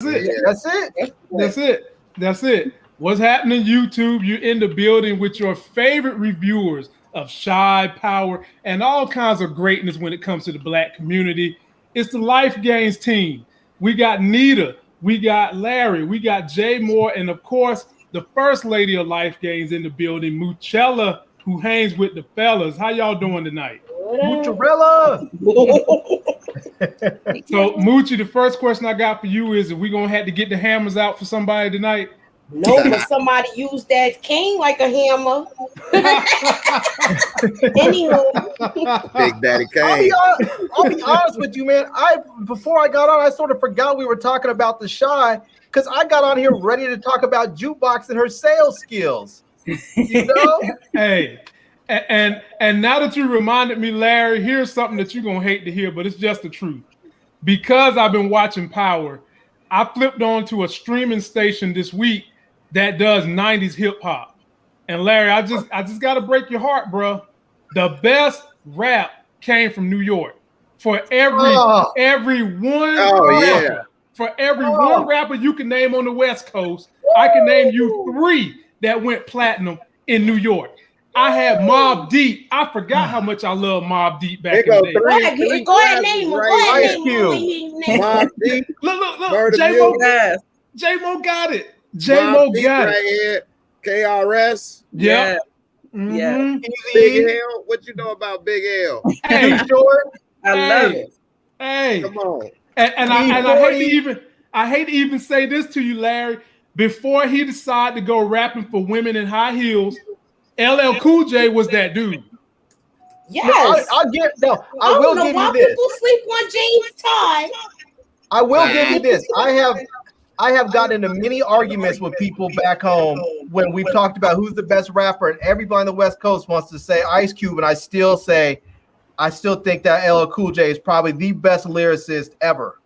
That's it. What's happening, YouTube? You're in the building with your favorite reviewers of Shy, Power, and all kinds of greatness when it comes to the Black community. It's the Life Gains team. We got Nita, we got Larry, we got Jay Moore, and of course, the first lady of Life Gains in the building, Moochella, who hangs with the fellas. How y'all doing tonight? Mozzarella. So, Moochie, the first question I got for you is: are we gonna have to get the hammers out for somebody tonight? No, but somebody used that cane like a hammer. Anywho, Big Daddy Kane. I'll be honest with you, man. Before I got on, I sort of forgot we were talking about the Shy because I got on here ready to talk about Jukebox and her sales skills. You know? Hey, and now that you reminded me, Larry, here's something that you're gonna hate to hear, but it's just the truth. Because I've been watching Power, I flipped on to a streaming station this week that does 90s hip hop. And Larry, I just gotta break your heart, bro. The best rap came from New York. For every one rapper you can name on the West Coast, I can name you 3 that went platinum in New York. I had Mobb Deep. I forgot how much I love Mobb Deep back in the day. Go ahead, name him. Ice Cube. Mobb Deep. Look. J-Mo got it. J-Mo got it. KRS. Yeah. Yeah. Big L. What you know about Big L? Hey, Short. I love it. Hey. Come on. And I hate to even say this to you, Larry. Before he decided to go rapping for women in high heels, LL Cool J was that dude. Yes. I will give you this. People sleep on James Todd. I will give you this. I have gotten into many arguments with people back home when we've talked about who's the best rapper, and everybody on the West Coast wants to say Ice Cube, and I still think that LL Cool J is probably the best lyricist ever.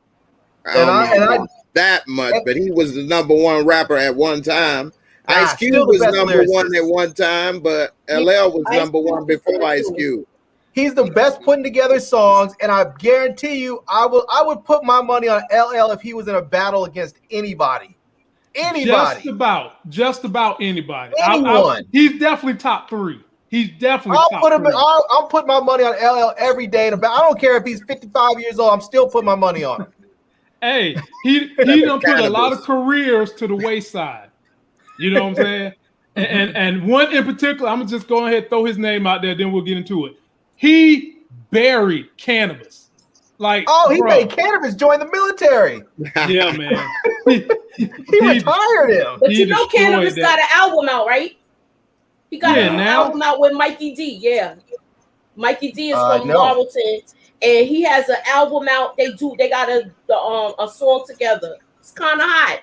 I don't know that much, but he was the number 1 rapper at one time. Ice Cube was number 1 at one time, but LL was number 1 before Ice Cube. He's the best putting together songs, and I guarantee you, I would put my money on LL if he was in a battle against anybody. Just about anybody. Anyone. He's definitely top 3. He's definitely top 3. I'll put my money on LL every day. I don't care if he's 55 years old. I'm still putting my money on him. Hey, he done put a lot of careers to the wayside. You know what I'm saying? And one in particular, I'm gonna just go ahead and throw his name out there, then we'll get into it. He buried Cannabis. He made Cannabis join the military. Yeah, man. He retired him. But you know Cannabis got an album out, right? He got an album out with Mikey D. Yeah. Mikey D is from Marlton. And he has an album out. They got a song together. It's kind of hot.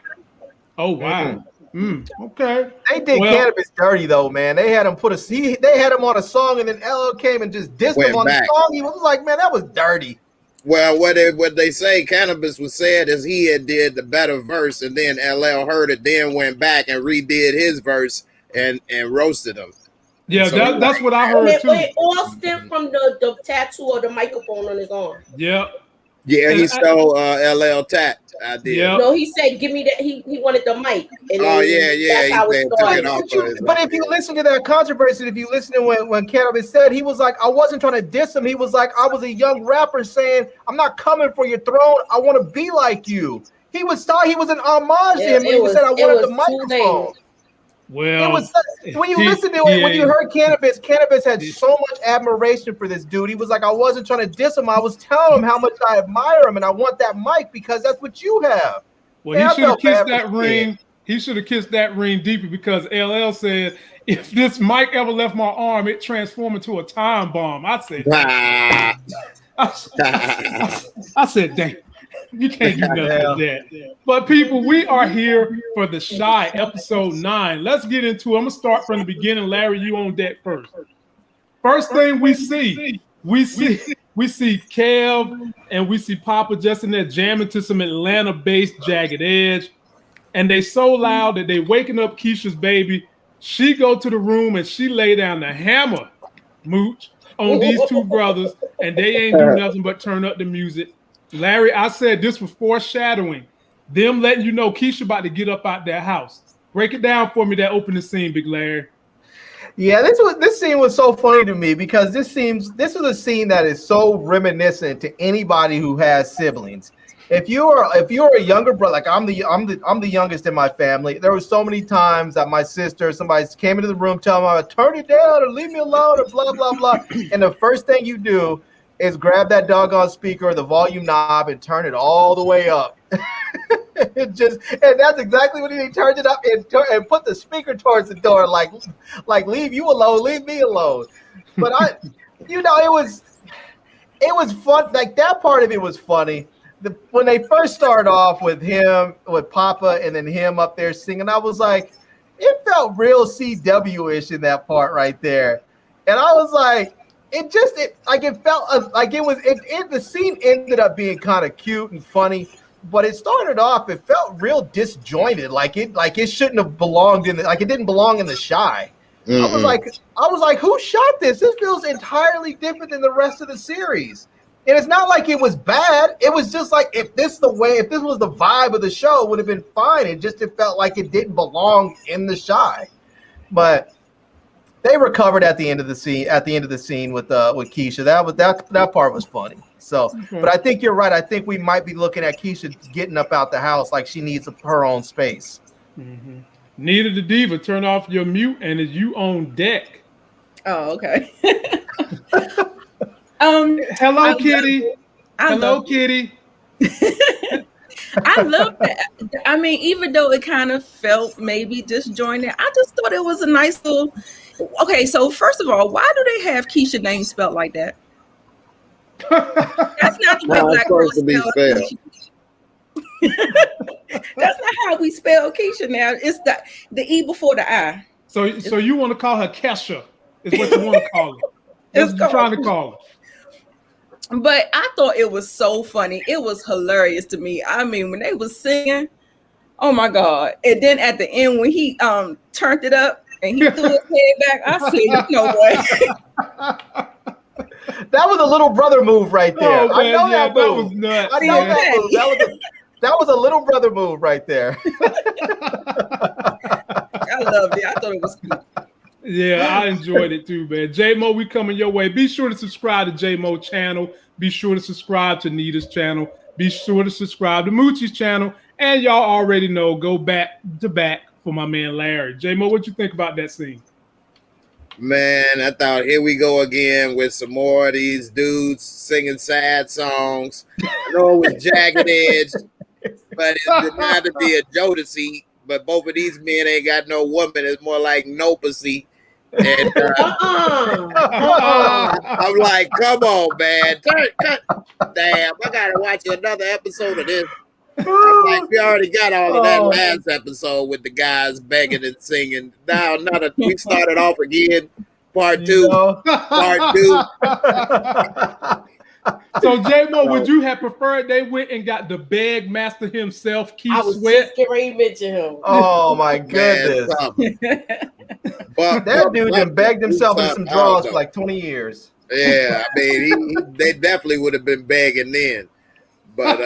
Oh wow. Okay. They did Cannabis dirty though, man. They had him they had him on a song, and then LL came and just dissed him on the song. He was like, man, that was dirty. Well, what they say, Cannabis was said is he had did the better verse, and then LL heard it, then went back and redid his verse and roasted him. Yeah, so that's what I heard too. It all stemmed from the tattoo or the microphone on his arm. Yep. Yeah, he stole LL tat. I did. Yep. No, he said, "Give me that." He wanted the mic. And that's how it started. But if you listen to that controversy, if you listen to when Cannabis said, he was like, "I wasn't trying to diss him." He was like, "I was a young rapper saying, I'm not coming for your throne. I want to be like you." He was an homage to him when he said, "I wanted the microphone." Well, when you listen to it, when you heard Cannabis had so much admiration for this dude. He was like, I wasn't trying to diss him. I was telling him how much I admire him, and I want that mic because that's what you have. Well, he should have kissed that ring. He should have kissed that ring deeper because LL said, if this mic ever left my arm, it transformed into a time bomb. I said, I said, damn. You can't do nothing with that. But people, we are here for the Shy episode 9. Let's get into it. I'm gonna start from the beginning. Larry, you on deck first. First thing we see Kev and we see Papa just in there jamming to some Atlanta-based Jagged Edge, and they so loud that they waking up Keisha's baby. She go to the room and she lay down the hammer, Mooch, on these two brothers, and they ain't do nothing but turn up the music. Larry, I said this was foreshadowing them letting you know Keisha about to get up out that house. Break it down for me, that opening scene, Big Larry. Yeah, this scene was so funny to me because this is a scene that is so reminiscent to anybody who has siblings. If you're a younger brother, like I'm the youngest in my family. There were so many times that my sister, somebody came into the room telling me, turn it down or leave me alone or blah blah blah. And the first thing you do is grab that doggone speaker or the volume knob and turn it all the way up. And that's exactly what he did. He turned it up and put the speaker towards the door, like leave you alone, leave me alone. But it was fun. Like that part of it was funny. When they first started off with Papa, and then him up there singing, I was like, it felt real CW-ish in that part right there. And I was like, the scene ended up being kind of cute and funny, but it started off, it felt real disjointed, like it shouldn't have belonged it didn't belong in the Shy. Mm-hmm. I was like, who shot this? This feels entirely different than the rest of the series. And it's not like it was bad. It was just like, if this was the vibe of the show, it would have been fine. It felt like it didn't belong in the Shy. But they recovered at the end of the scene with Keisha. That part was funny. So, But I think you're right. I think we might be looking at Keisha getting up out the house like she needs her own space. Mm-hmm. Nita the Diva, turn off your mute and is you on deck. Oh, okay. Hello, Kitty. Hello, Kitty. I love that. I mean, even though it kind of felt maybe disjointed, I just thought it was a nice little. Okay, so first of all, why do they have Keisha name spelled like that? That's not the way Black girls spell Keisha. That's not how we spell Keisha now. It's the E before the I. So you want to call her Kesha? Is what you want to call her? That's what you're trying to call her. But I thought it was so funny. It was hilarious to me. I mean, when they was singing, oh my God. And then at the end, when he turned it up and he threw his head back, I said, you know what? That was a little brother move right there. Oh, man, that was nuts. I know that move. That was a little brother move right there. I loved it. I thought it was cute. Yeah, I enjoyed it too, man. J-Mo, we coming your way. Be sure to subscribe to J-Mo channel. Be sure to subscribe to Nita's channel. Be sure to subscribe to Moochie's channel. And y'all already know, go back to back for my man Larry. J-Mo, what you think about that scene? Man, I thought, here we go again with some more of these dudes singing sad songs. I know it was Jagged Edge, but it's denied to be a Jodeci. But both of these men ain't got no woman. It's more like Nopacy. And I'm like, come on, man. Damn, I got to watch another episode of this. Like, we already got all of that last episode with the guys begging and singing. Now, we started off again. Part two. Part two. So, J-Mo, would you have preferred they went and got the beg master himself, Keith Sweat? I was just getting ready to mention him. Oh, my goodness. But that dude done begged himself in some draws for like 20 years. Yeah, I mean, they definitely would have been begging then. But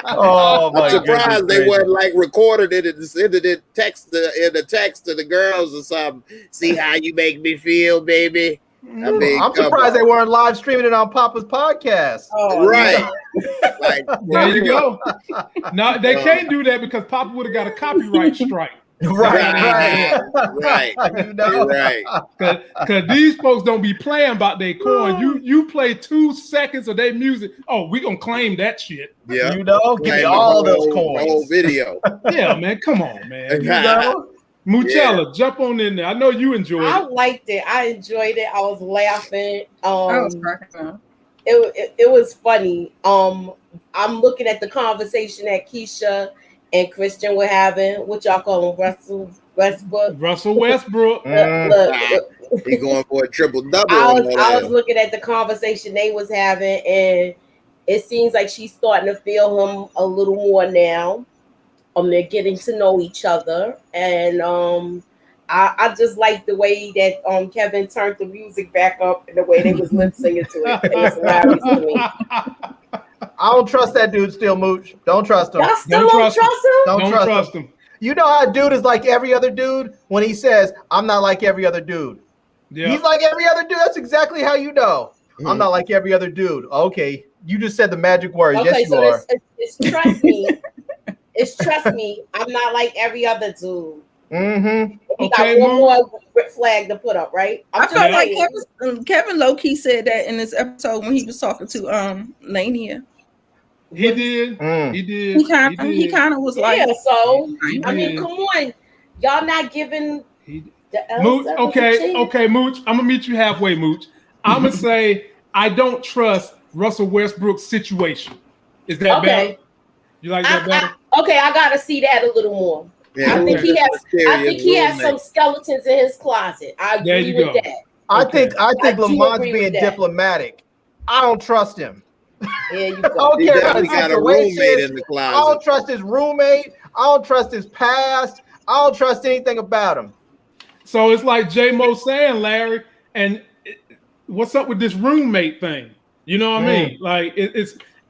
I'm surprised they wasn't like recorded it in the text to the girls or something. See how you make me feel, baby. I mean, I'm surprised they weren't live streaming it on Papa's podcast. Oh, right. Like, there you go. No, they can't do that because Papa would have got a copyright strike. Right. You know, right. Because these folks don't be playing about their coin. You play 2 seconds of their music. Oh, we gonna claim that shit. Yeah, you know, give me all those coins. The whole video. Yeah, man, come on, man. You know? Muchella, jump on in there. I know you enjoyed it. I liked it. I enjoyed it. I was laughing. I was cracking up. It was funny. I'm looking at the conversation that Keisha and Christian were having. What y'all call him? Russell Westbrook. He going for a triple double. I was looking at the conversation they was having, and it seems like she's starting to feel him a little more now. They're getting to know each other, and I just like the way that Kevin turned the music back up and the way they was lip singing to it. It was hilarious to me. I don't trust that dude still, Mooch. Don't trust him. Y'all still don't trust him? Don't trust him. You know how a dude is like every other dude when he says, I'm not like every other dude. Yeah. He's like every other dude. That's exactly how you know. I'm not like every other dude. Okay. You just said the magic words. Okay, yes, you are. It's trust me. It's trust me. I'm not like every other dude. Mm-hmm. We got one more flag to put up, right? I felt like Kevin low-key said that in this episode when he was talking to Lania. He did. He did. He kind of was like, so I mean, come on, y'all not giving the Mooch. Okay, Mooch. I'm gonna meet you halfway, Mooch. I'm gonna say I don't trust Russell Westbrook's situation. Is that better? You like that better? I gotta see that a little more. Yeah, I think he has some skeletons in his closet. I agree with that. I think Lamont's being diplomatic. I don't trust him. Yeah, you go. I don't care about his got a roommate in the closet. I don't trust his roommate. I don't trust his past. I don't trust anything about him. So it's like J-Mo saying, Larry, and what's up with this roommate thing? You know what I mean? Like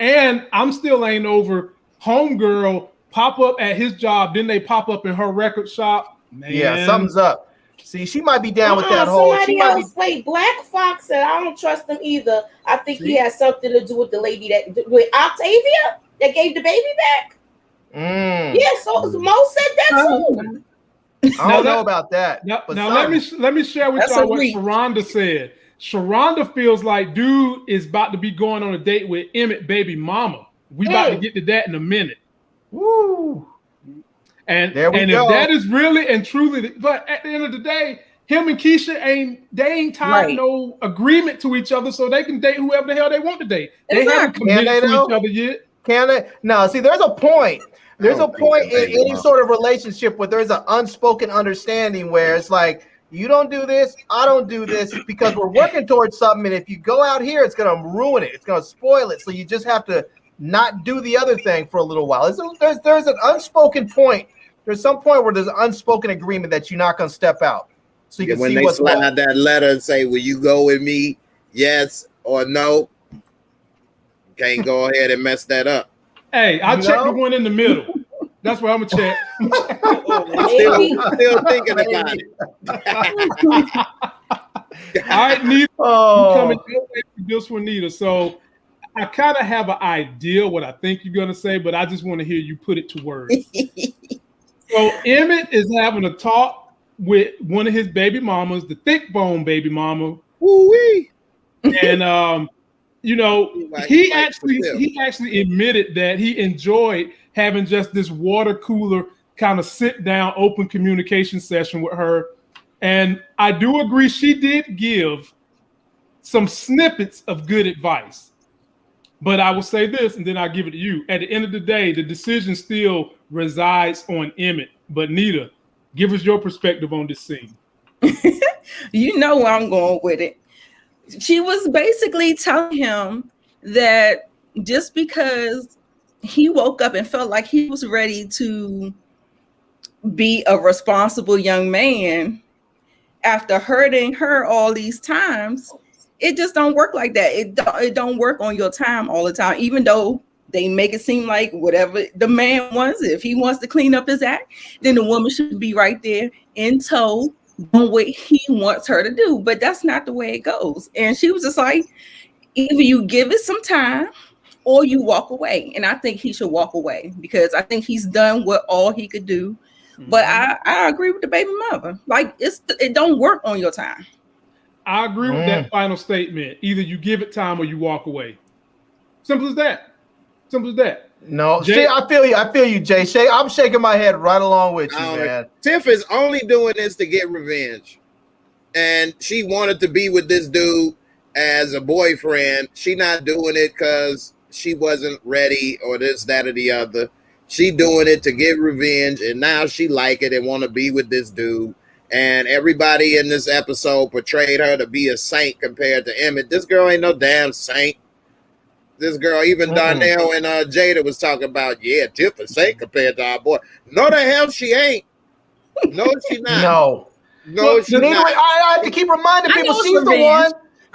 and I'm still ain't over homegirl pop up at his job, then they pop up in her record shop. Man. Yeah, something's up. See, she might be down with that whole. Somebody else played Black Fox, and I don't trust him either. I think he has something to do with the lady with Octavia that gave the baby back. Yeah, so Mo said that too. I don't know about that. Now let me share with y'all what Sharonda said. Sharonda feels like dude is about to be going on a date with Emmett baby mama. We about to get to that in a minute. Woo! And if that is really and truly, but at the end of the day, him and Keisha ain't tied no agreement to each other, so they can date whoever the hell they want to date. They haven't committed to each other yet. Can they? No. See, there's a point. There's a point in any sort of relationship where there's an unspoken understanding where it's like, you don't do this, I don't do this, because we're working towards something. And if you go out here, it's going to ruin it. It's going to spoil it. So you just have to not do the other thing for a little while. There's an unspoken point. There's some point where there's an unspoken agreement that you're not going to step out. So you can see what's when they slide that letter and say, will you go with me? Yes or no? Can't go ahead and mess that up. Hey, I'll check the one in the middle. That's what I'm going to check. Still thinking about it. All right, Nita. Coming to this one, Nita. So I kind of have an idea what I think you're going to say, but I just want to hear you put it to words. So Emmett is having a talk with one of his baby mamas, the thick bone baby mama. Woo-wee. And he actually admitted that he enjoyed having just this water cooler kind of sit down open communication session with her. And I do agree she did give some snippets of good advice. But I will say this, and then I'll give it to you. At the end of the day, the decision still resides on Emmett. But Nita, give us your perspective on this scene. You know where I'm going with it. She was basically telling him that just because he woke up and felt like he was ready to be a responsible young man after hurting her all these times, it just don't work like that. It don't work on your time all the time, even though they make it seem like whatever the man wants, if he wants to clean up his act, then the woman should be right there in tow doing what he wants her to do. But that's not the way it goes. And she was just like, either you give it some time or you walk away. And I think he should walk away because I think he's done what all he could do. Mm-hmm. But I agree with the baby mother. Like it don't work on your time. I agree with that final statement. Either you give it time or you walk away. Simple as that. Simple as that. No, Jay, I feel you, Jay. Shay, I'm shaking my head right along with you, man. Tiff is only doing this to get revenge. And she wanted to be with this dude as a boyfriend. She not doing it because she wasn't ready or this, that, or the other. She doing it to get revenge, and now she like it and want to be with this dude. And everybody in this episode portrayed her to be a saint compared to Emmett. This girl ain't no damn saint. This girl, even Darnell and Jada was talking about, Tiff a saint compared to our boy. No, the hell she ain't. No, she not. No, she not. I have to keep reminding people she's the one.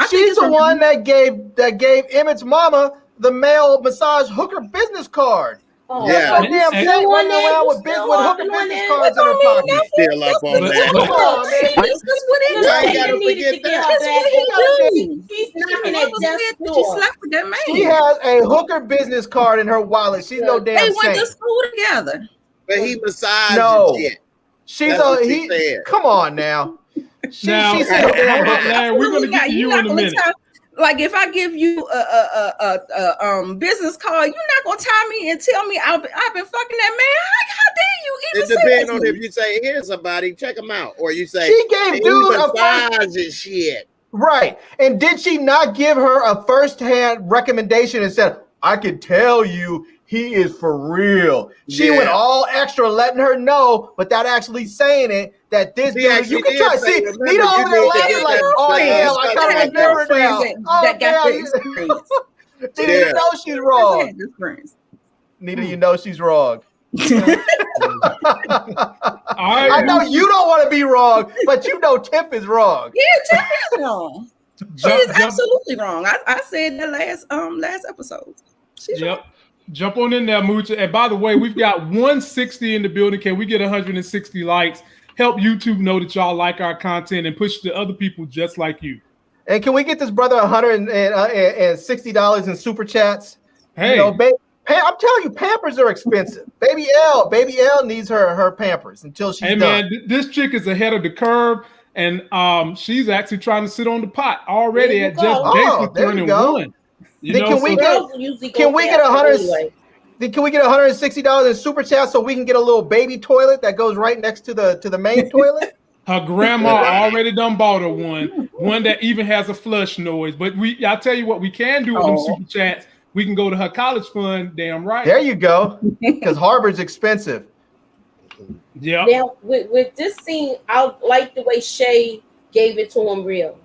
She's the one that gave Emmett's mama the male massage hooker business card. Oh, Yeah. So damn thing running around with hooker business cards in her pocket. Still up on that. Come on, man. That's what he Why you did. gotta needed to forget get that? her That's back. what he do. She's knocking What at was death's weird that she door. slept with that man. She has a hooker business card in her wallet. She's no damn They went to saint. school together. But he massaged No. shit. She's That's what he. she said. Come on now. She Now, said no damn hold on, hooker. Larry, we're gonna get to you in a minute. Like if I give you a business card, you're not gonna tell me and tell me I've been fucking that man. How dare you even It say depends that on to if me? you say, here's somebody, check them out. Or you say, She gave dude a massaging shit. Right. And did she not give her a first-hand recommendation and said, I can tell you he is for real? She went all extra letting her know, without actually saying it, that this dude, you can try to see, Nita over there laughing like, oh, hell, I kind of remember now. Oh, damn. Nita, you know she's wrong. Nita, you know she's wrong. I know you don't want to be wrong, but you know Tiff is wrong. Yeah, Tiff is wrong. She is absolutely wrong. I said that last episode. She's wrong. Jump on in there, Moochie. And by the way, we've got 160 in the building. Can we get 160 likes? Help YouTube know that y'all like our content and push to other people just like you. And can we get this brother $160 in super chats? Hey, you know, I'm telling you, Pampers are expensive. Baby L needs her Pampers until she's done. Man, this chick is ahead of the curve, and she's actually trying to sit on the pot already at just basically turning one. Can we get $160 in super chat so we can get a little baby toilet that goes right next to the main toilet? Her grandma already done bought her one that even has a flush noise. But I'll tell you what we can do with them super chats. We can go to her college fund. Damn right. There you go. Because Harvard's expensive. Yeah. Now with this scene, I like the way Shay gave it to him real.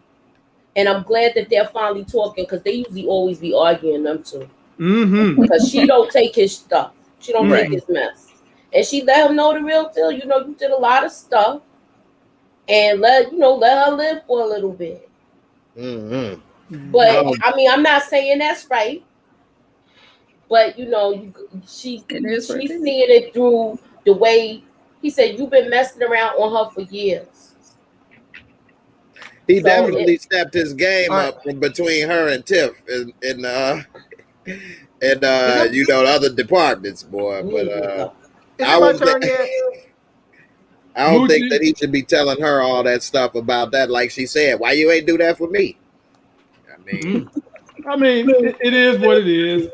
And I'm glad that they're finally talking, because they usually always be arguing them too. Mm-hmm. Because she don't take his stuff. She don't take his mess. And she let him know the real deal. You know, you did a lot of stuff. And let her live for a little bit. Mm-hmm. But I mean, I'm not saying that's right. But she's seeing it through the way he said, you've been messing around on her for years. He definitely stepped his game up from between her and Tiff and other departments, boy. But I don't think that he should be telling her all that stuff about that. Like she said, why you ain't do that for me? I mean, it is what it is.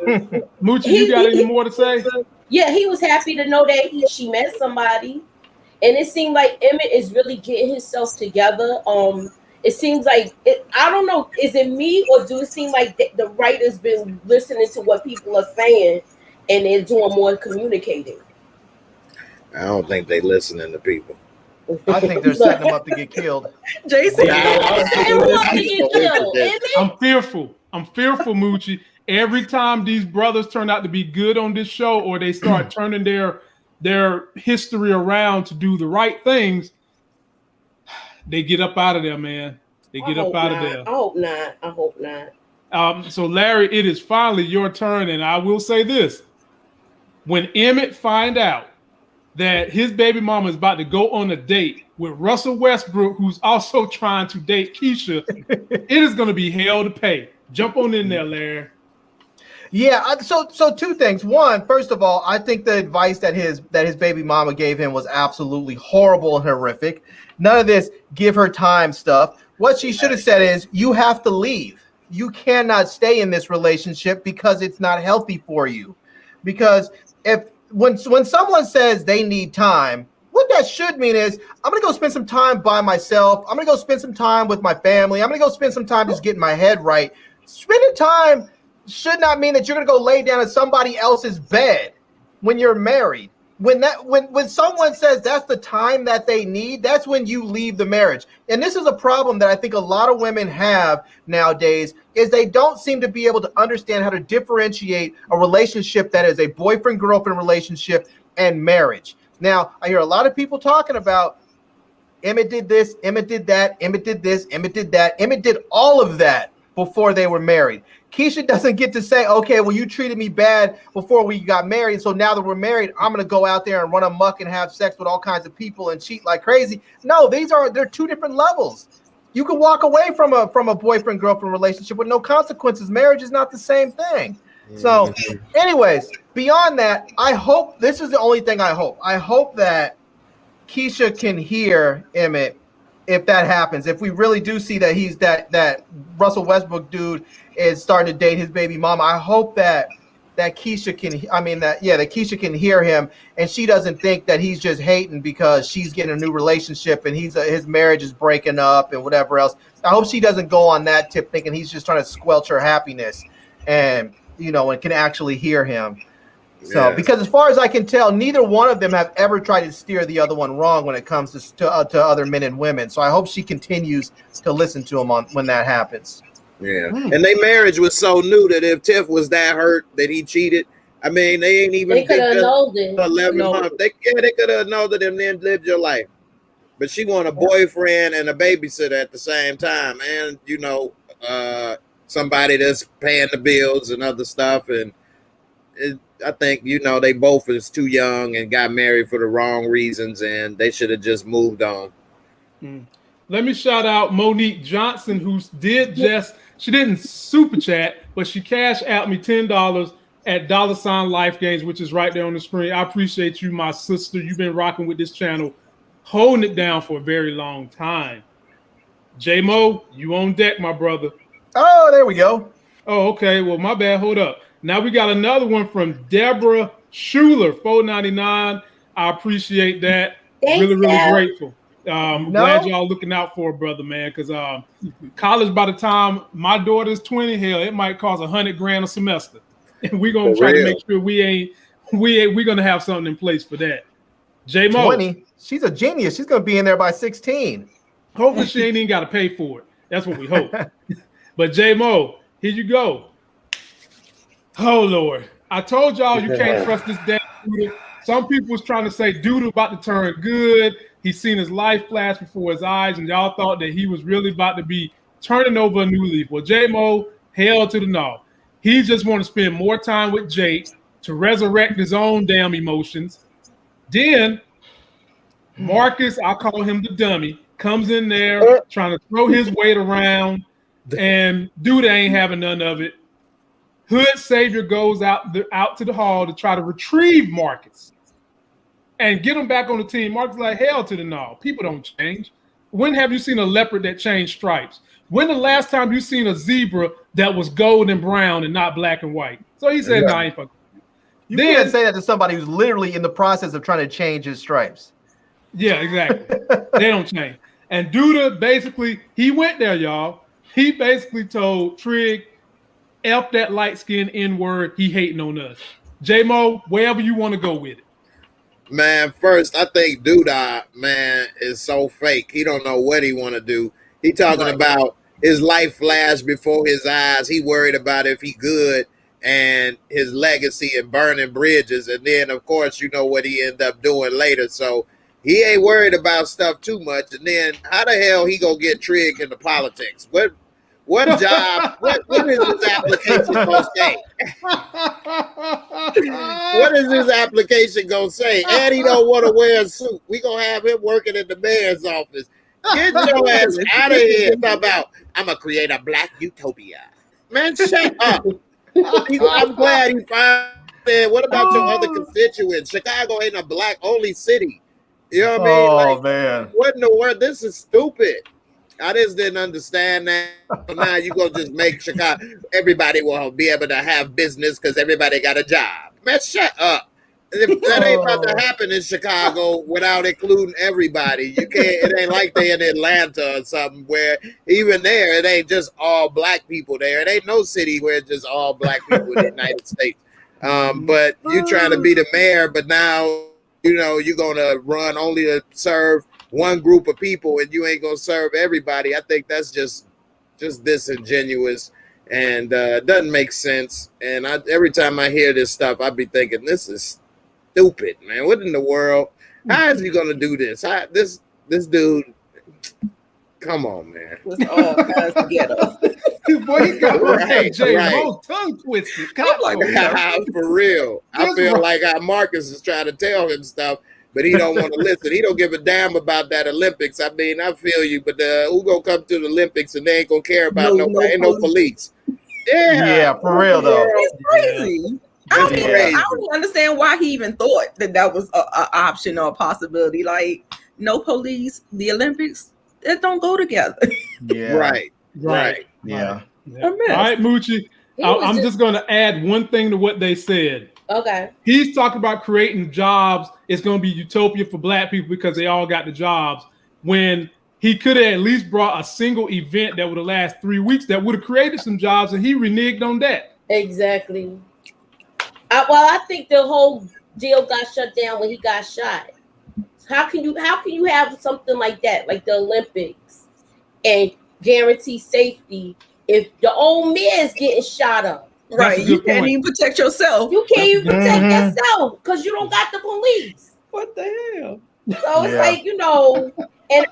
Moochie, you got any more to say? Yeah, he was happy to know that she met somebody, and it seemed like Emmett is really getting himself together. It seems like I don't know. Is it me, or do it seem like the writer's been listening to what people are saying and they're doing more communicating? I don't think they listening to people. I think they're setting them up to get killed. Jason, I'm fearful, Moochie. Every time these brothers turn out to be good on this show, or they start turning their history around to do the right things, they get up out of there, man. They get up out of there. I hope not. So Larry, it is finally your turn, and I will say this: when Emmett find out that his baby mama is about to go on a date with Russell Westbrook, who's also trying to date Keisha, it is going to be hell to pay. Jump on in there, Larry. Yeah, so two things. One, first of all, I think the advice that his baby mama gave him was absolutely horrible and horrific. None of this give her time stuff. What she should have said is, you have to leave. You cannot stay in this relationship because it's not healthy for you. Because when someone says they need time, what that should mean is, I'm going to go spend some time by myself. I'm going to go spend some time with my family. I'm going to go spend some time just getting my head right. Spending time should not mean that you're going to go lay down in somebody else's bed when you're married. When someone says that's the time that they need, that's when you leave the marriage. And this is a problem that I think a lot of women have nowadays, is they don't seem to be able to understand how to differentiate a relationship that is a boyfriend-girlfriend relationship and marriage. Now, I hear a lot of people talking about Emmett did this, Emmett did that, Emmett did this, Emmett did that. Emmett did all of that before they were married. Keisha doesn't get to say, okay, well, you treated me bad before we got married, so now that we're married, I'm going to go out there and run amok and have sex with all kinds of people and cheat like crazy. No, they're two different levels. You can walk away from a boyfriend-girlfriend relationship with no consequences. Marriage is not the same thing. So, anyways, beyond that, I hope, this is the only thing I hope. I hope that Keisha can hear Emmett if that happens. If we really do see that he's that Russell Westbrook dude is starting to date his baby mama, I hope that Keisha Keisha can hear him and she doesn't think that he's just hating because she's getting a new relationship and his marriage is breaking up and whatever else. I hope she doesn't go on that tip thinking he's just trying to squelch her happiness and can actually hear him. So, because as far as I can tell, neither one of them have ever tried to steer the other one wrong when it comes to other men and women. So I hope she continues to listen to him when that happens. Yeah, and their marriage was so new that if Tiff was that hurt that he cheated, I mean, they ain't even. They could have annulled it. 11 months. They could have annulled it and then lived your life. But she want a boyfriend and a babysitter at the same time, and somebody that's paying the bills and other stuff. And I think they both is too young and got married for the wrong reasons, and they should have just moved on. Let me shout out Monique Johnson, who she didn't super chat, but she cashed out me $10 at $Life Games, which is right there on the screen. I appreciate you, my sister. You've been rocking with this channel, holding it down for a very long time. J-Mo, you on deck, my brother. Oh, there we go. Oh, okay. Well, my bad. Hold up. Now we got another one from Deborah Schuler, $4.99. I appreciate that. Thanks, really Deb. Grateful. Glad y'all looking out for a brother, man. Because college, by the time my daughter's 20, hell, it might cost $100,000 a semester, and we're gonna try to make sure we're gonna have something in place for that. J-Mo, 20. She's a genius. She's gonna be in there by 16. Hopefully, she ain't even got to pay for it. That's what we hope. But J-Mo, here you go. Oh Lord, I told y'all you can't trust this damn dude. Some people was trying to say dude about to turn good. He's seen his life flash before his eyes, and y'all thought that he was really about to be turning over a new leaf. Well, J-Mo, hell to the no. He just want to spend more time with Jake to resurrect his own damn emotions. Then Marcus, I call him the dummy, comes in there trying to throw his weight around, and dude ain't having none of it. Hood Savior goes out to the hall to try to retrieve Marcus and get him back on the team. Marcus is like, hell to the no. People don't change. When have you seen a leopard that changed stripes? When the last time you seen a zebra that was gold and brown and not black and white? So he said, nah, I ain't fucking. You can't say that to somebody who's literally in the process of trying to change his stripes. Yeah, exactly. They don't change. And Duda basically, he went there, y'all. He basically told Trig, F that light-skinned N-word, he hating on us. J-Mo, wherever you want to go with it. Man, first, I think Duda, man, is so fake. He don't know what he want to do. He talking about his life flashed before his eyes. He worried about if he good and his legacy and burning bridges. And then, of course, you know what he end up doing later. So he ain't worried about stuff too much. And then how the hell he gonna get Trig into politics? What job? What is his application gonna say? What is his application gonna say? And he don't want to wear a suit. We gonna have him working in the mayor's office. Get your ass out of here! Talk about I'm gonna create a black utopia. Man, shut up. I'm glad he found it. What about your other constituents? Chicago ain't a black only city. You know what I mean? Oh man, what in the world? This is stupid. I just didn't understand that. Now you gonna just make Chicago, everybody will be able to have business because everybody got a job. Man, shut up. That ain't about to happen in Chicago without including everybody. You can't, it ain't like they in Atlanta or something where even there, it ain't just all black people there. It ain't no city where it's just all black people in the United States. But you trying to be the mayor, but now, you're gonna run only to serve one group of people and you ain't gonna serve everybody. I think that's just disingenuous and doesn't make sense. And every time I hear this stuff, I be thinking this is stupid, man. What in the world? How is he gonna do this? This dude, come on, man. It's all kinds of ghetto. Boy, he got Right, J right. Mo tongue twisted. I'm like, For real. I This feel right. like how Marcus is trying to tell him stuff, but he don't want to listen. He don't give a damn about that Olympics. I mean, I feel you, but who gonna come to the Olympics and they ain't gonna care about ain't no police. Yeah, for real though. It's crazy. I That's don't even, crazy. I don't even understand why he even thought that was an option or a possibility. Like, no police, the Olympics, that don't go together. Yeah. Right. Yeah. All right, Moochie. I'm just going to add one thing to what they said. Okay. He's talking about creating jobs. It's going to be utopia for black people because they all got the jobs. When he could have at least brought a single event that would have lasted 3 weeks that would have created some jobs, and he reneged on that. Exactly. I think the whole deal got shut down when he got shot. How can you have something like that, like the Olympics, and guarantee safety if the old man's getting shot up? Right. You can't even protect yourself. You can't even protect yourself because you don't got the police. What the hell? So it's like, and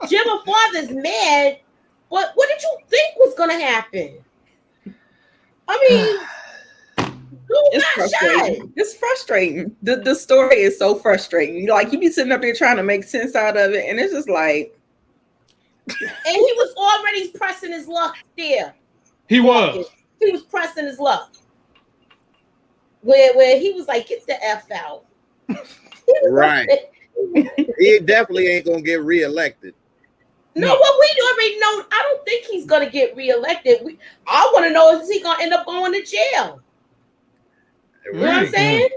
Jemma father's mad. What did you think was gonna happen? I mean, it's frustrating. It's frustrating. The story is so frustrating. Like, you be sitting up there trying to make sense out of it, and it's just like. And he was already pressing his luck there. He was pressing his luck. Where he was like, get the F out. Right. He definitely ain't gonna get reelected. No, well, we already know. I don't think he's gonna get reelected. I want to know, is he gonna end up going to jail? You know what I'm saying?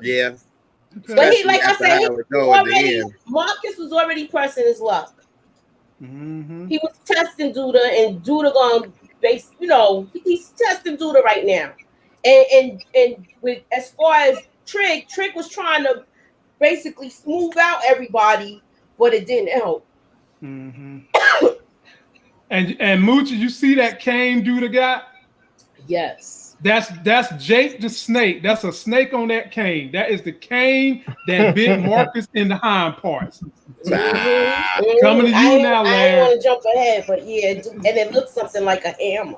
Yeah. But he, like I said, Marcus was already pressing his luck. He was testing Duda, and Duda gonna base, he's testing Duda right now. And with as far as Trig was trying to basically smooth out everybody, but it didn't help. And Moochie, you see that cane Duda got? Yes. That's Jake the snake. That's a snake on that cane. That is the cane that bit Marcus in the hind parts. Coming to you now, Larry. I don't want to jump ahead, but yeah, and it looks something like a hammer.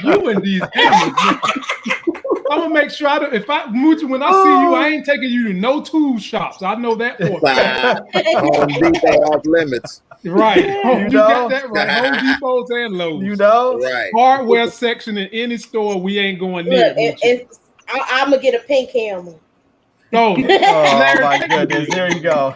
You and these hammers, man. I'm gonna make sure Moochie, when I see you, I ain't taking you to no tool shops. I know that for a fact. Home Depot off limits. Right. You got that right. Home Depots and Lowe's. Right. Hardware section in any store we ain't going near. I'm gonna get a pink hammer. Oh my goodness. There you go.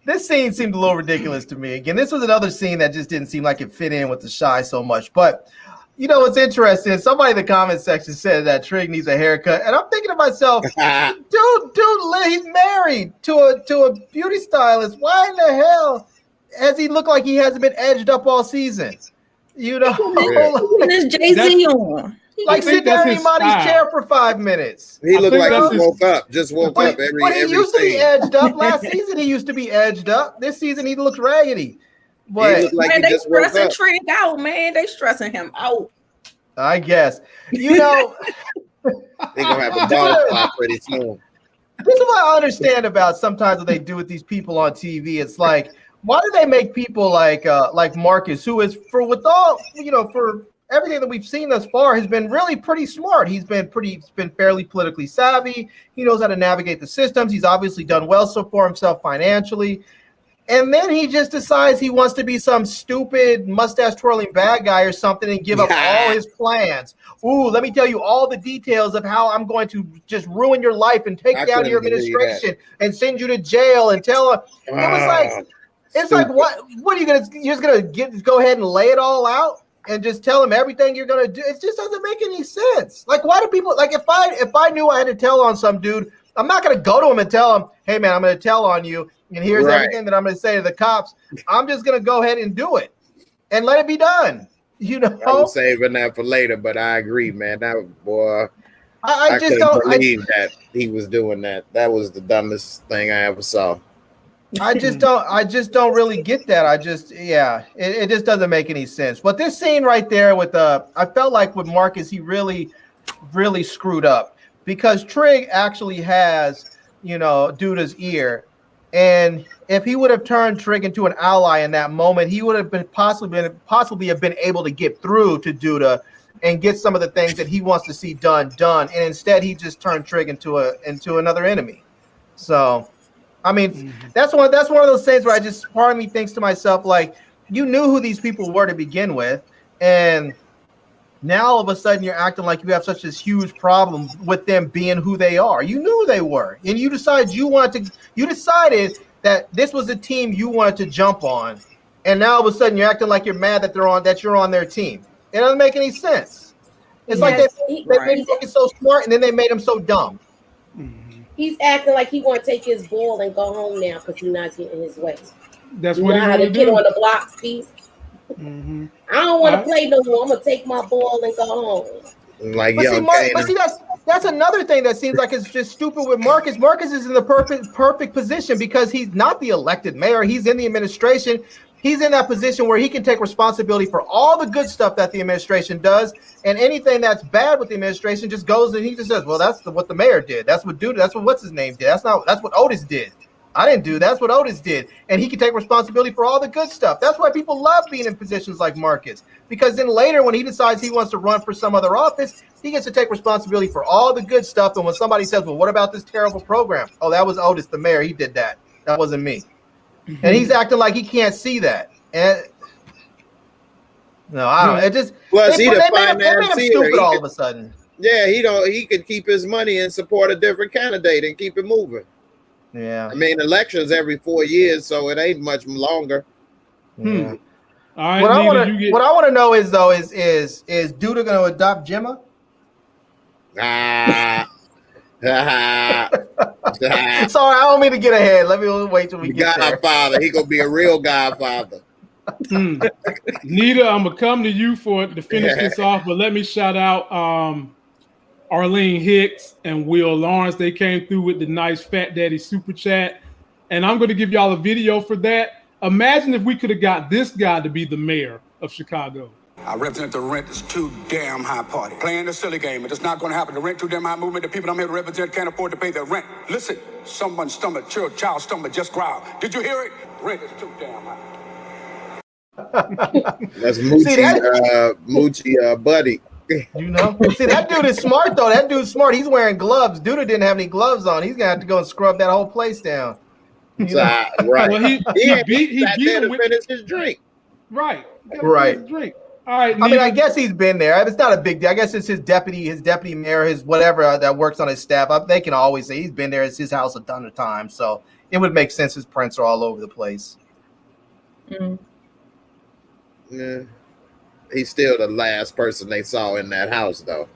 This scene seemed a little ridiculous to me. Again, this was another scene that just didn't seem like it fit in with the Shy so much. But what's interesting? Somebody in the comment section said that Trig needs a haircut, and I'm thinking to myself, dude, he's married to a beauty stylist. Why in the hell has he looked like he hasn't been edged up all season? There's Jay-Z on. Like, sit down in Marty's chair for 5 minutes. He looked like he woke up. Just woke up every But he used to be edged up. Last season, he used to be edged up. This season, he looks raggedy. But he looked like man, he they just woke stressing up. Trig out, man. They stressing him out. I guess. They're gonna have a dog spot pretty soon. This is what I understand about sometimes what they do with these people on TV. It's like, why do they make people like Marcus, who is for everything that we've seen thus far, has been really pretty smart. He's been fairly politically savvy. He knows how to navigate the systems. He's obviously done well so for himself financially. And then he just decides he wants to be some stupid mustache twirling bad guy or something and give up all his plans. Ooh, let me tell you all the details of how I'm going to just ruin your life and take down your administration and send you to jail and tell him. It's like, what are you going to, you're just going to go ahead and lay it all out and just tell him everything you're going to do? It just doesn't make any sense. Like, why do people, like, if I knew I had to tell on some dude, I'm not going to go to him and tell him, hey man, I'm going to tell on you. And here's everything that I'm going to say to the cops. I'm just going to go ahead and do it and let it be done. I'm saving that for later, but I agree, man. That boy, I just don't believe that he was doing that. That was the dumbest thing I ever saw. I just don't really get that. It just doesn't make any sense. But this scene right there I felt like with Marcus, he really, really screwed up because Trig actually has, Duda's ear. And if he would have turned Trig into an ally in that moment, he would have been possibly have been able to get through to Duda and get some of the things that he wants to see done. And instead, he just turned Trig into another enemy. So, I mean, that's one of those things where part of me thinks to myself, like, you knew who these people were to begin with, and now all of a sudden you're acting like you have such this huge problem with them being who they are. You knew who they were, and you decided that this was a team you wanted to jump on, and now all of a sudden you're acting like you're mad that you're on their team. It doesn't make any sense. It's like they made him looking so smart, and then they made him so dumb. He's acting like he want to take his ball and go home now because he's not getting his way. That's what he want to do. Get on the block, Steve. I don't want to play no more. I'm gonna take my ball and go home. See, that's another thing that seems like it's just stupid with Marcus. Marcus is in the perfect position because he's not the elected mayor. He's in the administration. He's in that position where he can take responsibility for all the good stuff that the administration does, and anything that's bad with the administration just goes and he just says, "Well, that's what the mayor did. That's what Duda. That's what what's his name did. That's what Otis did. I didn't do. That's what Otis did." And he can take responsibility for all the good stuff. That's why people love being in positions like Marcus, because then later when he decides he wants to run for some other office, he gets to take responsibility for all the good stuff. And when somebody says, "Well, what about this terrible program?" "Oh, that was Otis, the mayor. He did that. That wasn't me." And he's acting like he can't see that. And no, I don't. It just plus they made him stupid all of a sudden. Yeah, he could keep his money and support a different candidate and keep it moving. Yeah, I mean, elections every 4 years, so it ain't much longer. Yeah. All right, what I want to know is Duda going to adopt Jemma? Sorry, I don't mean to get ahead. Let me wait till we get there. Godfather. He gonna be a real godfather. Nita, I'm gonna come to you to finish this off, but let me shout out Arlene Hicks and Will Lawrence. They came through with the nice Fat Daddy super chat, and I'm going to give y'all a video for that. Imagine if we could have got this guy to be the mayor of Chicago. I represent the rent is too damn high party. Playing the silly game, but it's not going to happen. The rent too damn high movement. The people I'm here to represent can't afford to pay their rent. Listen, someone's stomach, child stomach just growled. Did you hear it? Rent is too damn high. That's Moochie, buddy. You know, see, that dude is smart though. That dude's smart. He's wearing gloves. Duda didn't have any gloves on. He's gonna have to go and scrub that whole place down. Right. Well, he beat him with finish his drink. Right. Drink. All right. I mean, I guess he's been there. It's not a big deal. I guess it's his deputy mayor, his whatever that works on his staff. They can always say he's been there. It's his house a ton of times, so it would make sense. His prints are all over the place. Yeah. He's still the last person they saw in that house, though.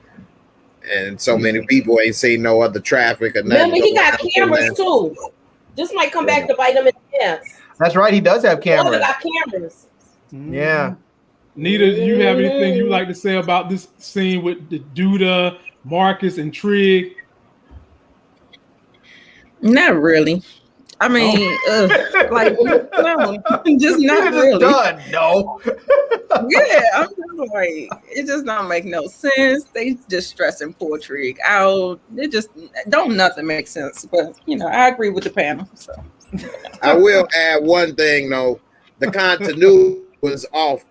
And so many people ain't seen no other traffic or nothing. Remember, he got cameras too. This might come back to bite him in the ass. That's right. He does have cameras. He got cameras. Yeah. Nita, do you have anything you'd like to say about this scene with the Duda, Marcus, and Trig? Not really. I mean, like, no, just not really. Done. No. Yeah, I'm just like, it just don't make no sense. They just stressing poor Trig out. It just don't nothing make sense. But I agree with the panel. So I will add one thing though: the continuity was off.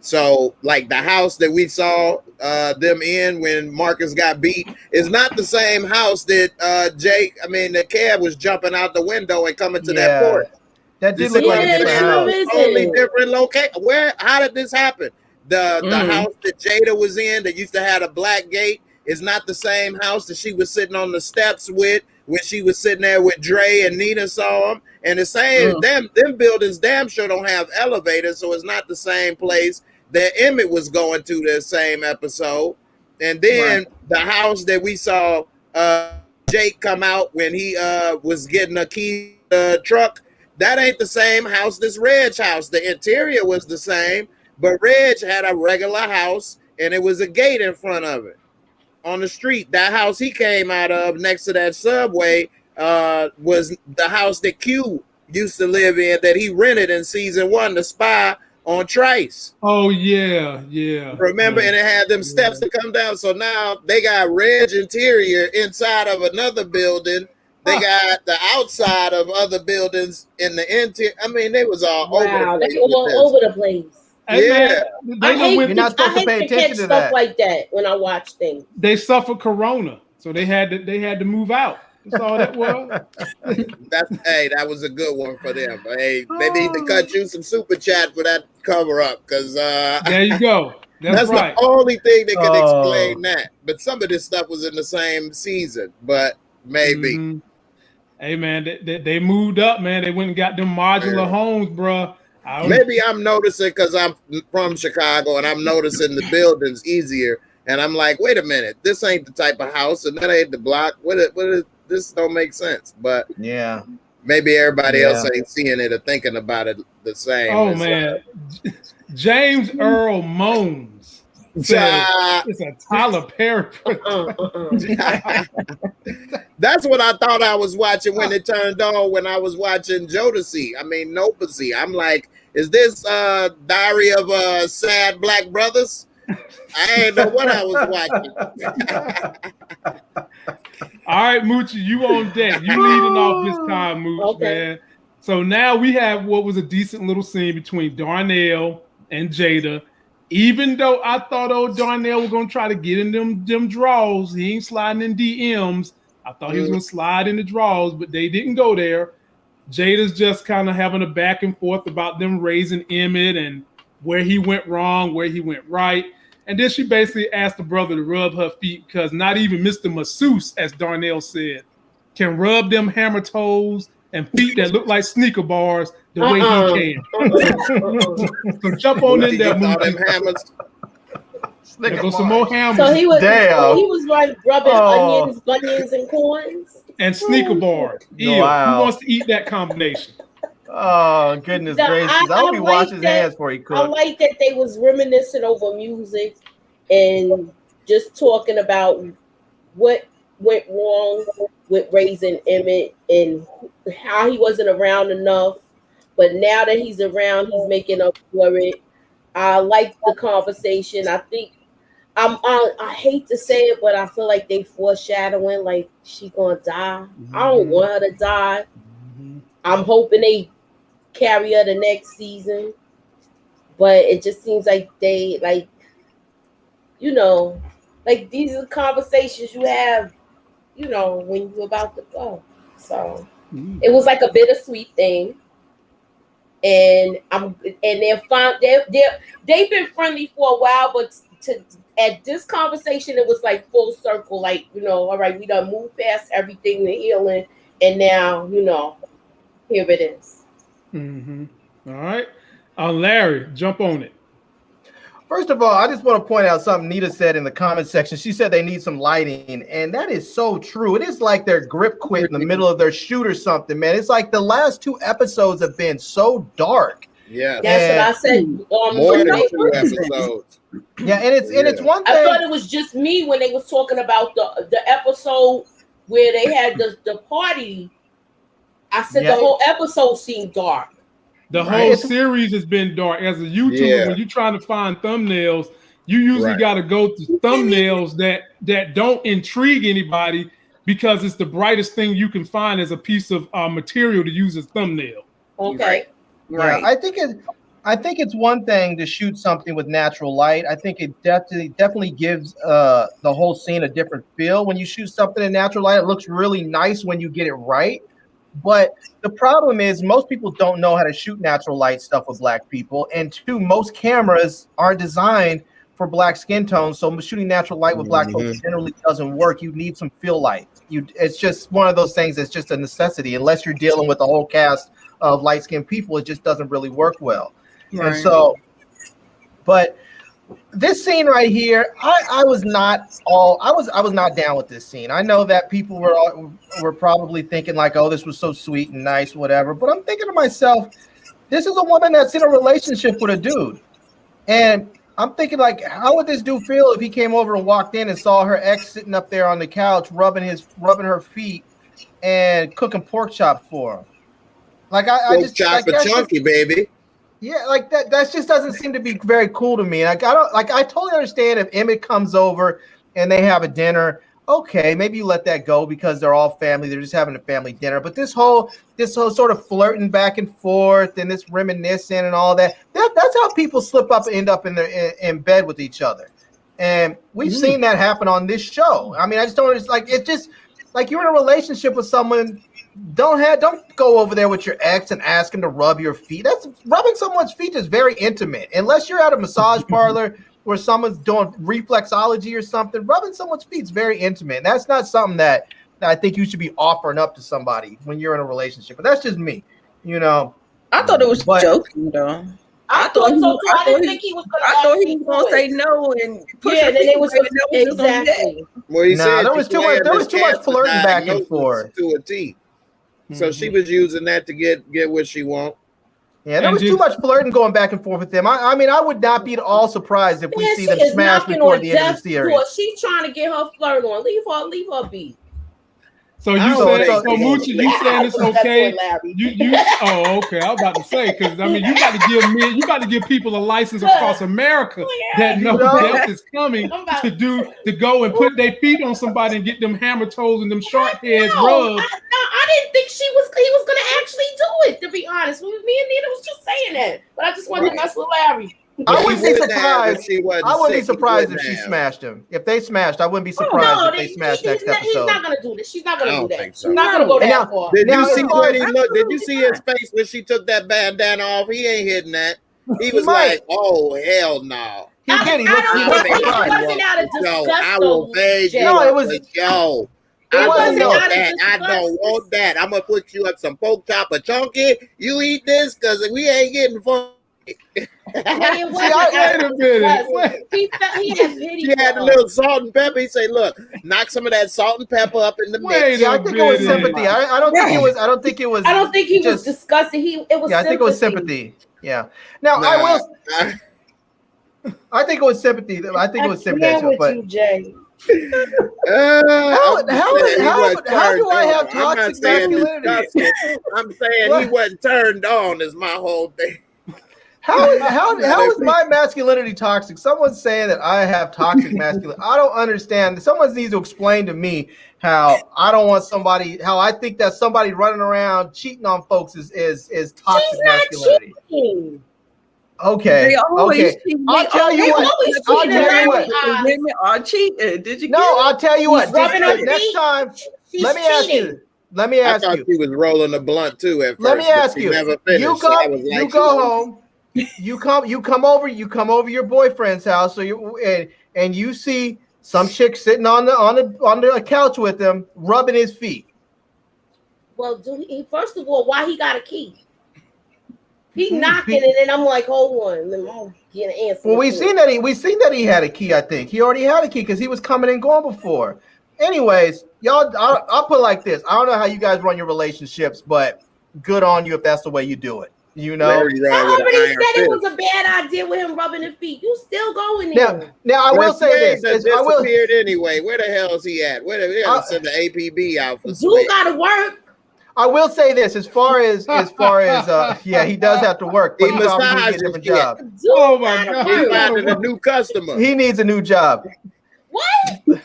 So, like the house that we saw them in when Marcus got beat is not the same house that the cab was jumping out the window and coming to that porch. That did look like a different house. Only different location. How did this happen? The house that Jada was in that used to have a black gate is not the same house that she was sitting on the steps with when she was sitting there with Dre and Nina saw him. And the same, them buildings damn sure don't have elevators, so it's not the same place that Emmett was going to the same episode. And then the house that we saw Jake come out when he was getting a key truck, that ain't the same house this Reg's house. The interior was the same, but Reg had a regular house and it was a gate in front of it on the street. That house he came out of next to that subway was the house that Q used to live in that he rented in season 1 to spy on Trice. Oh yeah. Remember, and it had them steps to come down. So now they got Reg interior inside of another building They got the outside of other buildings in the interior. I mean, they was all over the place. They all over the place. Yeah. You're not supposed to pay attention to stuff like that when I watch things. They suffered corona, so they had to move out. That's all that was. That was a good one for them. Hey, they need to cut you some super chat for that cover up, because there you go. That's right. The only thing that can explain that. But some of this stuff was in the same season, but maybe. Mm-hmm. Hey man, they moved up, man. They went and got them modular homes, bro. Maybe I'm noticing because I'm from Chicago and I'm noticing the buildings easier. And I'm like, wait a minute, this ain't the type of house and that ain't the block. This don't make sense. But yeah, maybe everybody else ain't seeing it or thinking about it the same. Oh man, James Earl Moans says it's a Tyler Perry. That's what I thought I was watching when it turned on when I was watching Nopacy. I'm like, is this Diary of Sad Black Brothers? I didn't know what I was watching. All right, Moochie, you on deck. You leading off this time, Mooch, man. So now we have what was a decent little scene between Darnell and Jada. Even though I thought old Darnell was going to try to get in them draws, he ain't sliding in DMs. I thought he was going to slide in the draws, but they didn't go there. Jada's just kind of having a back and forth about them raising Emmett and where he went wrong, where he went right. And then she basically asked the brother to rub her feet because not even Mr. Masseuse, as Darnell said, can rub them hammer toes and feet that look like sneaker bars the way he can. So jump on in there, Moochie. There go some more hammers. So he was like rubbing onions, bunions, and corns. And sneaker bars. Wow. Who wants to eat that combination? Oh, goodness gracious. I hope he washed his hands before he cooked. I like that they was reminiscing over music and just talking about what went wrong with raising Emmett and how he wasn't around enough. But now that he's around, he's making up for it. I like the conversation. I think I hate to say it, but I feel like they foreshadowing like she gonna die. I don't want her to die. I'm hoping they carry her the next season, but it just seems like they these are conversations you have, when you're about to go. So it was like a bittersweet thing, and they've been friendly for a while, but at this conversation it was like full circle, like all right, we done moved past everything, the healing, and now here it is. All right. Larry, jump on it. First of all, I just want to point out something Nita said in the comment section. She said they need some lighting, and that is so true. It is like their grip quit in the middle of their shoot or something, man. It's like the last 2 episodes have been so dark. Yeah, that's what I said. More than 2 episodes. Yeah, and it's one thing. I thought it was just me when they was talking about the episode where they had the party. I said the whole episode seemed dark. The whole series has been dark. As a YouTuber, when you're trying to find thumbnails, you usually got to go to thumbnails that don't intrigue anybody because it's the brightest thing you can find as a piece of material to use as thumbnail. Okay. Right. Yeah, I think it's one thing to shoot something with natural light. I think it definitely gives the whole scene a different feel. When you shoot something in natural light, it looks really nice when you get it right. But the problem is most people don't know how to shoot natural light stuff with black people. And 2, most cameras aren't designed for black skin tones. So shooting natural light with black folks generally doesn't work. You need some fill light. It's just one of those things that's just a necessity. Unless you're dealing with a whole cast of light-skinned people, it just doesn't really work well. Right. And so, but this scene right here, I was not down with this scene. I know that people were probably thinking like, oh, this was so sweet and nice, whatever. But I'm thinking to myself, this is a woman that's in a relationship with a dude. And I'm thinking like, how would this dude feel if he came over and walked in and saw her ex sitting up there on the couch, rubbing her feet and cooking pork chops for him? Like I just chunky, baby. Yeah, like that just doesn't seem to be very cool to me. Like I totally understand if Emmett comes over and they have a dinner. okay, maybe you let that go because they're all family. They're just having a family dinner. But this whole sort of flirting back and forth and this reminiscing and all that's how people slip up and end up in bed with each other. And we've seen that happen on this show. I mean, I just don't. It's just like you're in a relationship with someone. Don't go over there with your ex and ask him to rub your feet. That's rubbing someone's feet is very intimate. Unless you're at a massage parlor where someone's doing reflexology or something, rubbing someone's feet is very intimate. And that's not something that I think you should be offering up to somebody when you're in a relationship. But that's just me, you know. I thought it was joking though. I thought so too. I didn't think he was going to. I thought he was going to say no and then it was exactly. Well, he said there was too much flirting back and forth to a T. So she was using that to get what she want. Yeah, there was too much flirting going back and forth with them. I mean, I would not be at all surprised if we see them smash before the end of the series. She's trying to get her flirt on. Leave her be. So Moochie, you saying it's okay? Okay. I was about to say because I mean, you got to give people a license across America that no death is coming to go and put their feet on somebody and get them hammer toes and them sharp heads rubbed. I didn't think he was going to actually do it. To be honest, me and Nina was just saying that, but I just wanted to mess with Larry. I wouldn't be surprised. I wouldn't be surprised if she smashed him. If they smashed, I wouldn't be surprised if they smashed next episode. He's not going to do this. She's not going to do that. So. She's not going to go that far. Did you see what he looked? Did you see his face when she took that bandana off? He ain't hitting that. He was like, "Oh hell no." He did. He looked I will beg you. No, it was yo. I don't want that. I'm gonna put you up some pork chop or chunky. You eat this because we ain't getting fun. Wait a minute. He had a little salt and pepper. He say, "Look, knock some of that salt and pepper up in the mix." I think it was sympathy. I don't think it was. I don't think it was. I don't think he was disgusting. It was. Yeah, I think it was sympathy. Yeah. Now I think it was sympathy. I think it was sympathy. But you, Jay. How do I have toxic masculinity? I'm saying he wasn't turned on. Is my whole thing. How is my masculinity toxic? Someone's saying that I have toxic masculinity. I don't understand. Someone needs to explain to me how I don't want somebody. How I think that somebody running around cheating on folks is toxic masculinity. Cheating. Okay. Okay. I'll tell you what. Women are cheating. Did you? No, I'll tell you what. Next time, let me ask you. I thought she was rolling a blunt too at first. Let me ask you. You go home. You come over your boyfriend's house. So and you see some chick sitting on the couch with him, rubbing his feet. Well, first of all, why he got a key? He knocking it, and I'm like, hold on, let me get an answer. Well, we seen that he had a key. I think he already had a key because he was coming and going before. Anyways, y'all, I'll put it like this. I don't know how you guys run your relationships, but good on you if that's the way you do it. You know, I already said it was a bad idea with him rubbing his feet. You still going there? Now I will say this. I disappeared anyway. Where the hell is he at? Where they gotta send the APB out for? You gotta work. I will say this, as far as yeah, he does have to work, but he's obviously a different job. Oh my God, he's finding a new customer. He needs a new job. What?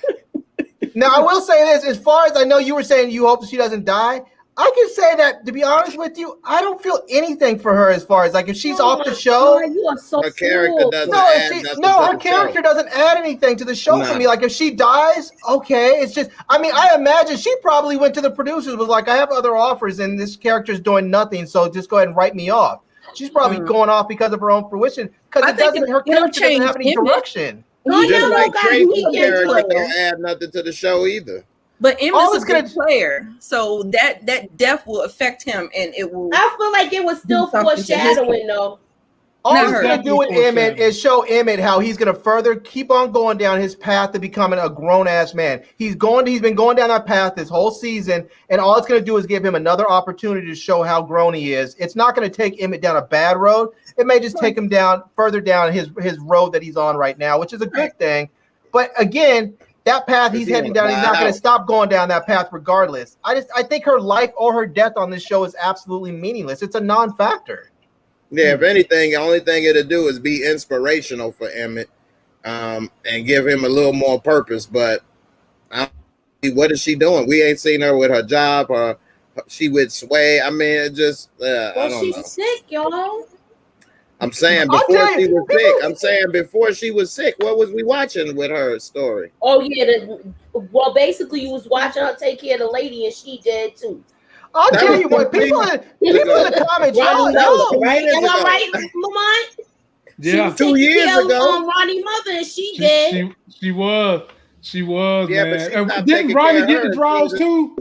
Now I will say this, as far as I know, you were saying you hope she doesn't die. I can say that, to be honest with you, I don't feel anything for her as far as like if she's off the show. God, you are so her character doesn't her character doesn't add anything to the show for me. Like if she dies, okay, it's just. I mean, I imagine she probably went to the producers was like, I have other offers and this character's doing nothing, so just go ahead and write me off. She's probably going off because of her own fruition because her character doesn't have any direction. Just like Tracy's character don't add nothing to the show either. But Emmett's a good player, so that death will affect him, and it will. I feel like it was still foreshadowing, though. All he's going to do with Emmett is show Emmett how he's going to further keep on going down his path to becoming a grown-ass man. He's been going down that path this whole season, and all it's going to do is give him another opportunity to show how grown he is. It's not going to take Emmett down a bad road. It may just take him further down his road that he's on right now, which is a good thing. But again, that path he's heading down, he's not going to stop going down that path regardless. I think her life or her death on this show is absolutely meaningless. It's a non-factor. Yeah, if anything, the only thing it'll do is be inspirational for Emmett and give him a little more purpose. But what is she doing? We ain't seen her with her job or she with Sway. I mean, it just I don't she's know. sick, y'all. I'm saying before she was sick. I'm saying before she was sick. What was we watching with her story? Oh yeah, well basically you was watching her take care of the lady and she dead too. I'll tell you what, people in the comments, y'all, right? Am I right, Lamont? Yeah, 2 years ago. Ronnie's mother and she dead. She was. Yeah, man. But didn't Ronnie get the draws too?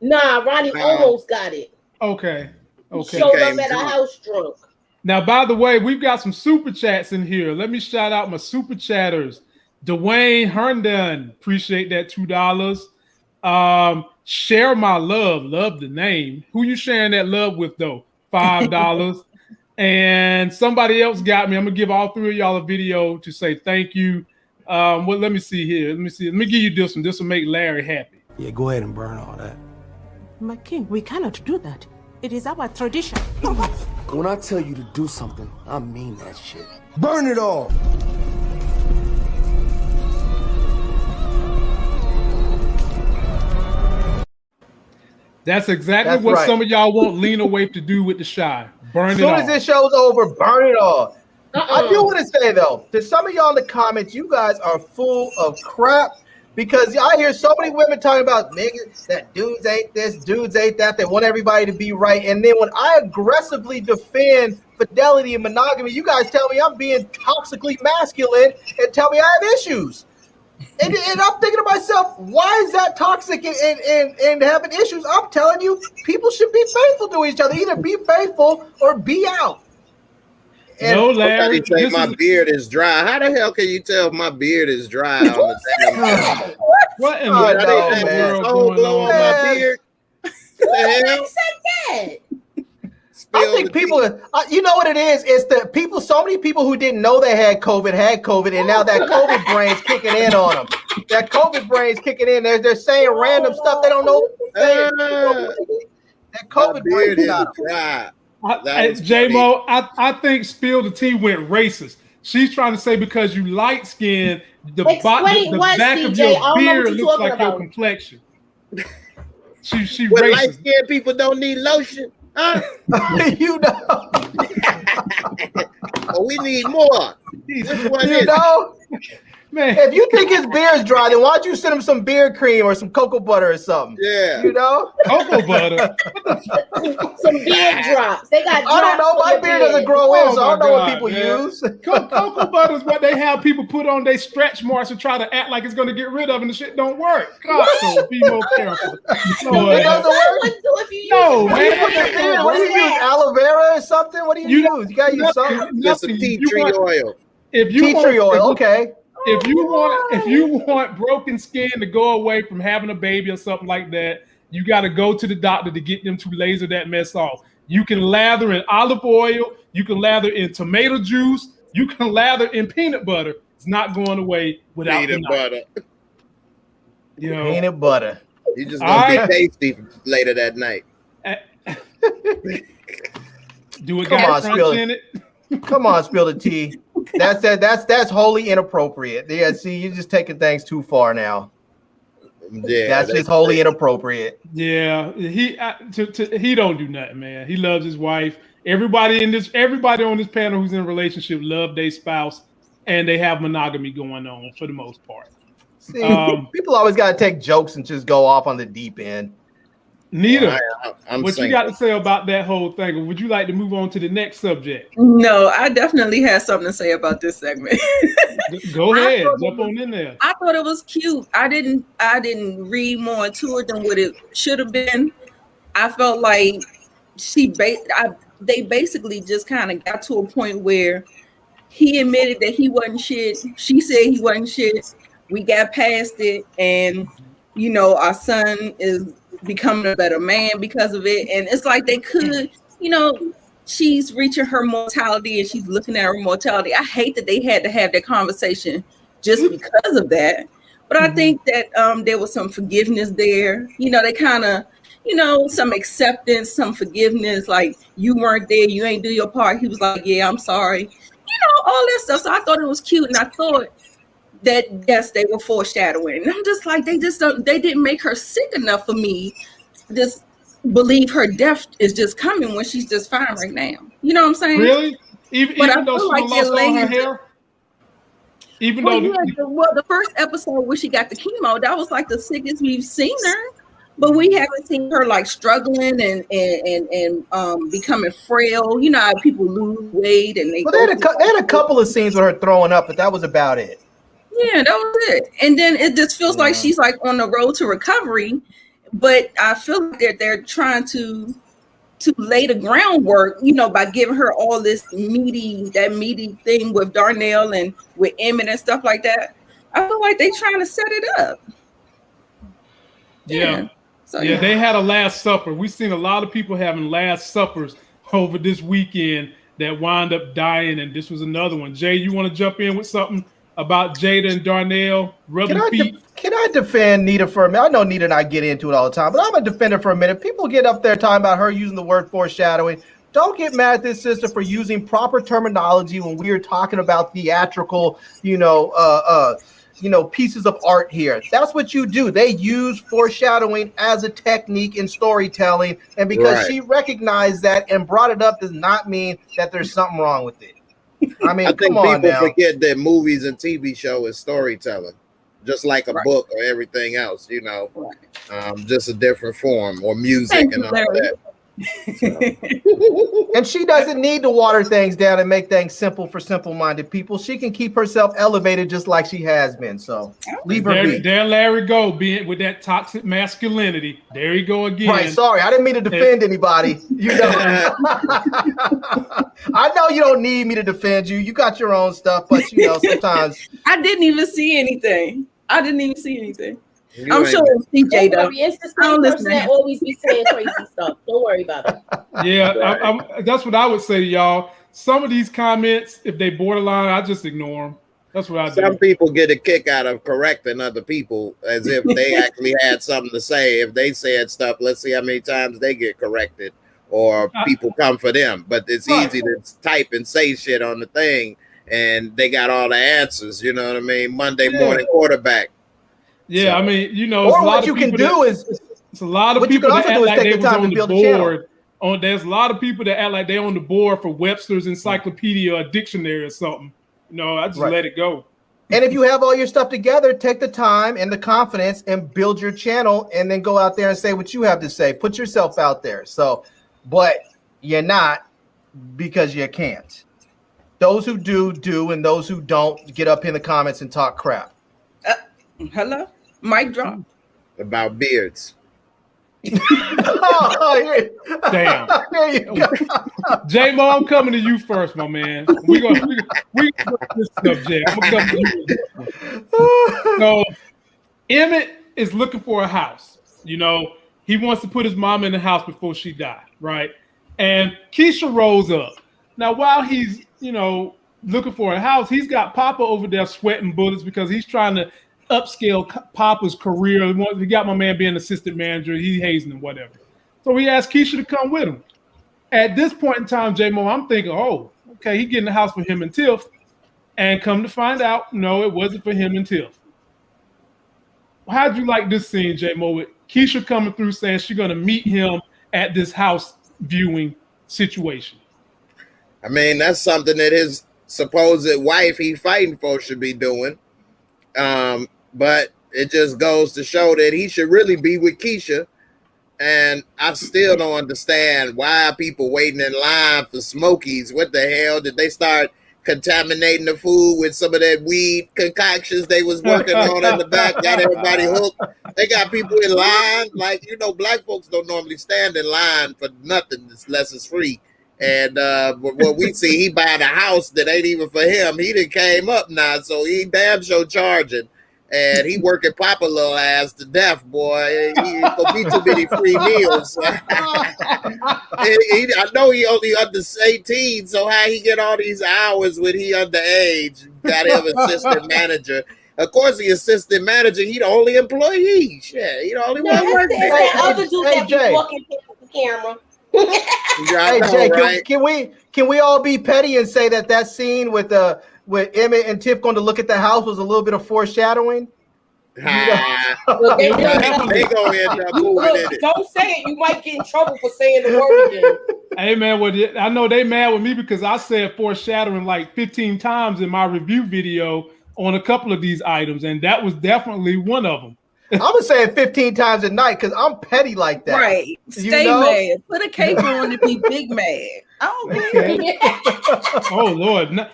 Nah, Ronnie almost got it. Okay. Showed up at a house drunk. Now, by the way, we've got some super chats in here. Let me shout out my super chatters. Dwayne Herndon, appreciate that $2. Share my love the name. Who you sharing that love with though? $5. And somebody else got me. I'm gonna give all three of y'all a video to say thank you. Well, let me see here. Let me give you this one. This will make Larry happy. Yeah, go ahead and burn all that. My king, we cannot do that. It is our tradition. When I tell you to do something, I mean that shit. Burn it all! That's exactly what some of y'all want Lena Waithe to do with the Shy. Burn it all. As soon as this show's over, burn it all. I do want to say, though, to some of y'all in the comments, you guys are full of crap because I hear so many women talking about niggas, that dudes ain't this, dudes ain't that. They want everybody to be right. And then when I aggressively defend fidelity and monogamy, you guys tell me I'm being toxically masculine and tell me I have issues. And I'm thinking to myself, why is that toxic and having issues? I'm telling you, people should be faithful to each other. Either be faithful or be out. And no, Larry. My beard is dry. How the hell can you tell if my beard is dry? What in the world going on? My beard? Who said that? I think people, you know what it is? It's the people, so many people who didn't know they had COVID, and now that COVID brain's kicking in on them. That COVID brain's kicking in. They're saying random stuff they don't know. That COVID brain's got them. J-Mo, I think Spill the Tea went racist. She's trying to say because you light skinned, the back of your beard looks like your complexion. She when racist. Light skinned people don't need lotion. Huh? You know. Oh, we need more. Which one is it? Man, if you think his beard's dry, then why don't you send him some beard cream or some cocoa butter or something? Yeah. You know? Cocoa butter. Some beard drops. They got drops. I don't know. My beard doesn't grow in, so I don't know what people use. Cocoa butter is what they have people put on their stretch marks to try to act like it's going to get rid of, and the shit don't work. God, so be more careful. It doesn't work? No, man. What do you use? Aloe vera or something? What do you use? You got to use something. Just some tea tree oil. Tea tree oil, okay. If you want broken skin to go away from having a baby or something like that, you got to go to the doctor to get them to laser that mess off. You can lather in olive oil. You can lather in tomato juice. You can lather in peanut butter. It's not going away without peanut butter. You know, peanut butter. You just gonna be tasty later that night. Do it. Come on, spill it. In it. Come on, spill the tea. That's wholly inappropriate. Yeah, see, you're just taking things too far now. Yeah, that's just wholly inappropriate. Yeah, he don't do nothing, man. He loves his wife. Everybody on this panel who's in a relationship love their spouse, and they have monogamy going on for the most part. See, people always got to take jokes and just go off on the deep end. Neither. What you got to say about that whole thing? Or would you like to move on to the next subject? No, I definitely have something to say about this segment. Go ahead, jump on in there. I thought it was cute. I didn't read more into it than what it should have been. I felt like they basically just kind of got to a point where he admitted that he wasn't shit. She said he wasn't shit. We got past it, and our son is becoming a better man because of it. And it's like they could, she's reaching her mortality and she's looking at her mortality. I hate that they had to have that conversation just because of that. But I think that there was some forgiveness there. They kind of, some acceptance, some forgiveness, like you weren't there, you ain't do your part. He was like, yeah, I'm sorry. All that stuff. So I thought it was cute. And I thought that yes, they were foreshadowing. And I'm just like, they didn't make her sick enough for me to just believe her death is just coming when she's just fine right now. You know what I'm saying? Really? Even though she lost all her hair? Even though the first episode where she got the chemo, that was like the sickest we've seen her. But we haven't seen her like struggling and becoming frail. You know how people lose weight and they had a couple of scenes with her throwing up, but that was about it. Yeah, that was it. And then it just feels like she's like on the road to recovery. But I feel like they're trying to lay the groundwork, you know, by giving her all this meaty thing with Darnell and with Emmett and stuff like that. I feel like they're trying to set it up. Yeah. So, yeah, they had a Last Supper. We've seen a lot of people having Last Suppers over this weekend that wind up dying, and this was another one. Jay, you want to jump in with something about Jada and Darnell? Can I defend Nita for a minute? I know Nita and I get into it all the time, but I'm going to defend her for a minute. People get up there talking about her using the word foreshadowing. Don't get mad at this sister for using proper terminology when we are talking about theatrical, pieces of art here. That's what you do. They use foreshadowing as a technique in storytelling, and because she recognized that and brought it up does not mean that there's something wrong with it. I mean, I think people forget that movies and TV show is storytelling, just like a book or everything else, you know, just a different form, or music and all that. And she doesn't need to water things down and make things simple for simple-minded people. She can keep herself elevated just like she has been. So leave her be. There Larry go, being with that toxic masculinity. There you go again. Right, sorry, I didn't mean to defend anybody. You know, I know you don't need me to defend you. You got your own stuff, but you know, sometimes I didn't even see anything. I'm sure CJ though. It's the same person that always be saying crazy stuff. Don't worry about it. Yeah, that's what I would say to y'all. Some of these comments, if they borderline, I just ignore them. That's what I do. Some people get a kick out of correcting other people as if they actually had something to say. If they said stuff, let's see how many times they get corrected or people come for them. But it's easy to type and say shit on the thing and they got all the answers. You know what I mean? Monday morning quarterback. Yeah, so, I mean, you know, or what you can do is it's a lot of people that act like they was on the board. There's a lot of people that act like they're on the board for Webster's Encyclopedia or dictionary or something. You know, I just let it go. And if you have all your stuff together, take the time and the confidence and build your channel, and then go out there and say what you have to say. Put yourself out there. So, but you're not because you can't. Those who do, and those who don't, get up in the comments and talk crap. Hello? Mic drop. About beards. Damn. J-Mo, I'm coming to you first, my man. We go this subject. I'm gonna come to you. So Emmett is looking for a house. You know, he wants to put his mom in the house before she died, right? And Keisha rolls up. Now, while he's, you know, looking for a house, he's got Papa over there sweating bullets because he's trying to upscale Papa's career. He got my man being assistant manager. He's hazing him, whatever. So he asked Keisha to come with him. At this point in time, J-Mo, I'm thinking, oh, okay, he getting the house for him and Tiff. And come to find out, no, it wasn't for him and Tiff. How'd you like this scene, J-Mo, with Keisha coming through saying she's going to meet him at this house viewing situation? I mean, that's something that his supposed wife he's fighting for should be doing. But it just goes to show that he should really be with Keisha. And I still don't understand why people waiting in line for Smokies. What the hell? Did they start contaminating the food with some of that weed concoctions they was working on in the back? Got everybody hooked. They got people in line. Like, you know, black folks don't normally stand in line for nothing unless it's free. And what we see, he buying a house that ain't even for him. He done came up now, so he damn sure charging. And he working Papa little ass to death, boy. He gonna be too many free meals. I know he only under 18, so how he get all these hours when he underage? Got him assistant manager. Of course, the assistant manager, he the only employee. Shit, he the only one working. Other dude that be walking past the camera. Hey Jay, can we all be petty and say that scene with with Emmett and Tiff going to look at the house was a little bit of foreshadowing? Well, they gonna end up moving in it. Don't say it. You might get in trouble for saying the word again. Hey man, I know they mad with me because I said foreshadowing like 15 times in my review video on a couple of these items, and that was definitely one of them. I'm gonna say it 15 times a night because I'm petty like that. Right. Stay mad. Put a cape on to be big mad. Okay. Oh Lord.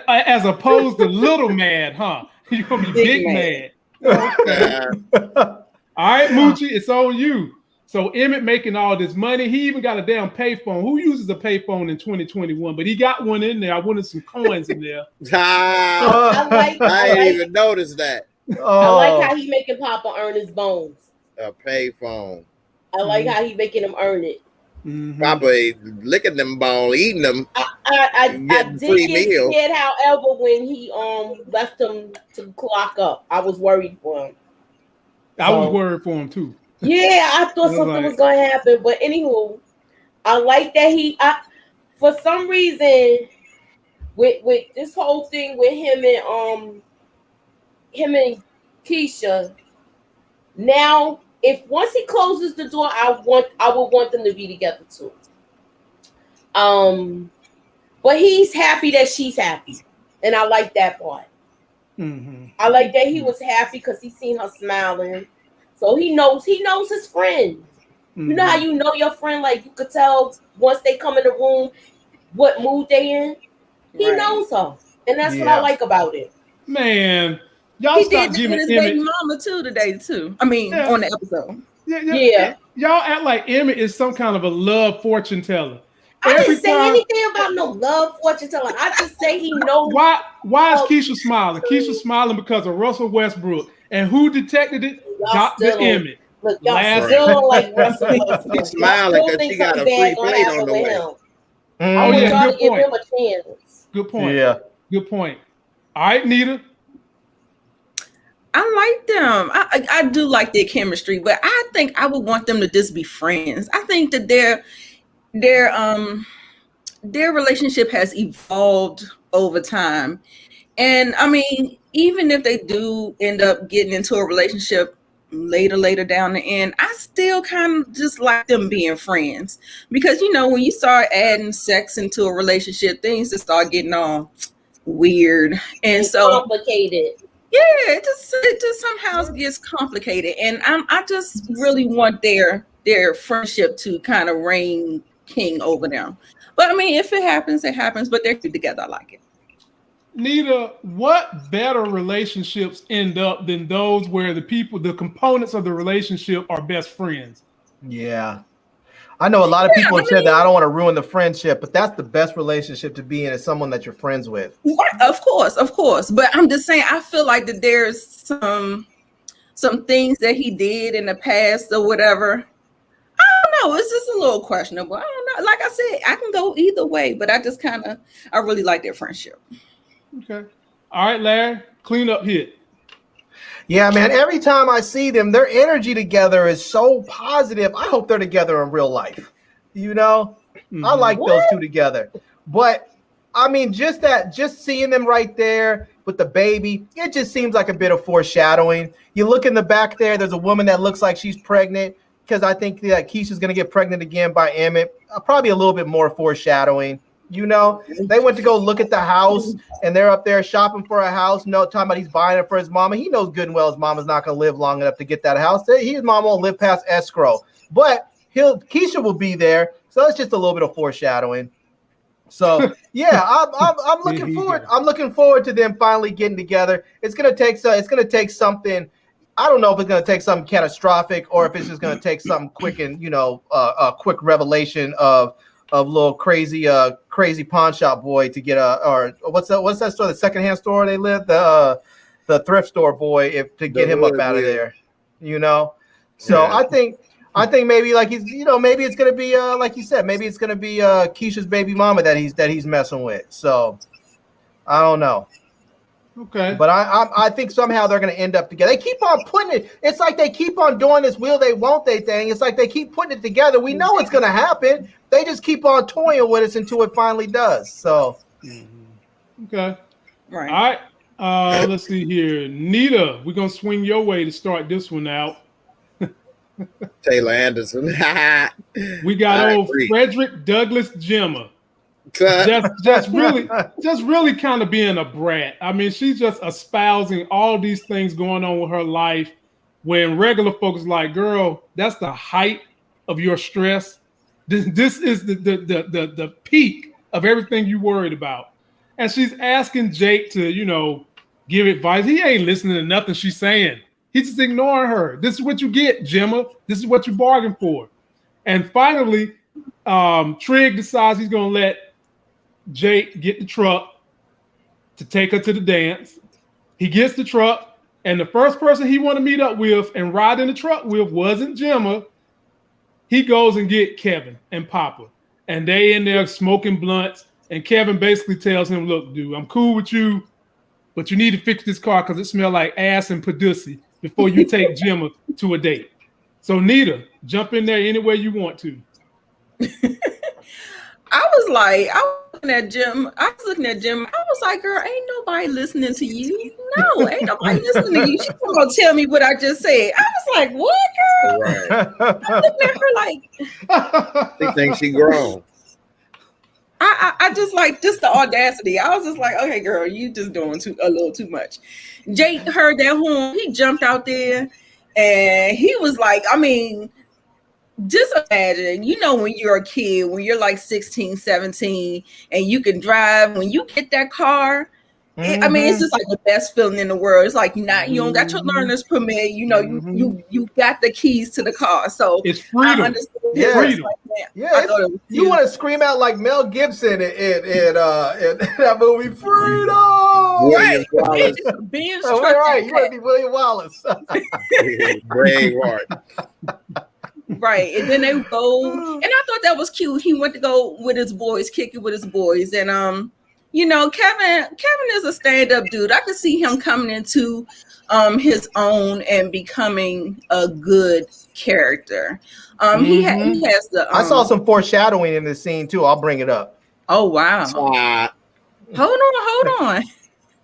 As opposed to little mad, huh? You're gonna be big mad. Okay. All right, Moochie, it's on you. So Emmett making all this money. He even got a damn payphone. Who uses a payphone in 2021? But he got one in there. I wanted some coins in there. I didn't even notice that. I like how he making Papa earn his bones. A payphone. I like how he making him earn it. Papa licking them bones, eating them. I did get scared, however, when he left him to clock up. I was worried for him. I was worried for him too. Yeah, I thought something was gonna happen. But anywho, I like that for some reason, with this whole thing with him and Keisha. Now, once he closes the door, I would want them to be together too. But he's happy that she's happy, and I like that part. I like that he was happy because he seen her smiling. So he knows his friend. You know how you know your friend, like you could tell once they come in the room what mood they in. He knows her, and that's what I like about it. Man, y'all he stop did giving his Emmett baby mama today too. I mean, on the episode. Yeah. Y'all act like Emmett is some kind of a love fortune teller. I didn't say anything about no love fortune telling. I just say he knows. Why is Keisha smiling? Keisha's smiling because of Russell Westbrook. And who detected it? Dr. Emmett. Look, y'all still don't like Russell Westbrook. She's smiling because she got a free plate on the way. Oh, yeah, good give point. him a chance. Good point. Yeah. Good point. All right, Nita. I like them. I do like their chemistry, but I think I would want them to just be friends. I think that their relationship has evolved over time. And I mean, even if they do end up getting into a relationship later down the end, I still kind of just like them being friends. Because, you know, when you start adding sex into a relationship, things just start getting all weird. And so complicated. Yeah, it just somehow gets complicated. And I just really want their friendship to kind of reign king over them. But I mean, if it happens, it happens. But they're together. I like it. Nita, what better relationships end up than those where the components of the relationship are best friends? Yeah. I know a lot of people have said that I don't want to ruin the friendship, but that's the best relationship to be in, is someone that you're friends with. Of course. But I'm just saying, I feel like that there's some things that he did in the past or whatever. I don't know. It's just a little questionable. I don't know. Like I said, I can go either way, but I really like their friendship. Okay. All right, Larry, clean up hit. Yeah, man. Every time I see them, their energy together is so positive. I hope they're together in real life. You know, I like those two together. But I mean, just seeing them right there with the baby, it just seems like a bit of foreshadowing. You look in the back there, there's a woman that looks like she's pregnant, because I think that Keisha's going to get pregnant again by Emmett. Probably a little bit more foreshadowing. You know, they went to go look at the house, and they're up there shopping for a house. No, talking about he's buying it for his mama. He knows good and well his mama's not going to live long enough to get that house. His mom won't live past escrow, but Keisha will be there. So it's just a little bit of foreshadowing. So yeah, I'm looking forward. I'm looking forward to them finally getting together. It's gonna take something. I don't know if it's gonna take something catastrophic or if it's just gonna take something quick and a quick revelation of little crazy pawn shop boy to get or what's that store, the secondhand store they live, the thrift store boy, to get him up out of there, So yeah. I think maybe like maybe it's gonna be like you said, maybe it's gonna be Keisha's baby mama that he's messing with. So I don't know. Okay. But I think somehow they're going to end up together. They keep on putting it. It's like they keep on doing this will they, won't they thing. It's like they keep putting it together. We know it's going to happen. They just keep on toying with us until it finally does. So. Okay. Right. All right. Let's see here. Nita, we're going to swing your way to start this one out. Taylor Anderson. We got old Frederick Douglass Jemma. just really kind of being a brat. I mean, she's just espousing all these things going on with her life when regular folks like, girl, that's the height of your stress. This is the peak of everything you worried about. And she's asking Jake to, give advice. He ain't listening to nothing she's saying. He's just ignoring her. This is what you get, Jemma. This is what you bargained for. And finally, Trig decides he's going to let Jake get the truck to take her to the dance. He gets the truck, and the first person he wanted to meet up with and ride in the truck with wasn't Jemma. He goes and get Kevin and Papa, and they in there smoking blunts, and Kevin basically tells him, look, dude, I'm cool with you, but you need to fix this car because it smells like ass and pussy before you take Jemma to a date. So Nita, jump in there any way you want to. I was looking at Jim. I was like, girl, ain't nobody listening to you. No, ain't nobody listening to you. She's gonna tell me what I just said. I was like, what, girl? Right. I'm looking at her like She thinks she grown. I just like just the audacity. I was just like, okay, girl, you just doing a little too much. Jake heard that horn. He jumped out there and he was like, I mean, just imagine, when you're a kid, when you're like 16, 17, and you can drive, when you get that car, I mean, it's just like the best feeling in the world. It's like you don't got your learner's permit, you got the keys to the car. So it's freedom. Freedom. You want to scream out like Mel Gibson in that movie, freedom. William Wallace. Being right, you want to be William Wallace. Braveheart. Right, and then they go, and I thought that was cute. He went to go with his boys, kick it with his boys, and Kevin is a stand-up dude. I could see him coming into his own and becoming a good character. He has the. I saw some foreshadowing in this scene too. I'll bring it up. Oh wow! Hold on.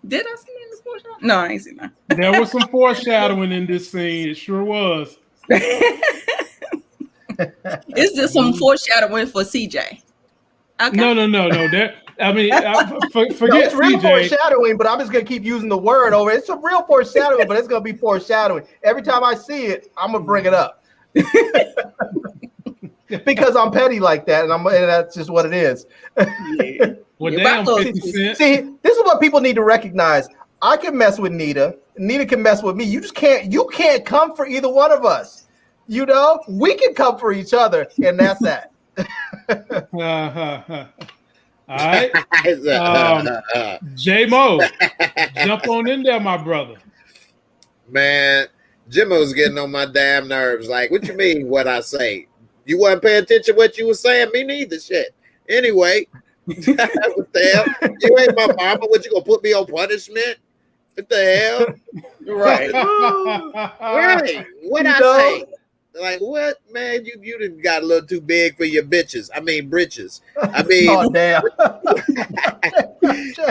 Did I see any foreshadowing? No, I ain't seen that. There was some foreshadowing in this scene. It sure was. Is there some foreshadowing for CJ? Okay. No. That forget no, it's real CJ. foreshadowing, but I'm just gonna keep using the word over it. It's a real foreshadowing, but it's gonna be foreshadowing. Every time I see it, I'm gonna bring it up because I'm petty like that, and that's just what it is. Well, damn, 50 Cent. See, this is what people need to recognize. I can mess with Nita. Nita can mess with me. You just can't. You can't come for either one of us. We can come for each other, and that's that. All right. J-Mo, jump on in there, my brother. Man, Jimmy was getting on my damn nerves. Like, what you mean what I say? You wasn't paying attention to what you were saying? Me neither, shit. Anyway, what the hell? You ain't my mama. What, you gonna put me on punishment? What the hell? Right. Right. What I say? Like, what, man? You done got a little too big for your bitches. I mean, britches. I mean, oh damn.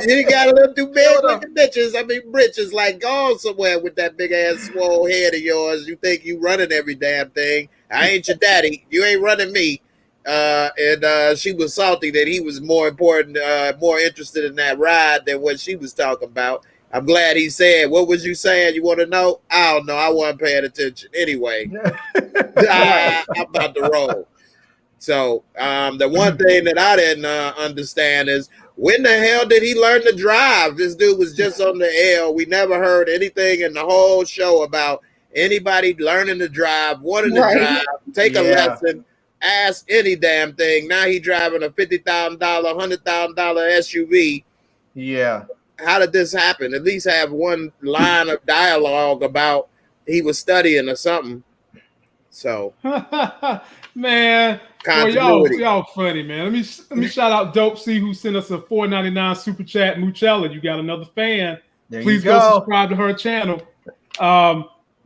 You got a little too big for your bitches. I mean, britches. Like, go somewhere with that big ass swole head of yours. You think you running every damn thing? I ain't your daddy. You ain't running me. And she was salty that he was more important, more interested in that ride than what she was talking about. I'm glad he said, what was you saying? You want to know? I don't know. I wasn't paying attention. Anyway, I'm about to roll. So the one thing that I didn't understand is, when the hell did he learn to drive? This dude was just on the L. We never heard anything in the whole show about anybody learning to drive, wanting to drive, take a lesson, ask any damn thing. Now he driving a $50,000, $100,000 SUV. Yeah. How did this happen? At least have one line of dialogue about he was studying or something. So, man, boy, y'all funny, man. Let me shout out Dope C, who sent us a $4.99 super chat. Moochella, you got another fan. Please go subscribe to her channel.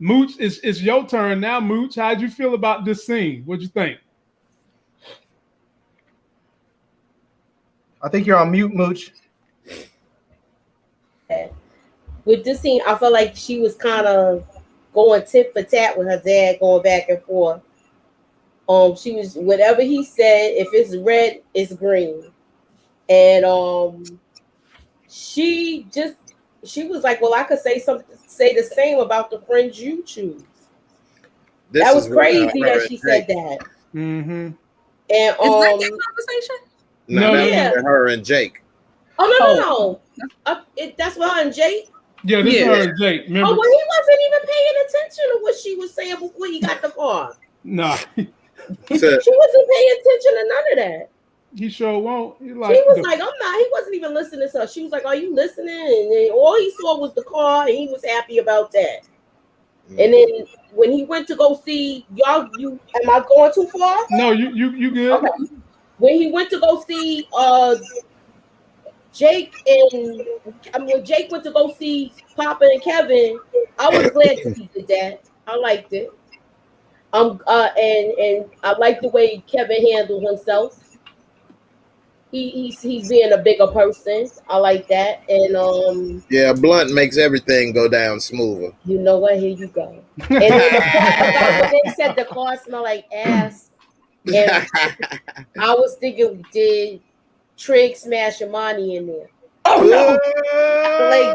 Mooch, it's your turn now. Mooch, how'd you feel about this scene? What'd you think? I think you're on mute, Mooch. With this scene, I felt like she was kind of going tit for tat with her dad, going back and forth. She was whatever he said. If it's red, it's green, and she was like, well, I could say the same about the friends you choose. That was crazy that she said that. Mm-hmm. And is that their conversation? No, that was her and Jake. Oh no. That's with her and Jake. Yeah, this is her and Jake. Remember? Oh, well, he wasn't even paying attention to what she was saying before he got the car. Nah. She wasn't paying attention to none of that. He sure won't. He was like, I'm not. He wasn't even listening to her. She was like, are you listening? And all he saw was the car, and he was happy about that. Mm-hmm. And then when he went to go see am I going too far? No, you good. Okay. When he went to go see Jake when Jake went to go see Papa and Kevin, I was glad that he did that. I liked it. And I like the way Kevin handled himself. He's being a bigger person. I like that. And yeah, Blunt makes everything go down smoother. You know what? Here you go. And then they said the car smelled like ass. And I was thinking, did Trig smash Imani in there? Oh no!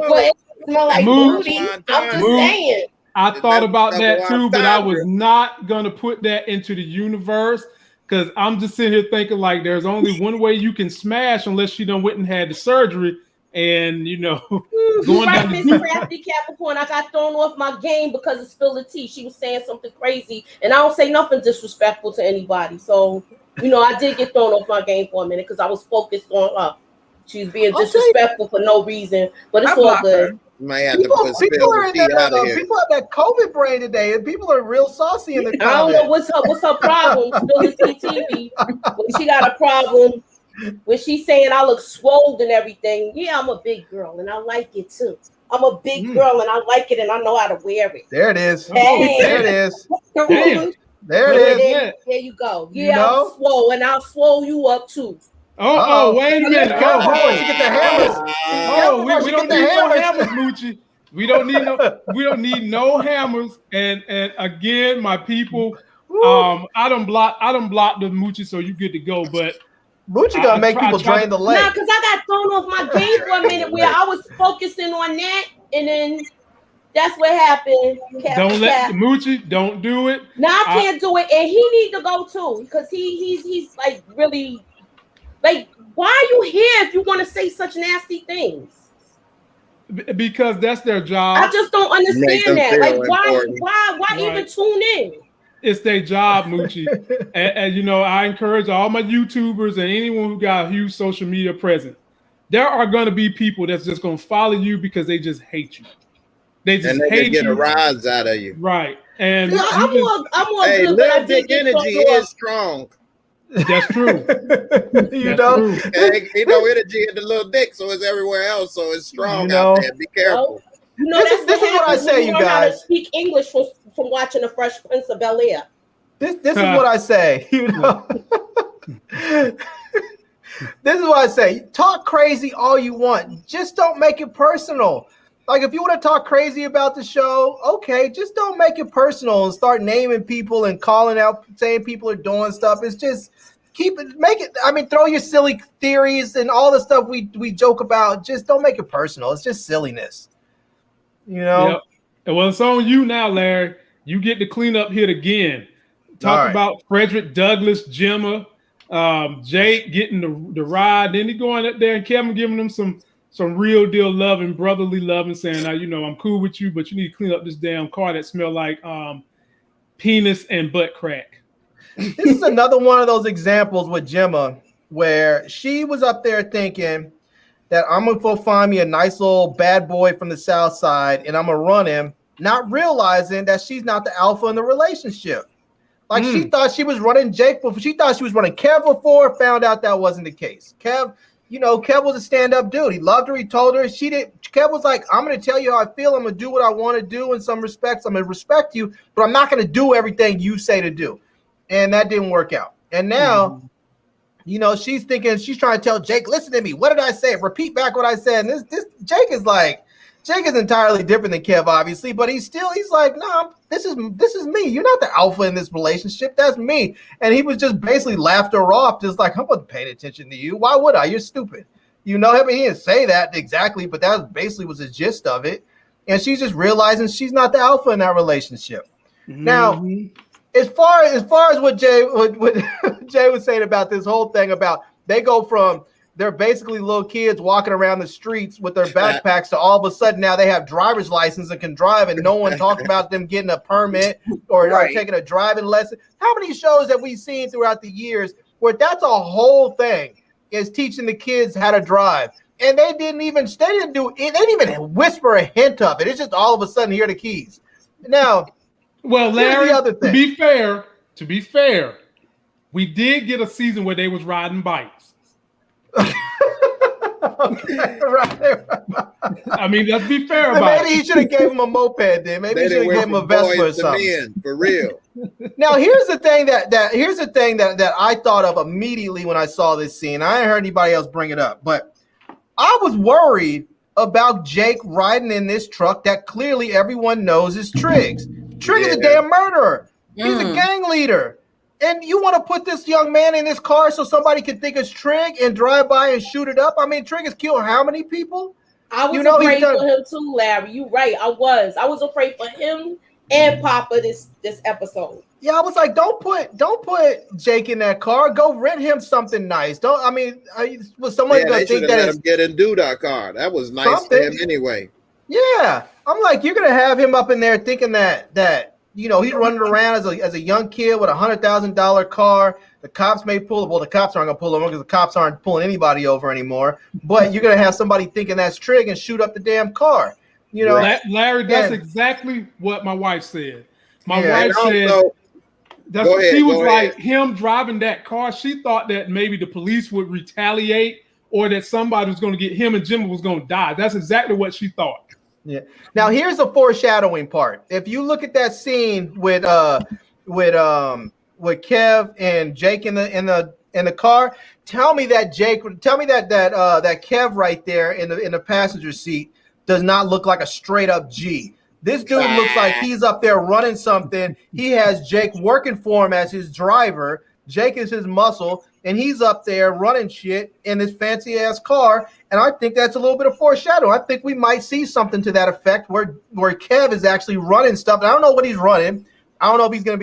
But it smelled like booty. I'm just saying. I thought about that too, but I was not gonna put that into the universe because I'm just sitting here thinking like there's only one way you can smash unless she done went and had the surgery. And going right, Miss Crafty Capricorn, I got thrown off my game because of Spill the Tea. She was saying something crazy, and I don't say nothing disrespectful to anybody. So, I did get thrown off my game for a minute because I was focused on her. She was being disrespectful for no reason, but it's all good. People are in people have that COVID brain today, and people are real saucy in the comments. I don't know what's her problem. Spill the Tea TV. But she got a problem. When she's saying I look swole and everything, yeah, I'm a big girl and I like it too. I'm a big girl and I like it and I know how to wear it. There it is. Hey. There it is. Damn. There it is. There you go. Yeah, I'm swole and I'll swole you up too. Oh, wait a minute. She get the hammers. We don't need no hammers, Moochie. We don't need no hammers. And again, my people, I done blocked the Moochie, so you get to go, but Moochie gonna make people drain the lake. Nah, because I got thrown off my game for a minute where I was focusing on that, and then that's what happened. Moochie, don't do it. No, I can't do it, and he need to go too because he's like really like. Why are you here if you want to say such nasty things? Because that's their job. I just don't understand that. Like, why even tune in? It's their job, Moochie. and I encourage all my YouTubers and anyone who got a huge social media presence. There are going to be people that's just going to follow you because they just hate you. They just hate you. Get a rise out of you. Right. And I'm more hey, good, little dick energy is strong. That's true. Energy in the little dick, so it's everywhere else. So it's strong out there. Be careful. This is what I say, you guys. To speak English from watching The Fresh Prince of Bel-Air. This is what I say. This is what I say. Talk crazy all you want. Just don't make it personal. Like if you want to talk crazy about the show, okay, just don't make it personal and start naming people and calling out, saying people are doing stuff. It's just throw your silly theories and all the stuff we joke about. Just don't make it personal. It's just silliness. Yep. Well, it's on you now, Larry. You get the cleanup hit again. Talk about Frederick Douglass, Jemma, Jake getting the ride. Then he going up there and Kevin giving them some real deal love and brotherly love and saying, I'm cool with you, but you need to clean up this damn car that smell like penis and butt crack. This is another one of those examples with Jemma where she was up there thinking that I'm going to go find me a nice little bad boy from the South Side and I'm going to run him, not realizing that she's not the alpha in the relationship. Like she thought she was running Jake before. She thought she was running Kev before, found out that wasn't the case. Kev was a stand-up dude. He loved her. He told her. Kev was like, I'm going to tell you how I feel. I'm going to do what I want to do in some respects. I'm going to respect you, but I'm not going to do everything you say to do. And that didn't work out. And now she's thinking, she's trying to tell Jake, listen to me. What did I say? Repeat back what I said. And this Jake is entirely different than Kev, obviously, but he's like, no, this is me. You're not the alpha in this relationship. That's me. And he was just basically laughed her off, just like, I wasn't paying attention to you. Why would I? You're stupid. He didn't say that exactly, but that basically was the gist of it. And she's just realizing she's not the alpha in that relationship. Mm-hmm. Now, as far as what Jay was saying about this whole thing about they go from they're basically little kids walking around the streets with their backpacks to all of a sudden now they have driver's license and can drive, and no one talks about them getting a permit or taking a driving lesson. How many shows have we seen throughout the years where that's a whole thing, is teaching the kids how to drive? And they didn't even whisper a hint of it. It's just all of a sudden, here are the keys. Now, well, Larry, to be fair, we did get a season where they was riding bikes. Okay, right. I mean, let's be fair about it. Maybe he should have gave him a moped then. Maybe he should have gave him a Vespa or something. For real. Now, here's the thing that I thought of immediately when I saw this scene. I ain't heard anybody else bring it up, but I was worried about Jake riding in this truck that clearly everyone knows is Trig's. Trig is a damn murderer. He's a gang leader. And you want to put this young man in this car so somebody can think it's Trig and drive by and shoot it up? I mean, Trig has killed how many people? I was afraid for him too, Larry. You right. I was afraid for him and Papa this episode. Yeah, I was like, don't put Jake in that car. Go rent him something nice. Was someone gonna think that let him get in that car? That was nice for him anyway. Yeah, I'm like, you're gonna have him up in there thinking that he's running around as a young kid with $100,000 car. The cops may pull him. Well, the cops aren't gonna pull him because the cops aren't pulling anybody over anymore. But you're gonna have somebody thinking that's Trig and shoot up the damn car. Larry, that's exactly what my wife said. My wife said. She was like, him driving that car, she thought that maybe the police would retaliate or that somebody was going to get him and Jemma was going to die. That's exactly what she thought. Yeah. Now here's the foreshadowing part. If you look at that scene with Kev and Jake in the car, tell me that Kev right there in the passenger seat does not look like a straight up G. This dude looks like he's up there running something. He has Jake working for him as his driver. Jake is his muscle, and he's up there running shit in this fancy ass car. And I think that's a little bit of foreshadowing. I think we might see something to that effect where Kev is actually running stuff. And I don't know what he's running. I don't know if he's going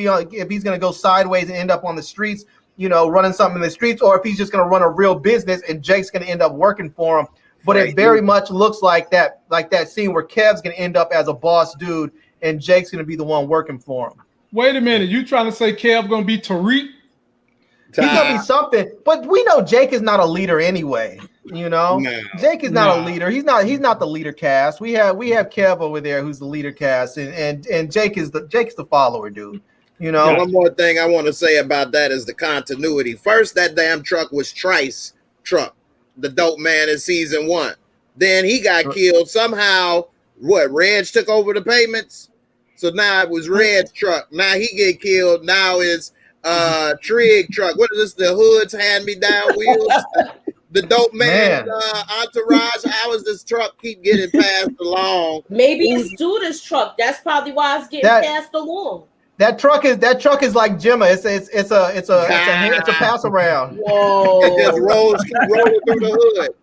to go sideways and end up on the streets, running something in the streets, or if he's just going to run a real business and Jake's going to end up working for him. But it very much looks like that scene where Kev's going to end up as a boss dude and Jake's going to be the one working for him. Wait a minute. You trying to say Kev going to be Tariq? He's going to be something. But we know Jake is not a leader anyway. Jake is not a leader. He's not the leader cast. We have Kev over there who's the leader cast, and Jake's the follower dude. One more thing I want to say about that is the continuity. First, that damn truck was Trice's truck. The dope man in season 1. Then he got killed somehow. Reg took over the payments, so now it was Red's truck. Now he get killed. Now it's Trig truck. What is this? The Hood's hand-me-down wheels. The dope man entourage. How does this truck keep getting passed along? Maybe it's Judah's truck. That's probably why it's getting passed along. That truck is like Jemma. It's a pass around. Whoa! It just keep rolling through the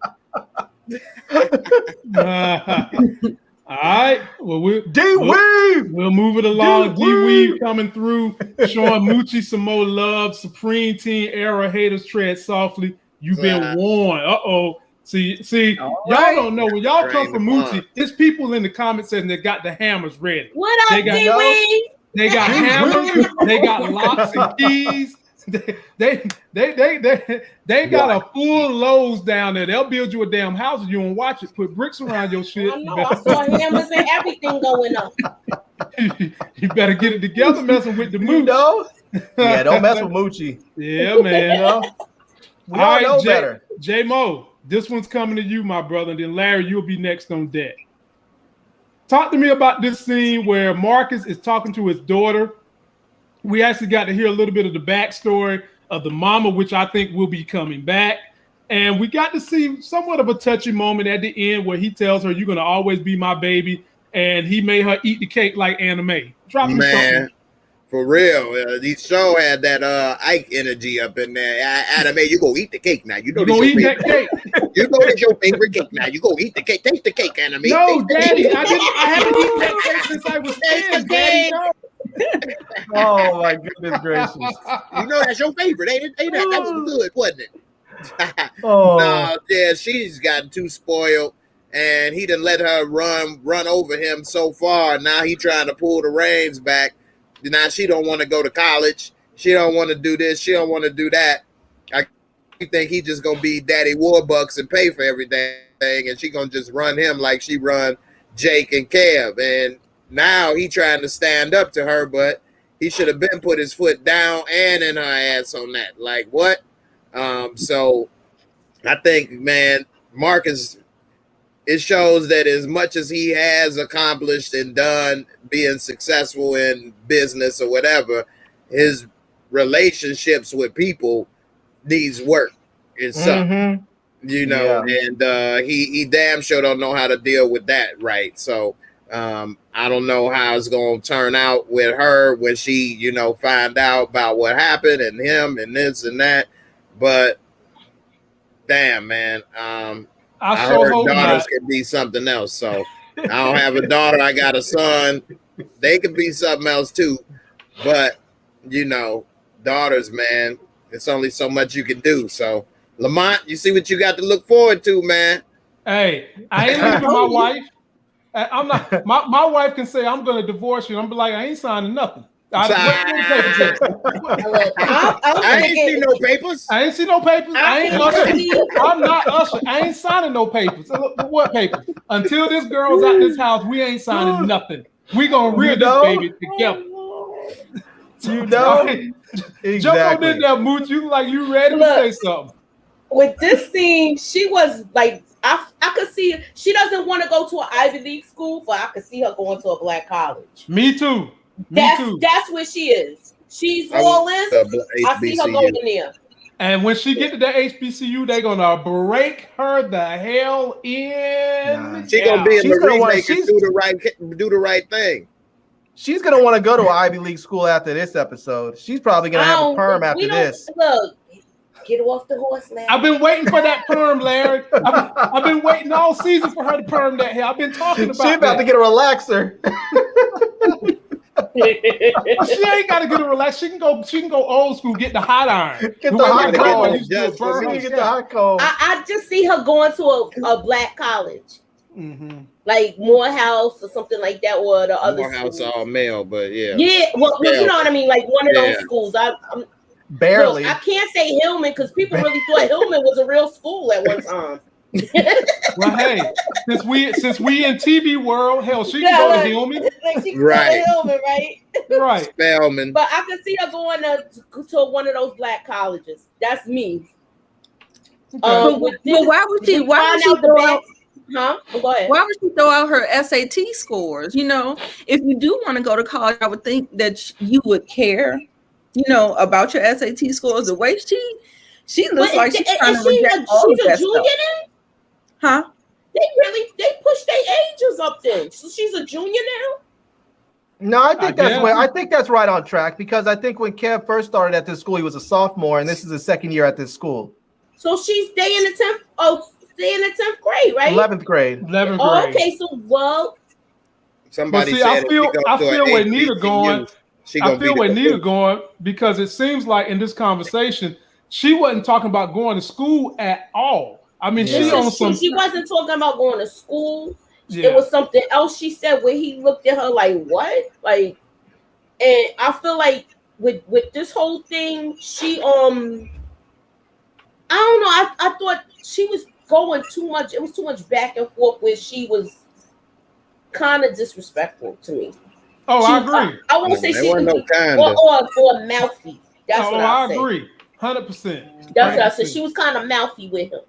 hood. All right. Well, we'll move it along. D-Weave coming through, showing Moochie some more love. Supreme Team era haters tread softly. You've been warned. Uh-oh. See, y'all don't know when y'all come from Moochie. There's people in the comment section that got the hammers ready. What up, D-Weave? They got hammers. They got locks and keys. They got a full Lowe's down there. They'll build you a damn house if you don't watch it. Put bricks around your shit. I know. I saw hammers and everything going on. You better get it together, messing with the Mooch. Yeah, don't mess with Moochie. Yeah, man. We all know better. J-Mo, this one's coming to you, my brother. And then Larry, you'll be next on deck. Talk to me about this scene where Marcus is talking to his daughter. We actually got to hear a little bit of the backstory of the mama, which I think will be coming back. And we got to see somewhat of a touching moment at the end where he tells her, "You're gonna always be my baby," and he made her eat the cake like anime. Drop me something. For real, this show had that Ike energy up in there. Anime, you go eat the cake now. You know go eat that cake. You know it's your favorite cake now. You go eat the cake. Taste the cake, Anime. No, Daddy, I haven't eaten that cake since I was 10, Daddy. No. Oh my goodness gracious! You know that's your favorite, ain't it? Ain't that was good, wasn't it? Oh no, yeah, she's gotten too spoiled, and he done let her run over him so far. Now he trying to pull the reins back. Now she don't want to go to college. She don't want to do this. She don't want to do that. I think he just gonna be Daddy Warbucks and pay for everything, and she gonna just run him like she run Jake and Kev. And now he trying to stand up to her, but he should have been put his foot down and in her ass on that. Like what? So I think, man, Marcus. It shows that as much as he has accomplished and done being successful in business or whatever, his relationships with people needs work and stuff, you know, and he damn sure don't know how to deal with that, right? So I don't know how it's going to turn out with her when she, you know, find out about what happened and him and this and that, but damn, man, I heard daughters can be something else. So I don't have a daughter. I got a son. They could be something else too. But, you know, daughters, man, it's only so much you can do. So, Lamont, you see what you got to look forward to, man. Hey, I ain't leaving my wife. I'm not. My wife can say, I'm going to divorce you. I'm be like, I ain't signing nothing. I ain't see no papers. I ain't see no papers. I'm not Usher. I ain't signing no papers. What papers? Until this girl's out this house, we ain't signing nothing. We gonna rear this baby together. You know, exactly. Jump on in there, Mooch. You like you ready to say something? With this scene, she was like, I could see she doesn't want to go to an Ivy League school, but I could see her going to a black college. Me too. That's where she is. She's all in. I see her going there. And when she get to the HBCU, they're gonna break her the hell in. She gonna be in the remake and do the right thing. She's gonna want to go to an Ivy League school after this episode. She's probably gonna have a perm after this. Look, get off the horse, Larry. I've been waiting for that perm, Larry. I've been waiting all season for her to perm that hair. I've been talking about. She about to get a relaxer. She ain't got to get a relax. She can go old school, get the hot iron. Get the hot comb. Get the hot comb. I just see her going to a black college. Like Morehouse or something like that, or the other Morehouse all male, but yeah. Yeah, well, you know what I mean, like one of those schools. I'm barely. Look, I can't say Hillman because people really thought Hillman was a real school at one time. Well, hey, since we in TV world, hell, she can go to Hillman. Like she can go to Hillman, right? Right. Spellman. But I can see her going to one of those black colleges. That's me. Why would she throw out her SAT scores? You know, if you do want to go to college, I would think that you would care, you know, about your SAT scores. The way she looks like she's trying to reject all of that stuff. Huh? They push their ages up then. So she's a junior now? No, I think that's right on track, because I think when Kev first started at this school, he was a sophomore, and this is his second year at this school. So she's staying in the 10th grade, right? 11th grade. Oh, okay, so somebody said I feel where Nita going. I feel where Nita going, because it seems like in this conversation, she wasn't talking about going to school at all. I mean, she wasn't talking about going to school. Yeah. It was something else she said where he looked at her like, what? Like, and I feel like with this whole thing, she I don't know. I thought she was going too much. It was too much back and forth where she was kind of disrespectful to me. Oh, I agree. I won't say she was or mouthy. That's what I say. Agree. 100%. That's what I said. She was kind of mouthy with him.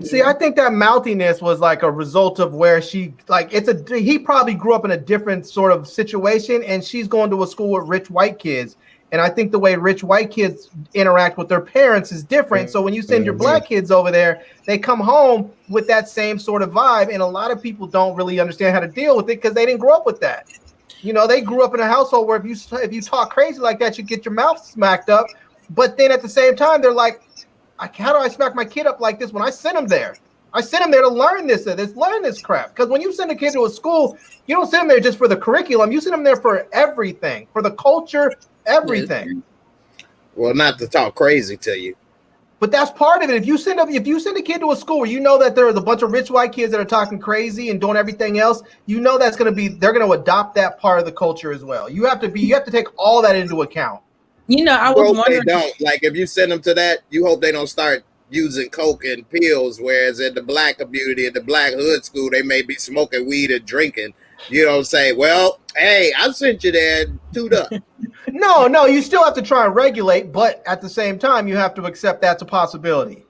See, I think that mouthiness was like a result of where she he probably grew up in a different sort of situation, and she's going to a school with rich white kids, And I think the way rich white kids interact with their parents is different. So when you send your black kids over there, they come home with that same sort of vibe. And a lot of people don't really understand how to deal with it because they didn't grow up with that. You know, they grew up in a household where if you talk crazy like that, you get your mouth smacked up. But then at the same time, they're like, how do I smack my kid up like this when I send him there? I sent him there to learn learn this crap. Because when you send a kid to a school, you don't send them there just for the curriculum. You send them there for everything, for the culture, everything. Well, not to talk crazy to you, but that's part of it. If you send a kid to a school where you know that there's a bunch of rich white kids that are talking crazy and doing everything else, you know they're going to adopt that part of the culture as well. You have to take all that into account. You know, I was wondering. They don't. Like, if you send them to that, you hope they don't start using coke and pills. Whereas in the black community, in the black hood school, they may be smoking weed and drinking. You don't say, well, hey, I sent you there and tuned up. No, you still have to try and regulate, but at the same time, you have to accept that's a possibility.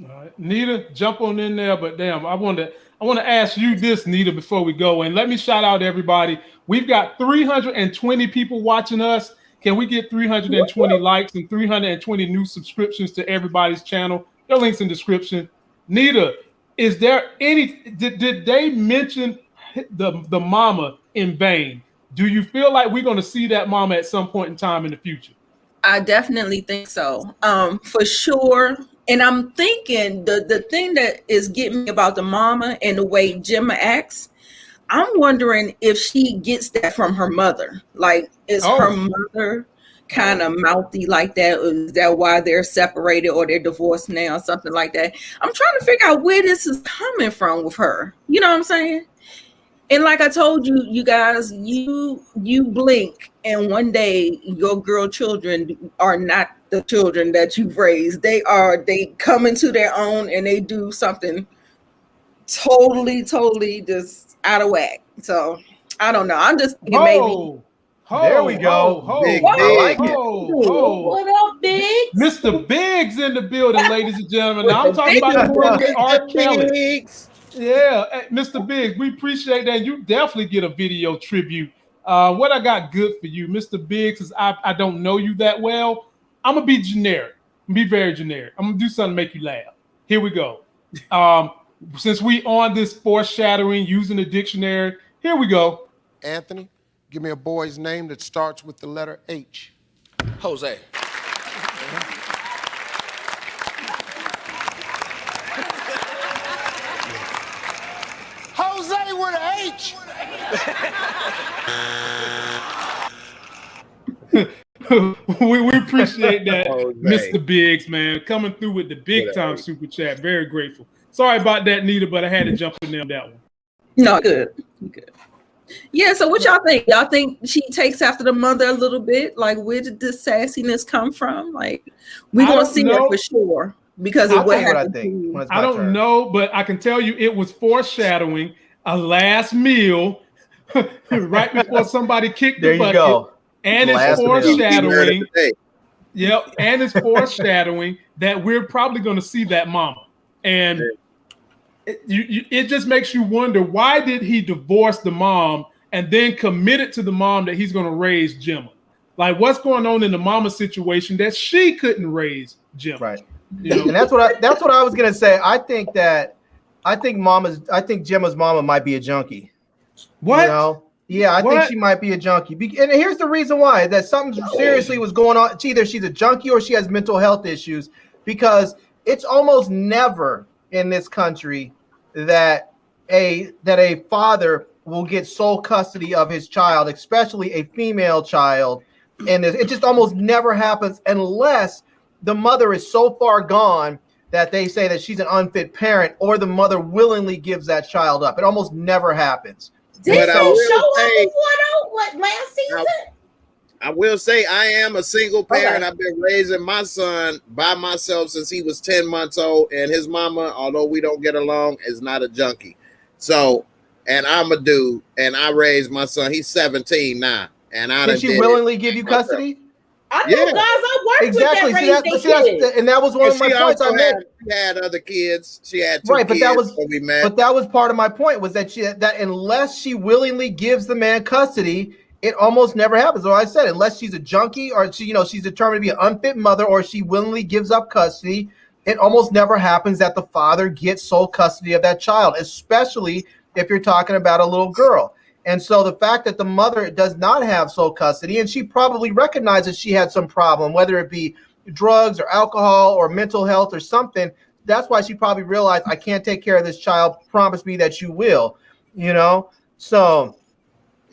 All right. Nita, jump on in there, but damn, I want to ask you this, Nita, before we go, and let me shout out everybody. We've got 320 people watching us. Can we get 320 likes and 320 new subscriptions to everybody's channel? Their links in the description. Nita, is there did they mention the mama in vain? Do you feel like we're going to see that mama at some point in time in the future? I definitely think so. For sure. And I'm thinking the thing that is getting me about the mama and the way Jemma acts, I'm wondering if she gets that from her mother. Like, is her mother kind of mouthy like that? Or is that why they're separated or they're divorced now, something like that? I'm trying to figure out where this is coming from with her. You know what I'm saying? And like I told you, you guys, you blink and one day your girl children are not the children that you've raised. They come into their own and they do something totally just out of whack. So I don't know. I'm just thinking maybe. There we go. What up, Biggs? Mr. Biggs in the building, ladies and gentlemen. Now I'm talking about the world of R. Kelly. Yeah, Mr. Biggs, we appreciate that. You definitely get a video tribute. What I got good for you, Mr. Biggs, is I don't know you that well. I'm gonna be generic. Be very generic. I'm gonna do something to make you laugh. Here we go. Since we on this foreshadowing using the dictionary, here we go. Anthony, give me a boy's name that starts with the letter H. Jose. Jose with an H. we appreciate that, Mr. Biggs, man, coming through with the big time super chat. Very grateful. Sorry about that, Nita, but I had to jump in there on that one. No, good. Yeah, so what y'all think? Y'all think she takes after the mother a little bit? Like, where did this sassiness come from? Like, we're going to see it for sure because of what happened. I don't know, but I can tell you it was foreshadowing a last meal right before somebody kicked the bucket. There you go. And it's foreshadowing. Yep, and it's foreshadowing that we're probably going to see that mama. And it just makes you wonder, why did he divorce the mom and then committed to the mom that he's going to raise Jemma? Like, what's going on in the mama situation that she couldn't raise Jemma? Right. You know? And that's what I was going to say. I think Jemma's mama might be a junkie. What? You know? Yeah, I think she might be a junkie. And here's the reason why, that something seriously was going on. It's either she's a junkie or she has mental health issues, because it's almost never in this country that a father will get sole custody of his child, especially a female child. And it just almost never happens unless the mother is so far gone that they say that she's an unfit parent, or the mother willingly gives that child up. It almost never happens. Did you show up before last season? I will say I am a single parent. Okay. I've been raising my son by myself since he was 10 months old, and his mama, although we don't get along, is not a junkie. So, and I'm a dude, and I raised my son. He's 17 now, and did she willingly give you custody? I know, guys. I worked with that kids. And that was one of my points I made. She had other kids. She had two kids. But that was part of my point, was that unless she willingly gives the man custody, it almost never happens. So I said, unless she's a junkie or she's determined to be an unfit mother or she willingly gives up custody, it almost never happens that the father gets sole custody of that child, especially if you're talking about a little girl. And so the fact that the mother does not have sole custody, and she probably recognizes she had some problem, whether it be drugs or alcohol or mental health or something, that's why she probably realized, I can't take care of this child. Promise me that you will, So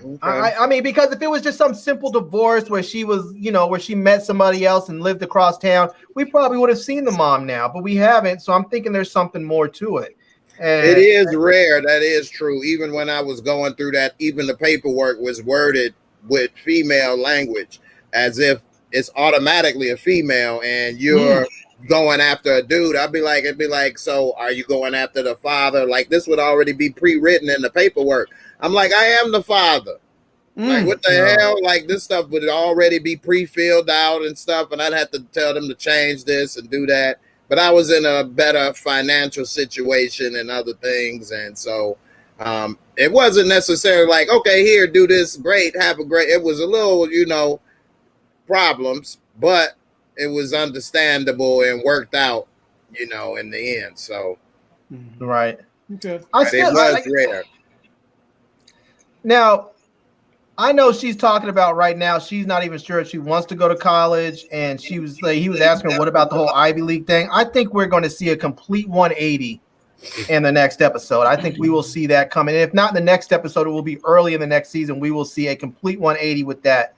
okay. I mean, because if it was just some simple divorce where she was, where she met somebody else and lived across town, we probably would have seen the mom now, but we haven't. So I'm thinking there's something more to it. And it is rare. That is true. Even when I was going through that, even the paperwork was worded with female language, as if it's automatically a female and you're going after a dude. It'd be like, so are you going after the father? Like, this would already be pre-written in the paperwork. I'm like, I am the father. Like, what the hell? Like, this stuff would already be pre-filled out and stuff, and I'd have to tell them to change this and do that. But I was in a better financial situation and other things, and so it wasn't necessarily like, okay, here, do this, great, have a great. It was a little, problems, but it was understandable and worked out, in the end. So, right. Okay. It was rare. Now, I know she's talking about right now, she's not even sure if she wants to go to college. And he was asking her, what about the whole Ivy League thing? I think we're going to see a complete 180 in the next episode. I think we will see that coming. And if not in the next episode, it will be early in the next season. We will see a complete 180 with that,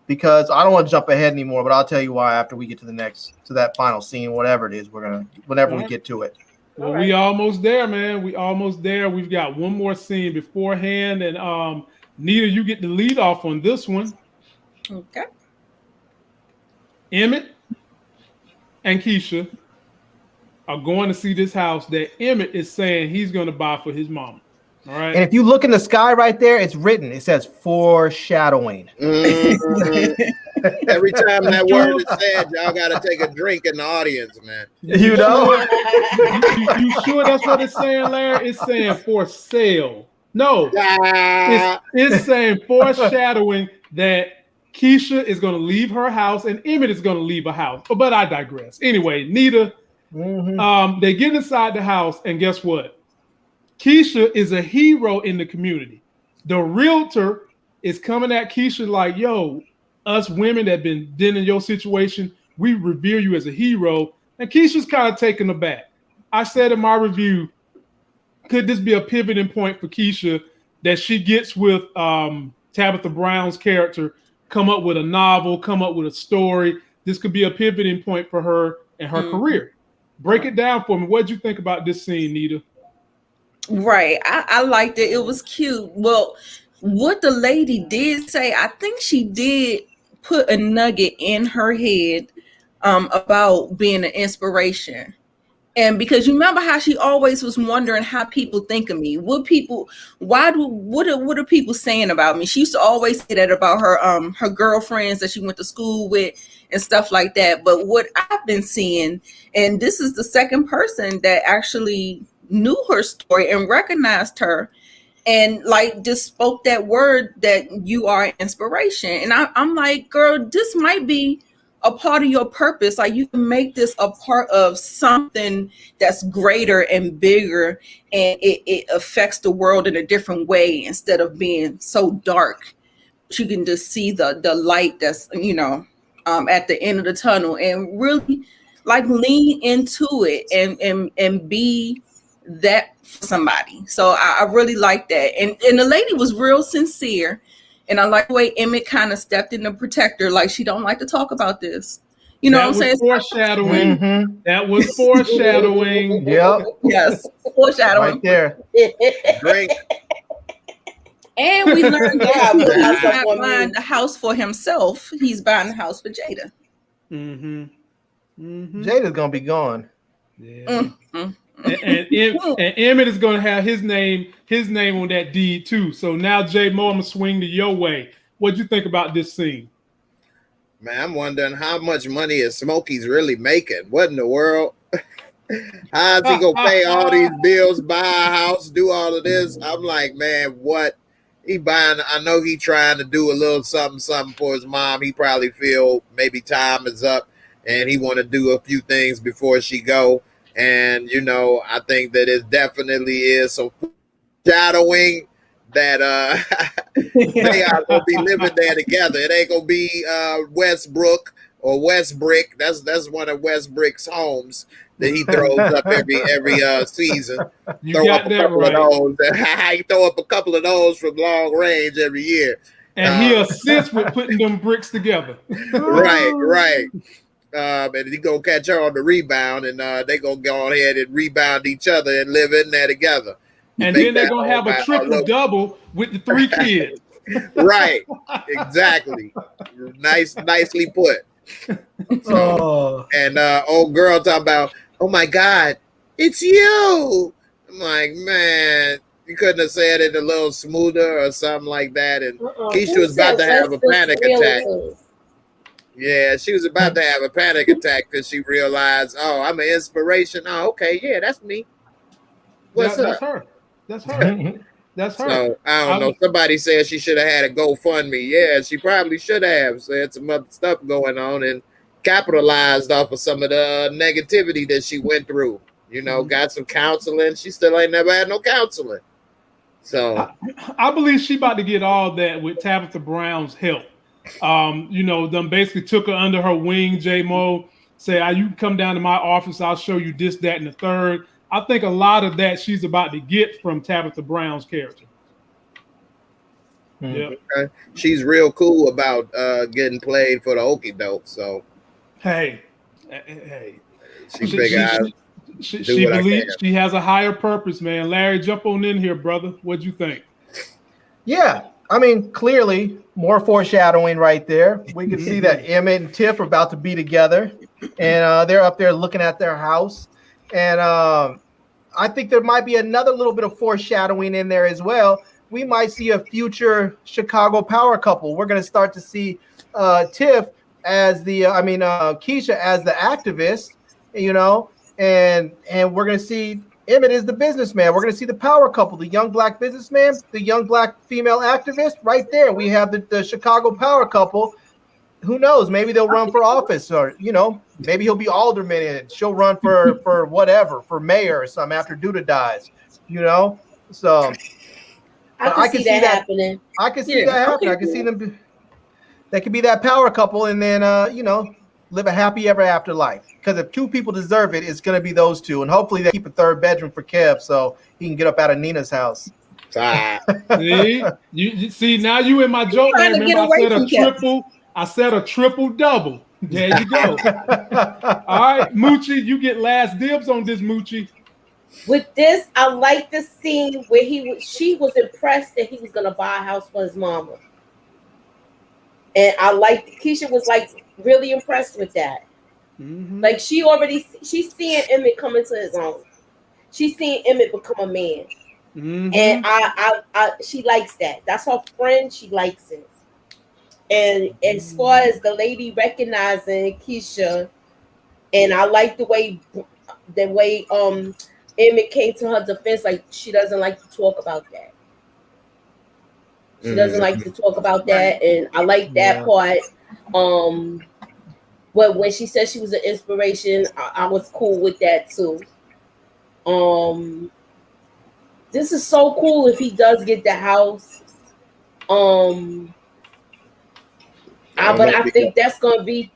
because I don't want to jump ahead anymore, but I'll tell you why after we get to that final scene, whatever it is, whenever we get to it. Well, we almost there, man. We almost there. We've got one more scene beforehand, and Nita, you get the lead off on this one. Okay. Emmett and Keisha are going to see this house that Emmett is saying he's going to buy for his mama. All right. And if you look in the sky right there, it's written. It says foreshadowing. Every time that word is said, y'all got to take a drink in the audience, man. You sure that's what it's saying, Larry? It's saying for sale. No, it's saying foreshadowing that Keisha is going to leave her house and Emmett is going to leave a house. But I digress. Anyway, Nita, they get inside the house, and guess what? Keisha is a hero in the community. The realtor is coming at Keisha like, yo, us women that have been in your situation, we revere you as a hero. And Keisha's kind of taken aback. I said in my review, could this be a pivoting point for Keisha that she gets with Tabitha Brown's character, come up with a novel, come up with a story? This could be a pivoting point for her and her career. Break it down for me. What did you think about this scene, Nita? Right. I liked it. It was cute. Well, what the lady did say, I think she did put a nugget in her head about being an inspiration. And because you remember how she always was wondering how people think of me. What are people saying about me? She used to always say that about her girlfriends that she went to school with and stuff like that. But what I've been seeing, and this is the second person that actually knew her story and recognized her and like just spoke that word that you are an inspiration. And I'm like, girl, this might be a part of your purpose. Like, you can make this a part of something that's greater and bigger, and it affects the world in a different way instead of being so dark. You can just see the light that's at the end of the tunnel, and really like lean into it and be that for somebody. So I really like that. And the lady was real sincere. And I like the way Emmett kind of stepped in to protect her. Like, she don't like to talk about this. You know what I'm saying? Foreshadowing. That was foreshadowing. Yep. Yes. Foreshadowing. Right there. Drink. And we learned that he's not buying the house for himself. He's buying the house for Jada. Jada's gonna be gone. Yeah. And Emmett is going to have his name on that deed too. So now, J Mo, I'm gonna swing to your way. What'd you think about this scene? Man, I'm wondering how much money is Smokey's really making. What in the world? How's he gonna pay all these bills, buy a house, do all of this? I'm like, man, what he buying. I know he trying to do a little something for his mom. He probably feel maybe time is up, and he want to do a few things before she go. And I think that it definitely is some shadowing that they are gonna be living there together. It ain't gonna be Westbrook or Westbrick. That's one of Westbrick's homes that he throws up every season. You got that right. He throw up a couple of those from long range every year. And he assists with putting them bricks together. Right. And he gonna catch her on the rebound, and they gonna go ahead and rebound each other and live in there together. And then they're gonna have a triple double with the 3 kids. Right, exactly. Nicely put. So, and old girl talking about, oh my God, it's you. I'm like, man, you couldn't have said it a little smoother or something like that. And Keisha was about to have a panic attack. Yeah, she was about to have a panic attack because she realized, oh, I'm an inspiration. Oh, okay, yeah, that's me. What's up? That's her. That's her. So I don't know. Somebody said she should have had a GoFundMe. Yeah, she probably should have. Said some other stuff going on and capitalized off of some of the negativity that she went through. Got some counseling. She still ain't never had no counseling. So I believe she about to get all that with Tabitha Brown's help. Them basically took her under her wing, J-Mo, say, you come down to my office, I'll show you this, that, and the third. I think a lot of that she's about to get from Tabitha Brown's character. Yeah, okay. She's real cool about getting played for the okie doke. So hey, she believes she has a higher purpose, man. Larry, jump on in here, brother. What'd you think? Yeah, I mean, clearly more foreshadowing right there. We can see that Emmett and Tiff are about to be together, and they're up there looking at their house. And I think there might be another little bit of foreshadowing in there as well. We might see a future Chicago power couple. We're going to start to see Tiff as Keisha as the activist, and we're going to see Emmett as the businessman. We're going to see the power couple, the young black businessman, the young black female activist. Right there, we have the Chicago power couple. Who knows? Maybe they'll run for office, or maybe he'll be alderman and she'll run for whatever, for mayor or something after Duda dies. So I can see that happening. I can see that happening. I can see them. They could be that power couple, and then live a happy ever after life. Because if 2 people deserve it, it's going to be those 2, and hopefully they keep a 3rd bedroom for Kev so he can get up out of Nina's house. See, you see now you in my joke. Remember, I said a triple double. There you go. All right, Moochie, you get last dibs on this, Moochie. With this, I like the scene where she was impressed that he was gonna buy a house for his mama, and Keisha was like really impressed with that. Mm-hmm. Like she's seeing Emmett come into his own. She's seeing Emmett become a man, and I she likes that. That's her friend. She likes it. And as far as the lady recognizing Keisha, and I like the way Emmett came to her defense, like she doesn't like to talk about that. She doesn't like to talk about that, and I like that part. But when she said she was an inspiration, I was cool with that too. This is so cool if he does get the house. But I think that's gonna be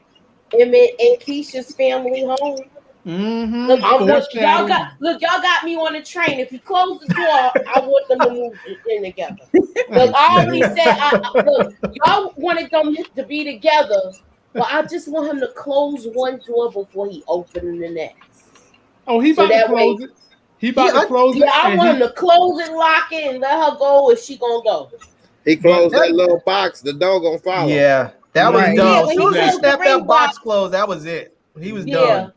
Emmett and Keisha's family home. Mm-hmm. Y'all got me on the train. If you close the door, I want them to move in together. Look, I already said, look, y'all wanted them to be together, but I just want him to close one door before he opens the next. Oh, he about to close it. He about to close it. Yeah, I want him to close it, lock it, and let her go if she gonna go. He closed that little box. The dog gonna follow. Yeah, that was dumb. Yeah, as soon as he snapped that box closed, that was it. He was done.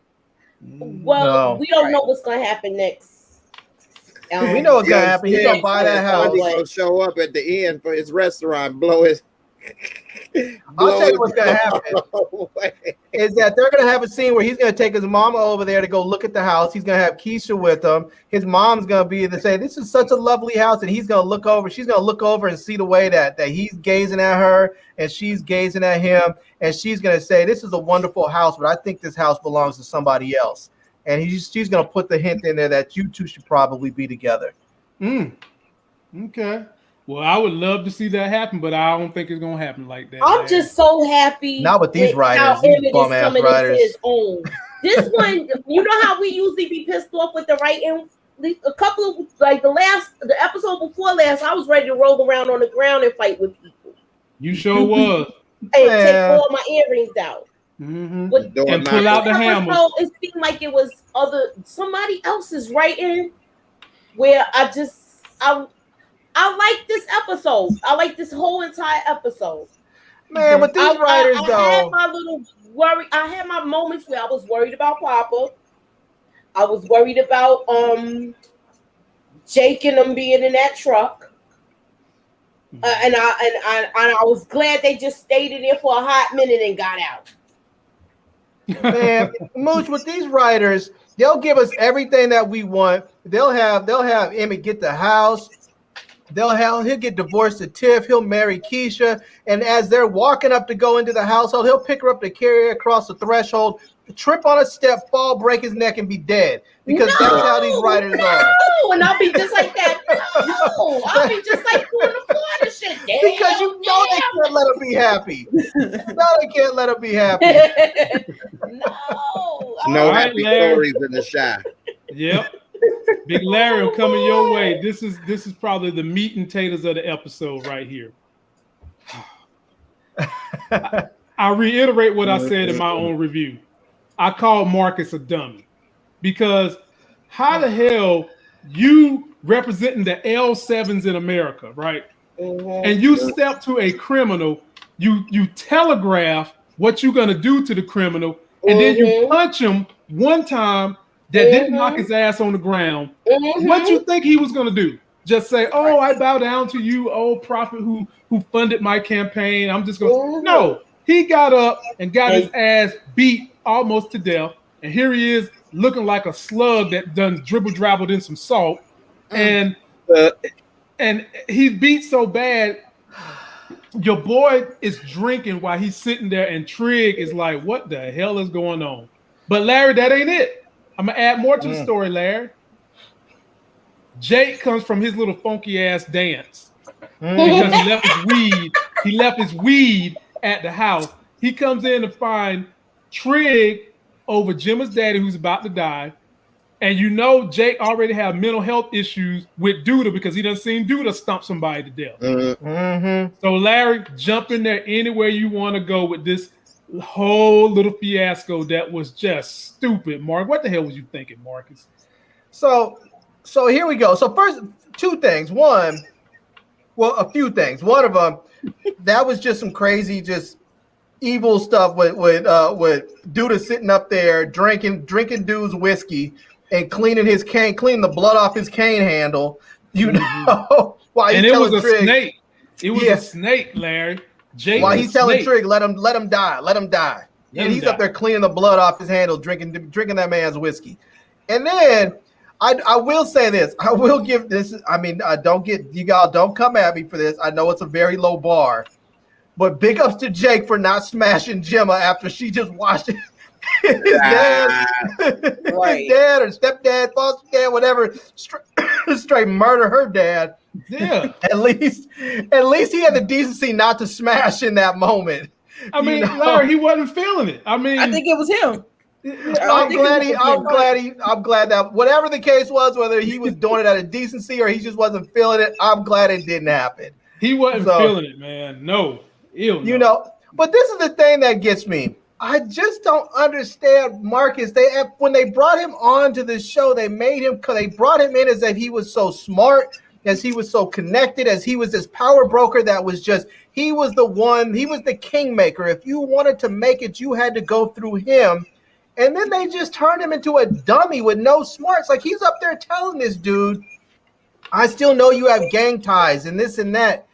Well, we don't know what's gonna happen next. We know what's gonna happen. He's gonna buy that house. He's gonna show up at the end for his restaurant, blow his. I'll tell you what's gonna happen is that they're gonna have a scene where he's gonna take his mama over there to go look at the house. He's gonna have Keisha with him. His mom's gonna be to say, "This is such a lovely house," and he's gonna look over. She's gonna look over and see the way that he's gazing at her and she's gazing at him, and she's gonna say, "This is a wonderful house, but I think this house belongs to somebody else." And she's gonna put the hint in there that you two should probably be together. Okay. Well, I would love to see that happen, but I don't think it's gonna happen like that. I'm just so happy. Not with these writers, how these Emmett is bum ass coming writers. into his own. This one, you know how we usually be pissed off with the writing. A couple of the episode before last, I was ready to roll around on the ground and fight with people. You sure was. And take all my earrings out. And With pull out the hammer. It seemed like it was somebody else's writing where I like this episode. I like this whole entire episode. Man, but these writers though. I had my little worry. I had my moments where I was worried about Papa. I was worried about Jake and them being in that truck. And I was glad they just stayed in there for a hot minute and got out. Man, Mooch, with these writers, they'll give us everything that we want. They'll have Emmett get the house. He'll get divorced to Tiff. He'll marry Keisha. And as they're walking up to go into the household, he'll pick her up to carry her across the threshold, trip on a step, fall, break his neck, and be dead. Because that's how these writers are. And I'll be just like that. No, I'll be just like doing the Florida shit. Damn, because you know they can't let her be happy. They can't let her be happy. No happy stories in the shot. Yep. Big Larry, I'm coming your way. This is probably the meat and potatoes of the episode right here. I reiterate what I said in my own review. I call Marcus a dummy because how the hell you representing the L7s in America, right? And you step to a criminal, you telegraph what you're gonna do to the criminal, and then you punch him one time that didn't knock his ass on the ground. What you think he was gonna do? Just say, "Oh, I bow down to you, old prophet who funded my campaign. I'm just gonna." No, he got up and got his ass beat almost to death, and here he is looking like a slug that done dribbled in some salt, and he's beat so bad. Your boy is drinking while he's sitting there, and Trig is like, "What the hell is going on?" But Larry, that ain't it. I'm gonna add more to the story, Larry. Jake comes from his little funky ass dance because he left his weed at the house. He comes in to find Trig over Jemma's daddy who's about to die. And you know Jake already have mental health issues with Duda because he done seen Duda stomp somebody to death. So Larry, jump in there anywhere you want to go with this whole little fiasco that was just stupid. Mark, what the hell was you thinking, Marcus? So here we go. So first, two things. A few things. One of them, that was just some crazy, just evil stuff with Duda sitting up there drinking dude's whiskey and cleaning the blood off his cane handle. You know, while and he's it was a Trig, snake. It was a snake, Larry. Jake while he's telling Trig, let him die. And he's up there cleaning the blood off his handle, drinking that man's whiskey. And then I will say this. I will give this. I mean, don't come at me for this. I know it's a very low bar, but big ups to Jake for not smashing Jemma after she just watched his dad or stepdad, foster dad, whatever, straight murder her dad. Yeah. At least he had the decency not to smash in that moment. I mean, Larry, he wasn't feeling it. I mean, I think it was him. I'm glad that whatever the case was, whether he was doing it out of decency or he just wasn't feeling it, I'm glad it didn't happen. He wasn't feeling it, man. No. You know, but this is the thing that gets me. I just don't understand Marcus. When they brought him on to this show, they brought him in as if he was so smart, as he was so connected, as he was this power broker that was just, he was the kingmaker. If you wanted to make it, you had to go through him. And then they just turned him into a dummy with no smarts. Like, he's up there telling this dude, I still know you have gang ties and this and that.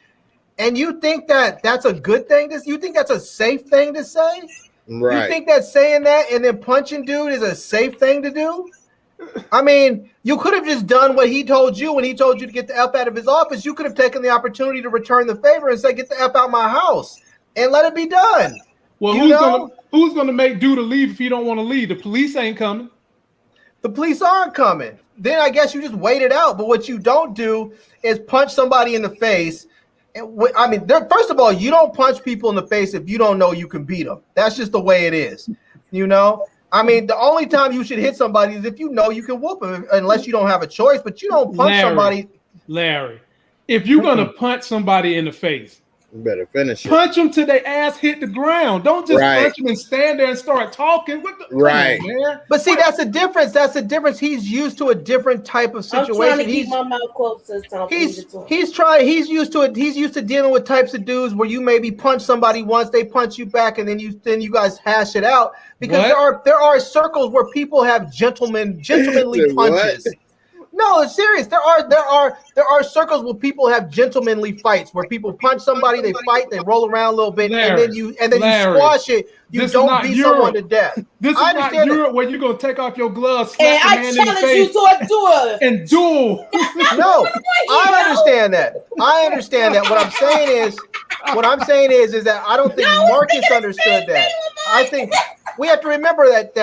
And you think that that's a good thing? You think that's a safe thing to say? Right. You think that saying that and then punching dude is a safe thing to do? I mean, you could have just done what he told you when he told you to get the F out of his office. You could have taken the opportunity to return the favor and say, get the F out of my house and let it be done. Well, who's gonna make dude to leave if he don't want to leave? The police ain't coming. The police aren't coming. Then I guess you just wait it out. But what you don't do is punch somebody in the face. I mean, first of all, you don't punch people in the face if you don't know you can beat them. That's just the way it is, you know? I mean, the only time you should hit somebody is if you know you can whoop them, unless you don't have a choice. But you don't punch somebody. Larry, if you're going to punch somebody in the face, you better finish it. Punch them till their ass hit the ground. Don't just punch them and stand there and start talking. Right. Man. But see, that's the difference. That's the difference. He's used to a different type of situation. I'm trying to keep my mouth closed this time. He's used to it. He's used to dealing with types of dudes where you maybe punch somebody once, they punch you back, and then you guys hash it out. Because there are circles where people have gentlemanly punches. No, it's serious. There are circles where people have gentlemanly fights where people punch somebody, they fight, they roll around a little bit, Larry, and then you squash it. You don't beat someone to death. This is not Europe where you're gonna take off your gloves, slap the man in the face, you to a duel and duel. No, I understand that. What I'm saying is that I don't think Marcus understood that. I think we have to remember that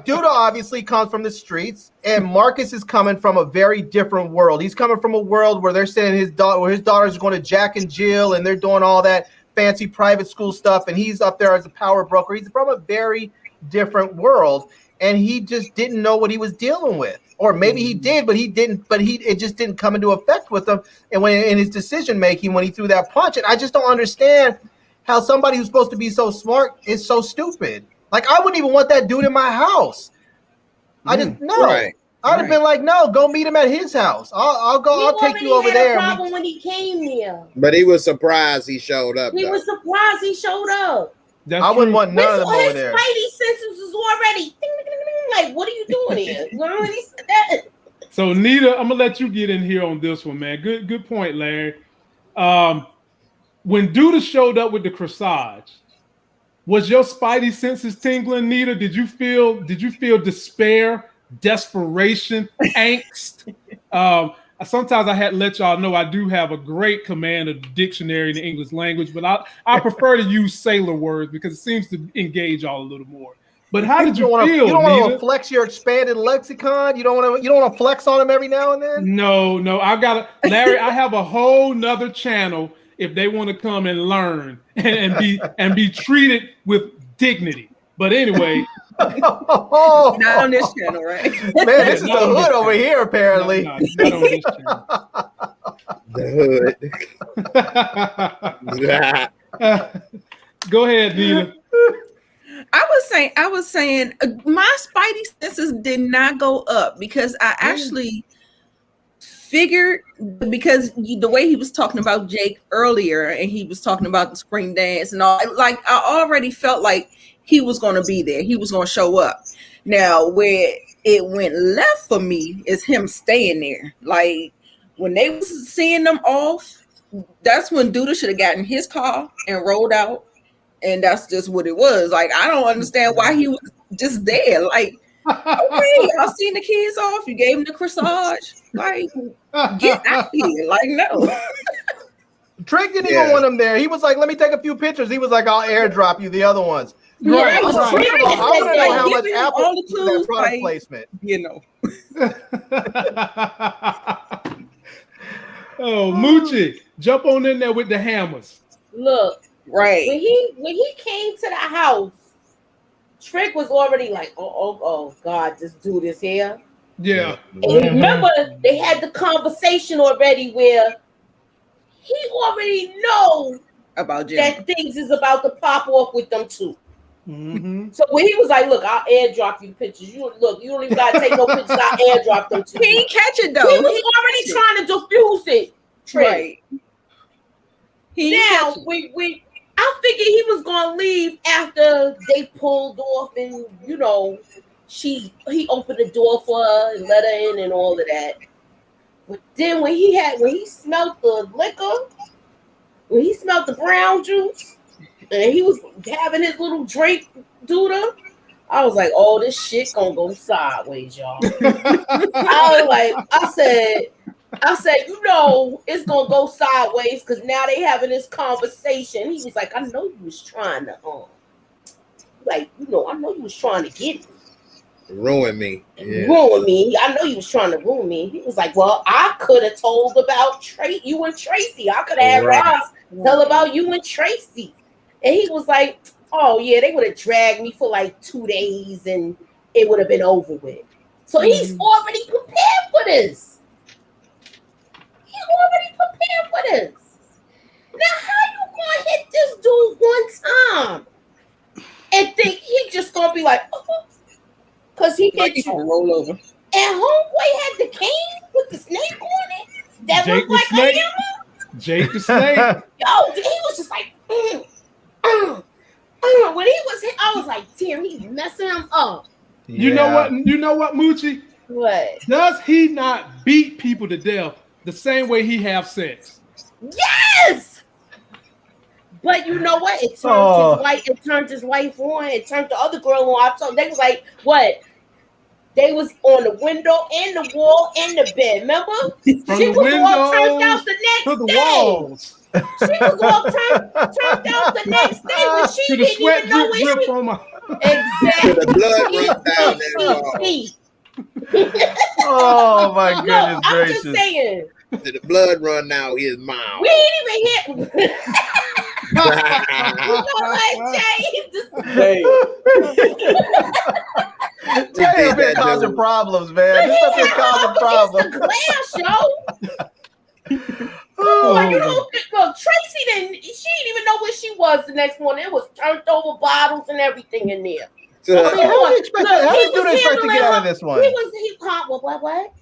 Duda obviously comes from the streets, and Marcus is coming from a very different world. He's coming from a world where they're sending his daughters are going to Jack and Jill, and they're doing all that fancy private school stuff, and he's up there as a power broker. He's from a very different world, and he just didn't know what he was dealing with. Or maybe he did, but he didn't. But it just didn't come into effect with him. And when in his decision making, when he threw that punch, and I just don't understand how somebody who's supposed to be so smart is so stupid. Like, I wouldn't even want that dude in my house. I just no. Right. I'd have been like, no, go meet him at his house. I'll go. I'll take you over there. Problem when he came here. But he was surprised he showed up. He was surprised he showed up. I wouldn't want none of them over there. His spidey senses was already like, what are you doing here? When he said that. So Nita, I'm gonna let you get in here on this one, man. Good point, Larry. When Duda showed up with the corsage, was your spidey senses tingling, Nita? Did you feel despair, desperation, angst? Sometimes I had to let y'all know I do have a great command of the dictionary in the English language, but I prefer to use sailor words because it seems to engage y'all a little more. But how did you feel? You don't want to flex your expanded lexicon. You don't want to flex on them every now and then. No. Larry. I have a whole nother channel if they want to come and learn and be treated with dignity. But anyway. Not on this channel, right? Man, this is the hood over here, apparently. No, not on this channel. The hood. Go ahead, Nina. I was saying my spidey senses did not go up because I actually figured, because the way he was talking about Jake earlier and he was talking about the spring dance and all, like I already felt like he was going to be there. He was going to show up. Now, where it went left for me is him staying there. Like when they was seeing them off, that's when Duda should have gotten his car and rolled out. And that's just what it was. Like, I don't understand why he was just there. Like, okay, y'all seen the kids off. You gave him the corsage. Like, get out here. Like, no. Trig didn't even want him there. He was like, let me take a few pictures. He was like, I'll airdrop you the other ones. Right. I want to know how much Apple did that product placement. You know. Oh, Moochie, jump on in there with the hammers. Look. Right. When he came to the house, Trig was already like, oh God, this dude is here. Yeah. And remember, they had the conversation already where he already know about Jemma. That things is about to pop off with them too. Mm-hmm. So when he was like, look, I'll airdrop you pictures. You don't even gotta take no pictures, I'll airdrop them to you. He ain't catch it though. He was already trying to diffuse it. Trig. Right. Now I figured he was gonna leave after they pulled off, and he opened the door for her and let her in and all of that. But then when he smelled the liquor, when he smelled the brown juice and he was having his little drink Duda, I was like, oh, this shit gonna go sideways, y'all. I said, you know, it's gonna go sideways because now they having this conversation. He was like, I know you was trying to I know you was trying to get me. Ruin me. Yeah. Ruin me. I know you was trying to ruin me. He was like, well, I could have told about you and Tracy. I could have had Ross tell about you and Tracy. And he was like, oh yeah, they would have dragged me for like 2 days and it would have been over with. So he's already prepared for this. Now how you gonna hit this dude one time and think he just gonna be like, because he hit you, roll over. And homeboy had the cane with the snake on it that Jake looked like a hammer. Jake the Snake. Yo, he was just like, when he was hit, I was like, damn, he's messing him up. You know what? You know what, Moochie? What? Does he not beat people to death the same way he have sex? Yes. But you know what? It turned his wife on. It turned the other girl on. I told they was like, what? They was on the window and the wall and the bed. Remember? She was all turned out the next day. Walls. She was all turned out the next day when she didn't even know where she. Exactly. The blood runs down. Oh my goodness I'm gracious! just saying. The blood run down his mouth. We ain't even hit. You know what, Jay? Jay has been causing problems, man. This has been causing problems. Glass, yo. Look, Tracy she didn't even know where she was the next morning. It was turned over bottles and everything in there. So how do you expect to get out of this one? What?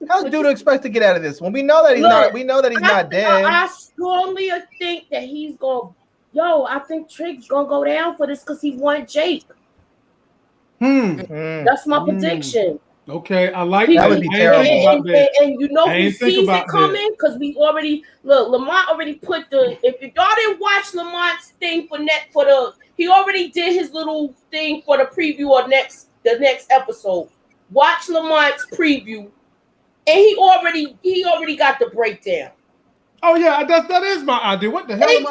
How's Duda expect to get out of this one? We know that he's not. We know that he's not dead. I strongly think that he's going. I think Trig's gonna go down for this because he want Jake. That's my prediction. Okay, I like that. Would be terrible. And you know who sees it coming because we already Lamont already put the. If y'all didn't watch Lamont's thing he already did his little thing for the preview of the next episode. Watch Lamont's preview, and he already got the breakdown. Oh yeah, that is my idea. What the hell am I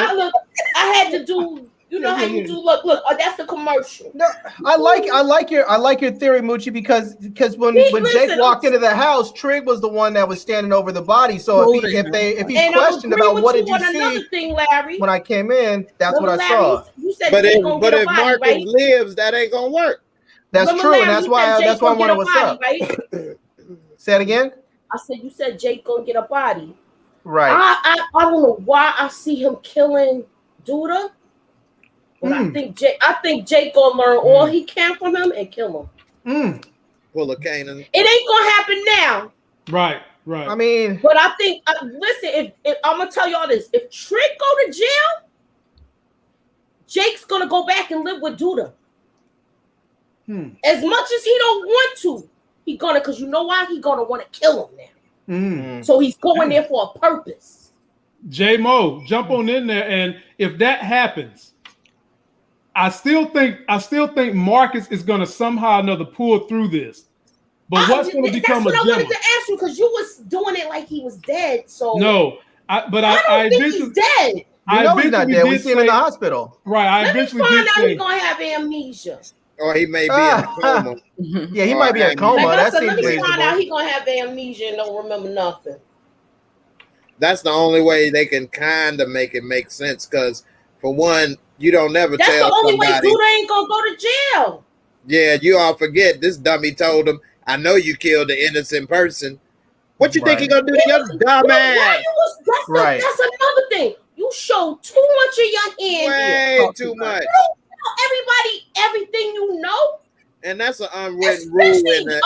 saying? I had to do. You know how you do. Look. That's the commercial. No, I like your theory, Moochie, because when Jake walked into the house, Trig was the one that was standing over the body. So if he questioned about what did you see when I came in, that's what I saw. You said but if Marcus lives, that ain't gonna work. That's true, and that's why I wanted what's up. Right? Say it again. I said you said Jake gonna get a body. Right. I don't know why I see him killing Duda. But I think Jake gonna learn all he can from him and kill him. Pull a Canaan. It ain't gonna happen now. Right. I mean, but I think listen, if I'm gonna tell y'all this, if Trig go to jail, Jake's gonna go back and live with Duda. As much as he don't want to, he gonna, because you know why? He gonna want to kill him now. So he's going there for a purpose. J-Mo, jump on in there, and if that happens, I still think Marcus is going to somehow or another pull through this. But what's going to become a Jemma? That's what I wanted to ask you, because you was doing it like he was dead. So no, I don't think he's dead. We know he's not dead. We see him in the hospital. Right. Let me find out he's going to have amnesia. Or he may be in a coma. Yeah, he might be in a coma. That seems reasonable. Let me find out he's going to have amnesia and don't remember nothing. That's the only way they can kind of make it make sense, because for one, you don't never tell somebody. That's the only way Duda ain't gonna go to jail. Yeah, you all forget this dummy told him, I know you killed an innocent person. What you think he gonna do to your dumb ass? Right. That's another thing. You showed too much of your hand. Way too much. You tell everybody everything you know. And that's an unwritten rule.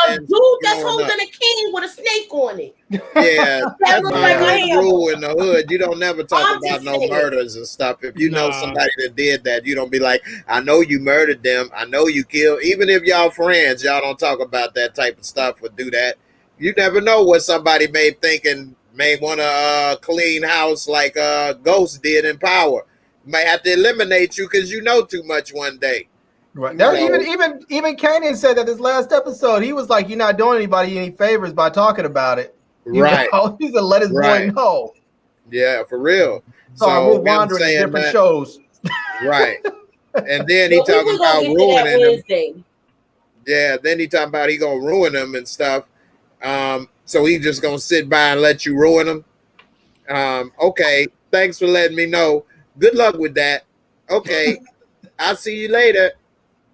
A dude that's holding a cane with a snake on it. Yeah, that's an unwritten rule in the hood. You don't never talk about no murders and stuff. If you know somebody that did that, you don't be like, I know you murdered them. I know you killed. Even if y'all friends, y'all don't talk about that type of stuff or do that. You never know what somebody may think and may want to clean house like Ghost did in Power. Might have to eliminate you because you know too much one day. Right. Even Kanan said that this last episode, he was like, "You're not doing anybody any favors by talking about it." Right. He's gonna let his boy know. Yeah, for real. So we're wandering in different shows. Right. And then he talking about ruining them. Yeah, then he talking about he gonna ruin them and stuff. So he just gonna sit by and let you ruin them. Okay, thanks for letting me know. Good luck with that. Okay, I'll see you later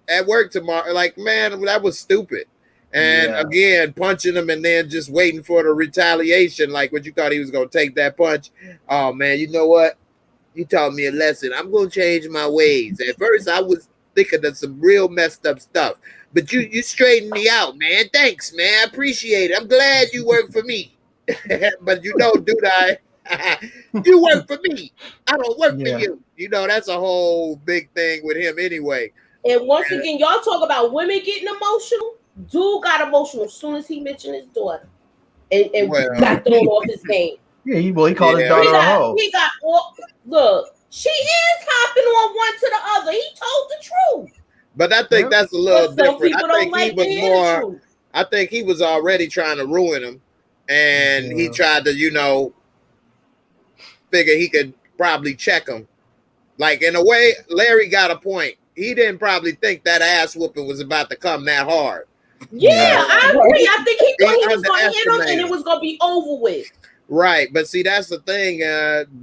at work tomorrow. Like, man, that was stupid. And again, punching him and then just waiting for the retaliation, like what you thought he was gonna take that punch. Oh man, you know what? You taught me a lesson. I'm gonna change my ways. At first, I was thinking of some real messed up stuff, but you straightened me out, man. Thanks, man. I appreciate it. I'm glad you work for me. But you know, dude, you work for me. I don't work for you. You know, that's a whole big thing with him anyway. And once again, y'all talk about women getting emotional. Dude got emotional as soon as he mentioned his daughter and got thrown off his game. Yeah, he called his daughter a hoe. Look, she is hopping on one to the other. He told the truth. But I think that's a little different. I think he was already trying to ruin him, and he tried to, you know, figure he could probably check him. Like, in a way, Larry got a point. He didn't probably think that ass whooping was about to come that hard. Yeah, I agree. I think he thought he was going to hit him and it was going to be over with. Right, but see, that's the thing,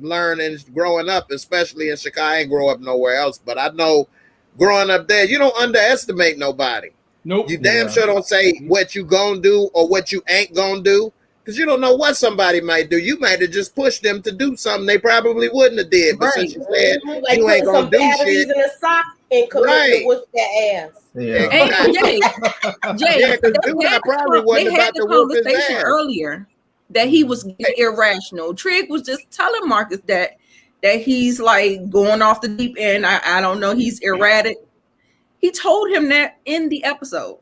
learning, growing up, especially in Chicago. I ain't grow up nowhere else, but I know growing up there, you don't underestimate nobody. Nope. You damn sure don't say what you gonna do or what you ain't gonna do, because you don't know what somebody might do. You might have just pushed them to do something they probably wouldn't have did, but since you said like you ain't gonna do batteries shit. in a sock and committed to whoop that ass. Yeah. And Jay, they had the conversation earlier that he was irrational. Trig was just telling Marcus that he's like going off the deep end. I don't know. He's erratic. He told him that in the episode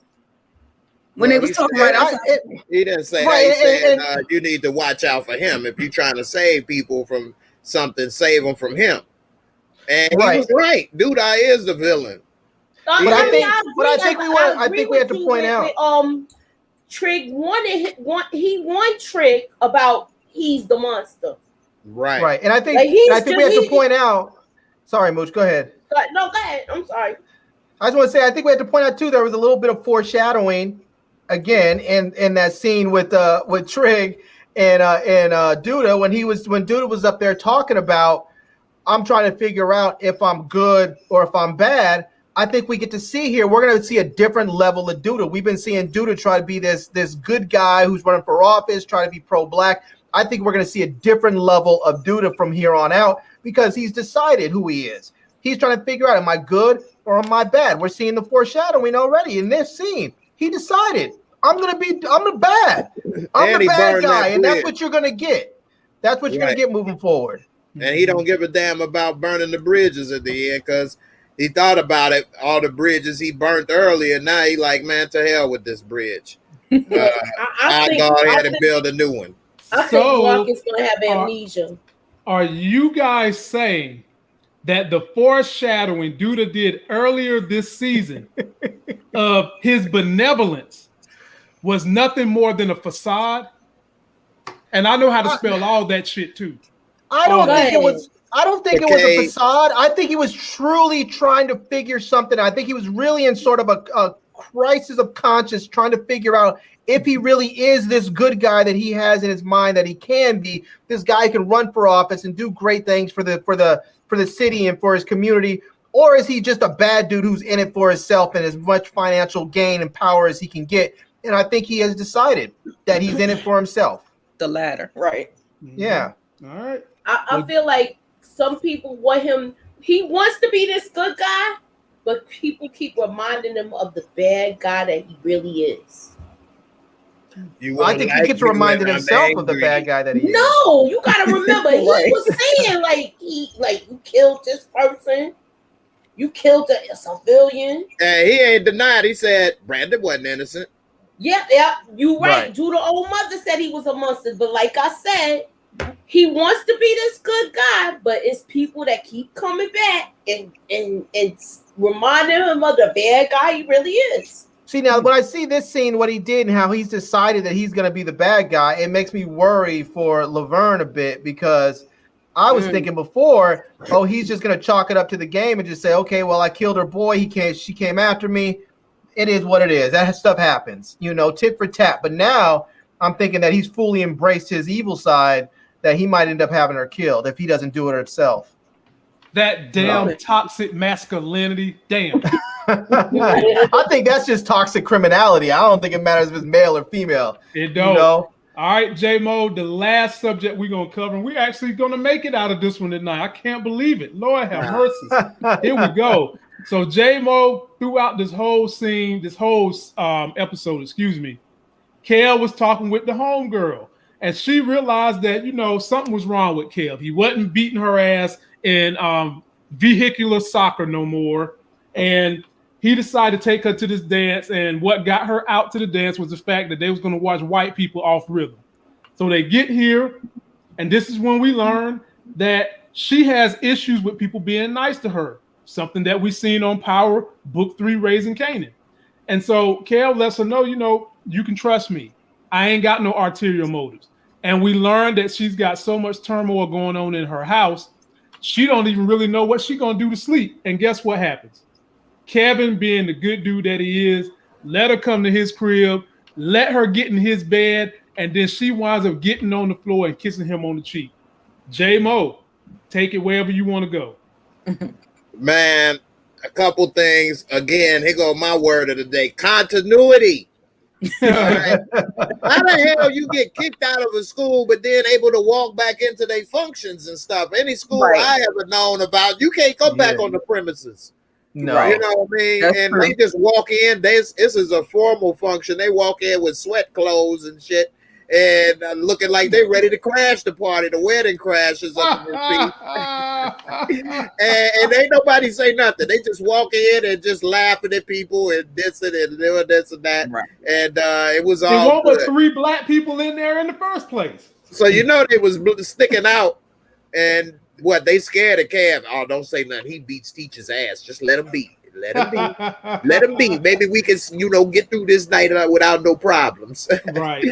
when they was talking about it. He didn't say that. He said you need to watch out for him. If you're trying to save people from something, save them from him. And he was right. Dude, I is the villain. I think we have to point out. Trig won Trig about he's the monster. Right. And I think we have to point out. Sorry, Mooch, go ahead. No, go ahead. I'm sorry. I just want to say I think we have to point out too there was a little bit of foreshadowing again in that scene with Trig and Duda when Duda was up there talking about I'm trying to figure out if I'm good or if I'm bad. I think we get to see here, we're going to see a different level of Duda. We've been seeing Duda try to be this good guy who's running for office, trying to be pro-black. I think we're going to see a different level of Duda from here on out because he's decided who he is. He's trying to figure out, am I good or am I bad? We're seeing the foreshadowing already in this scene. He decided, I'm the bad. I'm the bad guy, and that's what you're going to get. That's what you're going to get moving forward. And he don't give a damn about burning the bridges at the end because he thought about it, all the bridges he burnt earlier. Now he like, man, to hell with this bridge. I'll go ahead and build a new one. I think Marcus going to have amnesia. Are you guys saying that the foreshadowing Duda did earlier this season of his benevolence was nothing more than a facade? And I know how to spell all that shit too. I don't think it was a facade. I think he was truly trying to figure something. I think he was really in sort of a crisis of conscience, trying to figure out if he really is this good guy that he has in his mind that he can be. This guy can run for office and do great things for the city and for his community, or is he just a bad dude who's in it for himself and as much financial gain and power as he can get? And I think he has decided that he's in it for himself. The latter, right? Yeah. All right. I feel like some people want him. He wants to be this good guy, but people keep reminding him of the bad guy that he really is. I think he keeps reminding himself of the bad guy that he is. No, you gotta remember he was saying like you killed this person, you killed a civilian. And he ain't denied. He said Brandon wasn't innocent. Yeah, you right. Judah old mother said he was a monster, but like I said, he wants to be this good guy, but it's people that keep coming back and reminding him of the bad guy he really is. See, now when I see this scene, what he did and how he's decided that he's going to be the bad guy, it makes me worry for Laverne a bit, because I was thinking before, oh, he's just going to chalk it up to the game and just say, okay, well, I killed her boy. She came after me. It is what it is. That stuff happens, tit for tat. But now I'm thinking that he's fully embraced his evil side, that he might end up having her killed if he doesn't do it himself. That damn toxic masculinity. Damn. I think that's just toxic criminality. I don't think it matters if it's male or female. It don't. All right, J-Mo, the last subject we're going to cover, and we're actually going to make it out of this one tonight. I can't believe it. Lord have mercy. Here we go. So J-Mo, throughout this whole scene, this whole episode, Kev was talking with the homegirl, and she realized that, something was wrong with Kev. He wasn't beating her ass in vehicular soccer no more, and he decided to take her to this dance, and what got her out to the dance was the fact that they was going to watch white people off rhythm. So they get here, and this is when we learn that she has issues with people being nice to her, something that we've seen on Power Book 3, Raising Kanan. And so Kel lets her know, you can trust me. I ain't got no ulterior motives. And we learned that she's got so much turmoil going on in her house, she don't even really know what she's going to do to sleep. And guess what happens? Kevin, being the good dude that he is, let her come to his crib, let her get in his bed, and then she winds up getting on the floor and kissing him on the cheek. J-Mo, take it wherever you want to go. Man, a couple things. Again, here go my word of the day. Continuity. Right. How the hell you get kicked out of a school but then able to walk back into their functions and stuff? Any school I ever known about, you can't come back on the premises. No, you know what I mean? That's true. They just walk in. This is a formal function. They walk in with sweat clothes and shit, and looking like they ready to crash the party. The wedding crashes up in their feet, and ain't nobody say nothing. They just walk in and just laughing at people and this and doing this and that. Right. And it was all. There were 3 black people in there in the first place. So they was sticking out, and. What, they scared of Cav? Oh, don't say nothing. He beats teacher's ass. Just let him be. Let him be. Let him be. Maybe we can, get through this night without no problems. Right.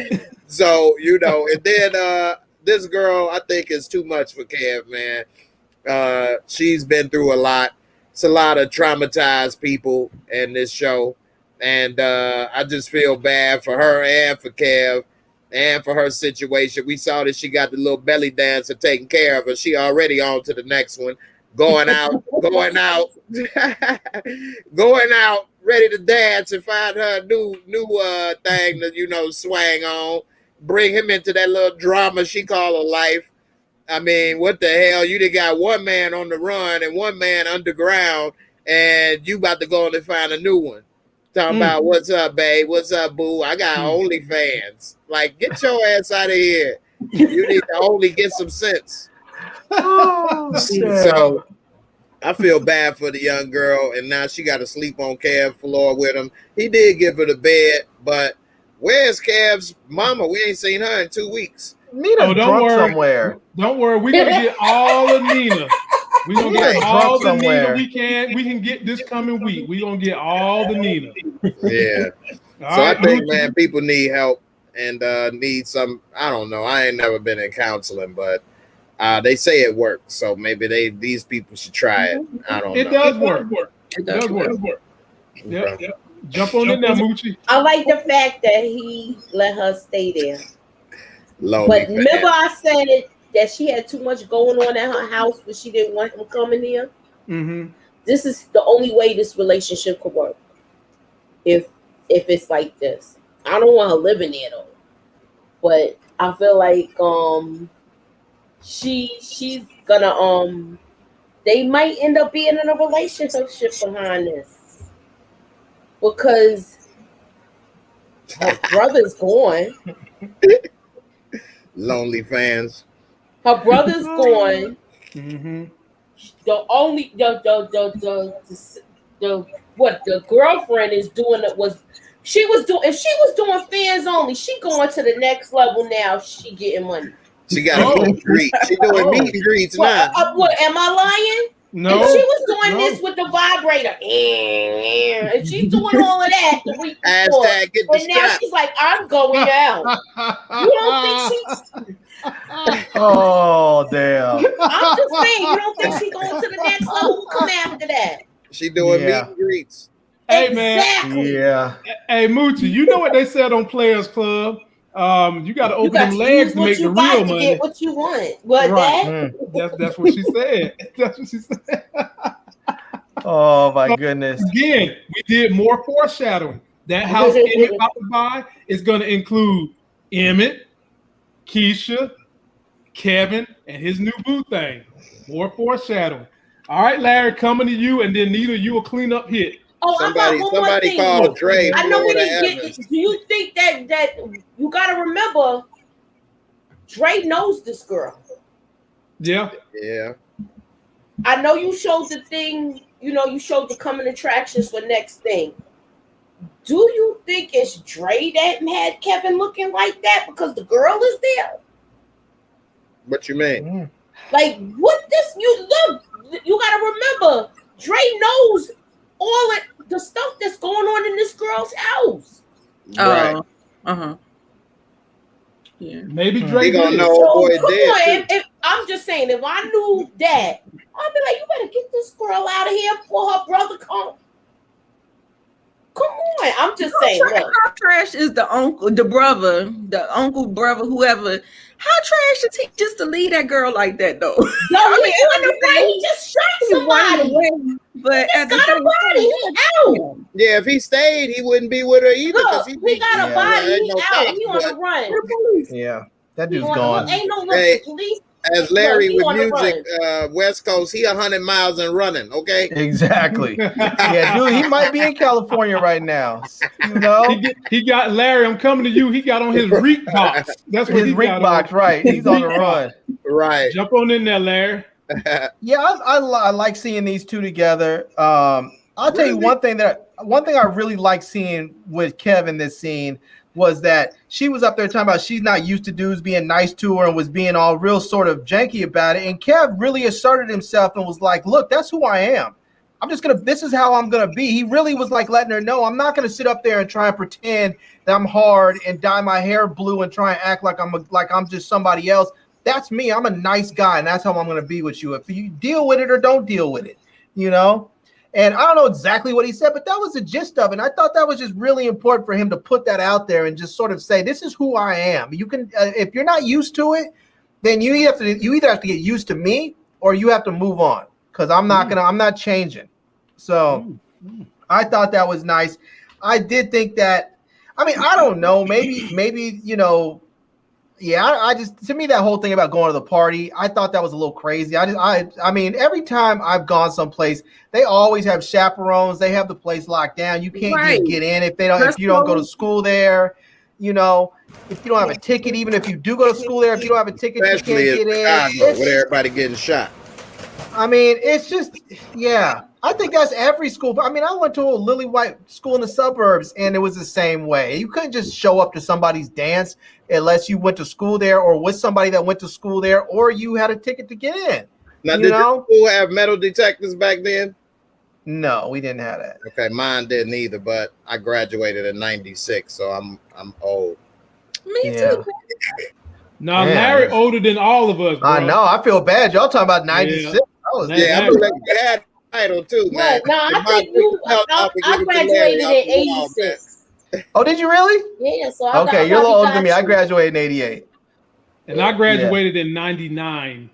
So, and then this girl, I think, is too much for Cav, man. She's been through a lot. It's a lot of traumatized people in this show. And I just feel bad for her and for Cav. And for her situation, we saw that she got the little belly dancer taking care of her. She already on to the next one, going out, ready to dance and find her new thing to swang on. Bring him into that little drama she call her life. I mean, what the hell? You done got one man on the run and one man underground, and you about to go and find a new one. Talking about, what's up, babe? What's up, boo? I got OnlyFans. Like, get your ass out of here. You need to only get some sense. So I feel bad for the young girl, and now she got to sleep on Cav's floor with him. He did give her the bed, but where's Cav's mama? We ain't seen her in 2 weeks. Nina's drunk somewhere. Don't worry. We're going to get all of Nina. We're going to get all the Nina we can get this coming week. We're going to get all the Nina. Yeah. So I think, man, people need help and need some, I don't know. I ain't never been in counseling, but they say it works. So maybe these people should try it. I don't know. It does work. It does work. Yep. Jump on in there, Moochie. I like the fact that he let her stay there. Lonely but remember I said that she had too much going on at her house, but she didn't want him coming here. Mm-hmm. This is the only way this relationship could work. If it's like this, I don't want her living there though. But I feel like she's gonna they might end up being in a relationship behind this because her brother's gone. Lonely fans. Her brother's gone. Mm-hmm. The girlfriend is doing it was She was doing. If she was doing fans only, she going to the next level now. She getting money. She got a meet and greet. She doing meet and greets now. What? Am I lying? No. If she was doing this with the vibrator, if she's doing all of that the week before, and now she's like, I'm going out. You don't think she's? Oh damn! I'm just saying, you don't think she's going to the next level? Who come after that? She doing meet and greets. Hey man, yeah. Hey Moochie, you know what they said on Players Club? You got to open them legs to make the real money. Get what you want. What right. That's what she said. That's what she said. Oh my goodness! Again, we did more foreshadowing. That house Emmett about to buy is going to include Emmett, Keisha, Kevin, and his new boo thing. More foreshadowing. All right, Larry, coming to you, and then Nita, you will clean up hit. Oh, somebody called Dre. I know we didn't get. Do you think that you got to remember? Dre knows this girl. Yeah. Yeah. I know you showed the thing. You know, you showed the coming attractions for next thing. Do you think it's Dre that had Kevin looking like that because the girl is there? What you mean? Like what this? You look. You got to remember. Dre knows all the stuff that's going on in this girl's house. Right. Yeah. Maybe Dre gonna know boy if I'm just saying, if I knew that, I'd be like, you better get this girl out of here before her brother comes. Come on. I'm just saying. How trash is the uncle, the uncle, brother, whoever? How trash is he just to leave that girl like that, though? No, he just shot somebody. But he got a body. He out. Yeah, if he stayed, he wouldn't be with her either. Look, he got a body. He out. He on the run. Yeah, that dude's gone. Ain't no police. As Larry with music, West Coast, he 100 miles and running. Okay, exactly. Yeah, dude, he might be in California right now. You know, he got Larry. I'm coming to you. He got on his Reek box. That's what his Reek box, right? He's on the run. Right. Jump on in there, Larry. Yeah, I like seeing these two together. I'll tell you one thing I really like seeing with Kevin this scene was that she was up there talking about she's not used to dudes being nice to her and was being all real sort of janky about it. And Kev really asserted himself and was like, look, that's who I am. This is how I'm going to be. He really was like letting her know, I'm not going to sit up there and try and pretend that I'm hard and dye my hair blue and try and act like I'm just somebody else. That's me. I'm a nice guy. And that's how I'm going to be with you. If you deal with it or don't deal with it, you know? And I don't know exactly what he said, but that was the gist of it. And I thought that was just really important for him to put that out there and just sort of say, this is who I am. You can, if you're not used to it, then you either have to get used to me or you have to move on, because I'm not changing. So I thought that was nice. I did think that, I mean, I don't know, maybe, you know, yeah, I just, to me, that whole thing about going to the party, I thought that was a little crazy. I mean, every time I've gone someplace, they always have chaperones. They have the place locked down. You can't just get in if you don't go to school there. You know, if you don't have a ticket, even if you do go to school there, if you don't have a ticket, especially you can't get in. Chicago, with everybody getting shot. I mean, it's just, yeah. I think that's every school. I mean, I went to a lily white school in the suburbs, and it was the same way. You couldn't just show up to somebody's dance unless you went to school there or with somebody that went to school there, or you had a ticket to get in. Now, did your school have metal detectors back then? No, we didn't have that. Okay, mine didn't either, but I graduated in '96, so I'm old. Me too. No, Larry older than all of us, bro. I know. I feel bad. Y'all talking about 96. Yeah, I feel like you had title too, man. No, I graduated in '86. Oh, did you really? Yeah, so okay, you're a little older than me. I graduated in '88. And I graduated in '99.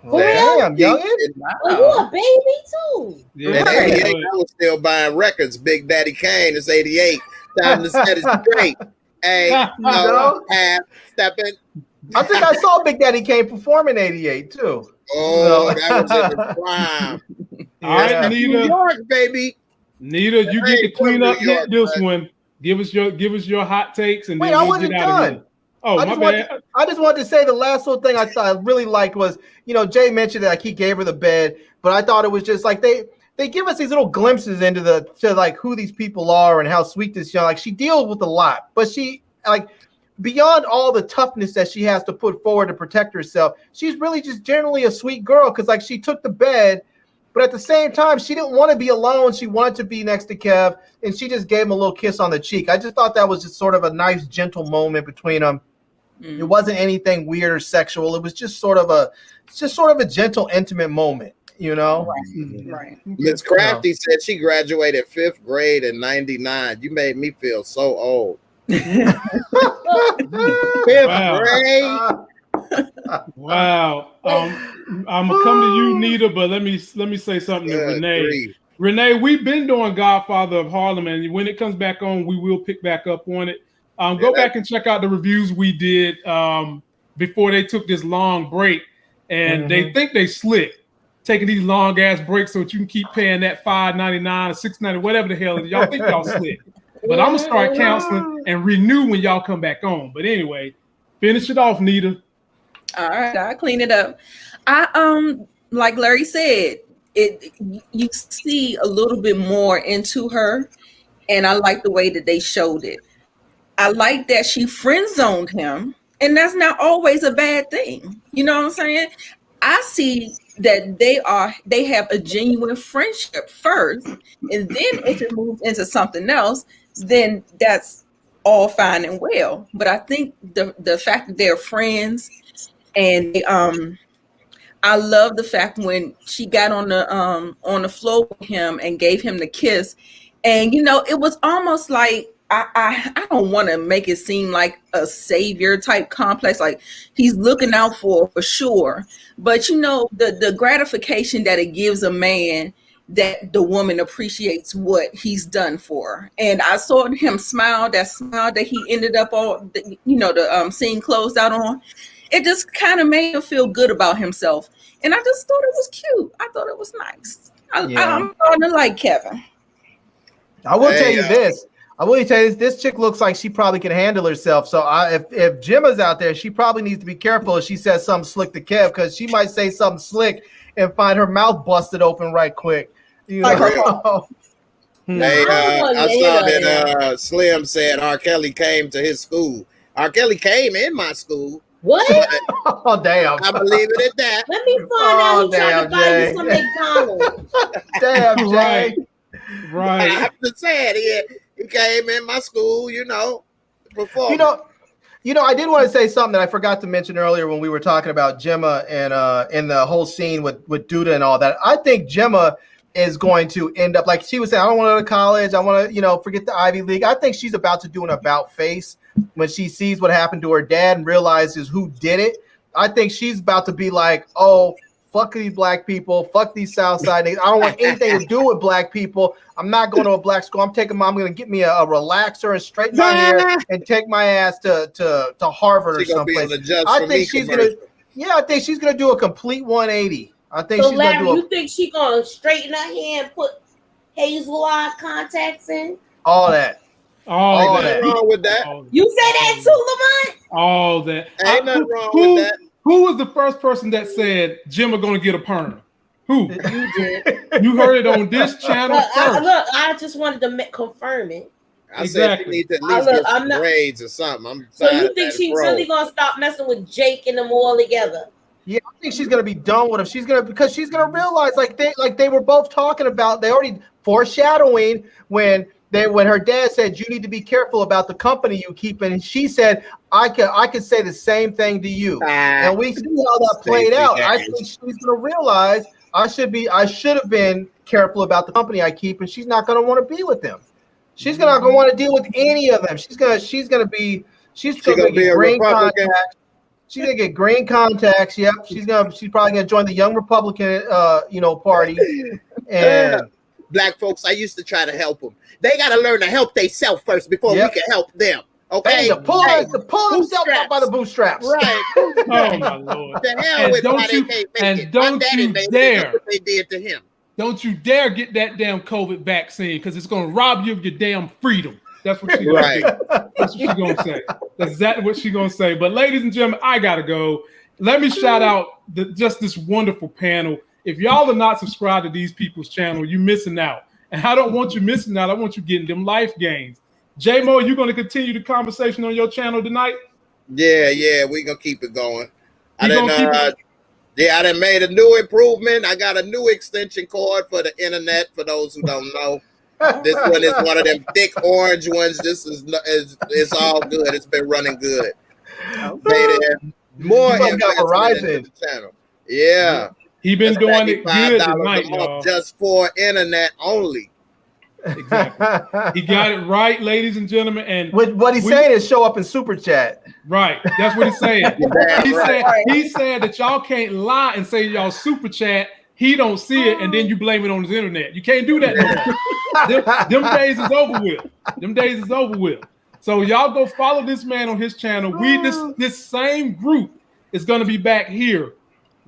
Damn, youngin'. Well, you a baby too. Yeah, in '88, I was still buying records. Big Daddy Kane. It's '88. Time to set it straight. Hey, no, half stepping. I think I saw Big Daddy Kane perform in '88 too. Oh, that was in the prime. All right, Nita. New York, baby. Nita, you get to clean up this one. Give us your hot takes and wait, then I we'll wasn't get out done. of here. Oh, my bad. I just wanted to say the last little thing I thought I really liked was, you know, Jay mentioned that like he gave her the bed, but I thought it was just like they they give us these little glimpses into to like who these people are and how sweet this young. Like she deals with a lot, but she like beyond all the toughness that she has to put forward to protect herself, she's really just generally a sweet girl because like she took the bed. But at the same time, she didn't want to be alone. She wanted to be next to Kev, and she just gave him a little kiss on the cheek. I just thought that was just sort of a nice, gentle moment between them. It wasn't anything weird or sexual. It was just sort of a gentle, intimate moment, you know? Right. Miss Crafty said she graduated 5th grade in '99. You made me feel so old. 5th grade. Wow. I'm gonna come to you, Nita, but let me say something to Renee. Grief. Renee, we've been doing Godfather of Harlem, and when it comes back on, we will pick back up on it. Go back and check out the reviews we did before they took this long break, and they think they slick taking these long ass breaks so that you can keep paying that $5.99 or $6.99, whatever the hell y'all think y'all slick. But I'm gonna start counseling and renew when y'all come back on. But anyway, finish it off, Nita. All right, I'll clean it up. I like Larry said, you see a little bit more into her, and I like the way that they showed it. I like that she friend zoned him, and that's not always a bad thing. You know what I'm saying? I see that they have a genuine friendship first, and then if it moves into something else, then that's all fine and well. But I think the fact that they're friends. And I love the fact when she got on the floor with him and gave him the kiss, and you know it was almost like I don't want to make it seem like a savior type complex, like he's looking out for sure, but you know the gratification that it gives a man that the woman appreciates what he's done for her. And I saw him smile, that smile that he ended up on, the scene closed out on. It just kind of made him feel good about himself. And I just thought it was cute. I thought it was nice. I'm starting to like Kevin. I will tell you this. This chick looks like she probably can handle herself. So if Jemma's out there, she probably needs to be careful if she says something slick to Kev, because she might say something slick and find her mouth busted open right quick. You know? Hey, I saw that Slim said R. Kelly came to his school. R. Kelly came in my school. What? Oh, damn. I believe it at that. Let me find out he tried to buy you some McDonald's. Damn, Jay. Right. I'm just saying, he came in my school, performing. You know, I did want to say something that I forgot to mention earlier when we were talking about Jemma and the whole scene with Duda and all that. I think Jemma is going to end up, like she was saying, I don't want to go to college. I want to, forget the Ivy League. I think she's about to do an about face when she sees what happened to her dad and realizes who did it. I think she's about to be like, oh, fuck these black people, fuck these Southside niggas. I don't want anything to do with black people. I'm not going to a black school. I'm going to get me a relaxer and straighten my hair and take my ass to Harvard or someplace. I think she's going to do a complete 180. I think so she's Larry, going to do you think she's going to straighten her hair and put hazel eye contacts in? All that. All that. Nothing wrong with that. You say that too, Lamont? All that. Ain't nothing wrong with that. Who was the first person that said Jemma gonna get a perm? Who? You did. You heard it on this channel first. I just wanted to confirm it. I said she needs to at least get some grades or something. So you think she's really gonna stop messing with Jake and them all together? Yeah, I think she's gonna be done with him. Because she's gonna realize like they were both talking about, they already foreshadowing when her dad said you need to be careful about the company you keep, and she said I could say the same thing to you, and we see how that played out. I think she's gonna realize I should have been careful about the company I keep, and she's not gonna want to be with them. She's not gonna want to deal with any of them. She's gonna get green contacts. She's gonna get green contacts. Yep. She's probably gonna join the Young Republican party. And black folks, I used to try to help them. They got to learn to help themselves first before we can help them. Okay, to pull themselves up by the bootstraps. Right. Oh my Lord! The hell with why they can't make it. Don't you dare! What they did to him. Don't you dare get that damn COVID vaccine, because it's going to rob you of your damn freedom. That's what she's going to do. That's what she's going to say. That's exactly what she's going to say. But ladies and gentlemen, I got to go. Let me shout out just this wonderful panel. If y'all are not subscribed to these people's channel, you're missing out. And I don't want you missing out. I want you getting them life gains. J-Mo, you going to continue the conversation on your channel tonight? Yeah, we're going to keep it going. I done made a new improvement. I got a new extension cord for the internet, for those who don't know. This one is one of them thick orange ones. This is it's all good. It's been running good. More investment into the channel. Yeah. He been doing it good tonight, y'all. Just for internet only. Exactly. He got it right, ladies and gentlemen. And what he's saying is show up in super chat. Right. That's what he's saying. He said that y'all can't lie and say y'all super chat. He don't see it, and then you blame it on his internet. You can't do that no more. Them days is over with. Them days is over with. So y'all go follow this man on his channel. This same group is going to be back here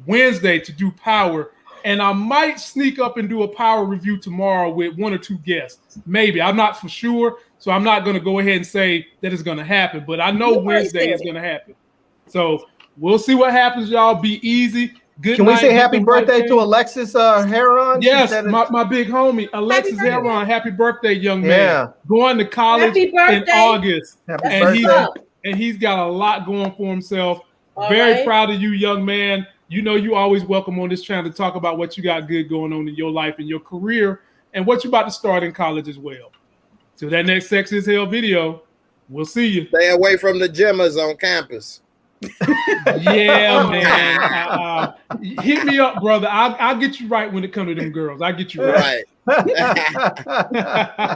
Wednesday to do Power. And I might sneak up and do a Power review tomorrow with 1 or 2 guests. Maybe. I'm not for sure. So I'm not going to go ahead and say that it's going to happen. But I know Wednesday is going to happen. So we'll see what happens, y'all. Be easy. Good Can night. We say happy birthday to Alexis Heron? Yes, my big homie, Alexis Heron. Happy birthday, young man. Going to college in August. And he's got a lot going for himself. Very proud of you, young man. You know you always welcome on this channel to talk about what you got good going on in your life and your career and what you're about to start in college as well. Till that next Sex is Hell video, we'll see you. Stay away from the Gemmas on campus. Yeah, man. Hit me up, brother. I'll get you right when it comes to them girls. I'll get you right.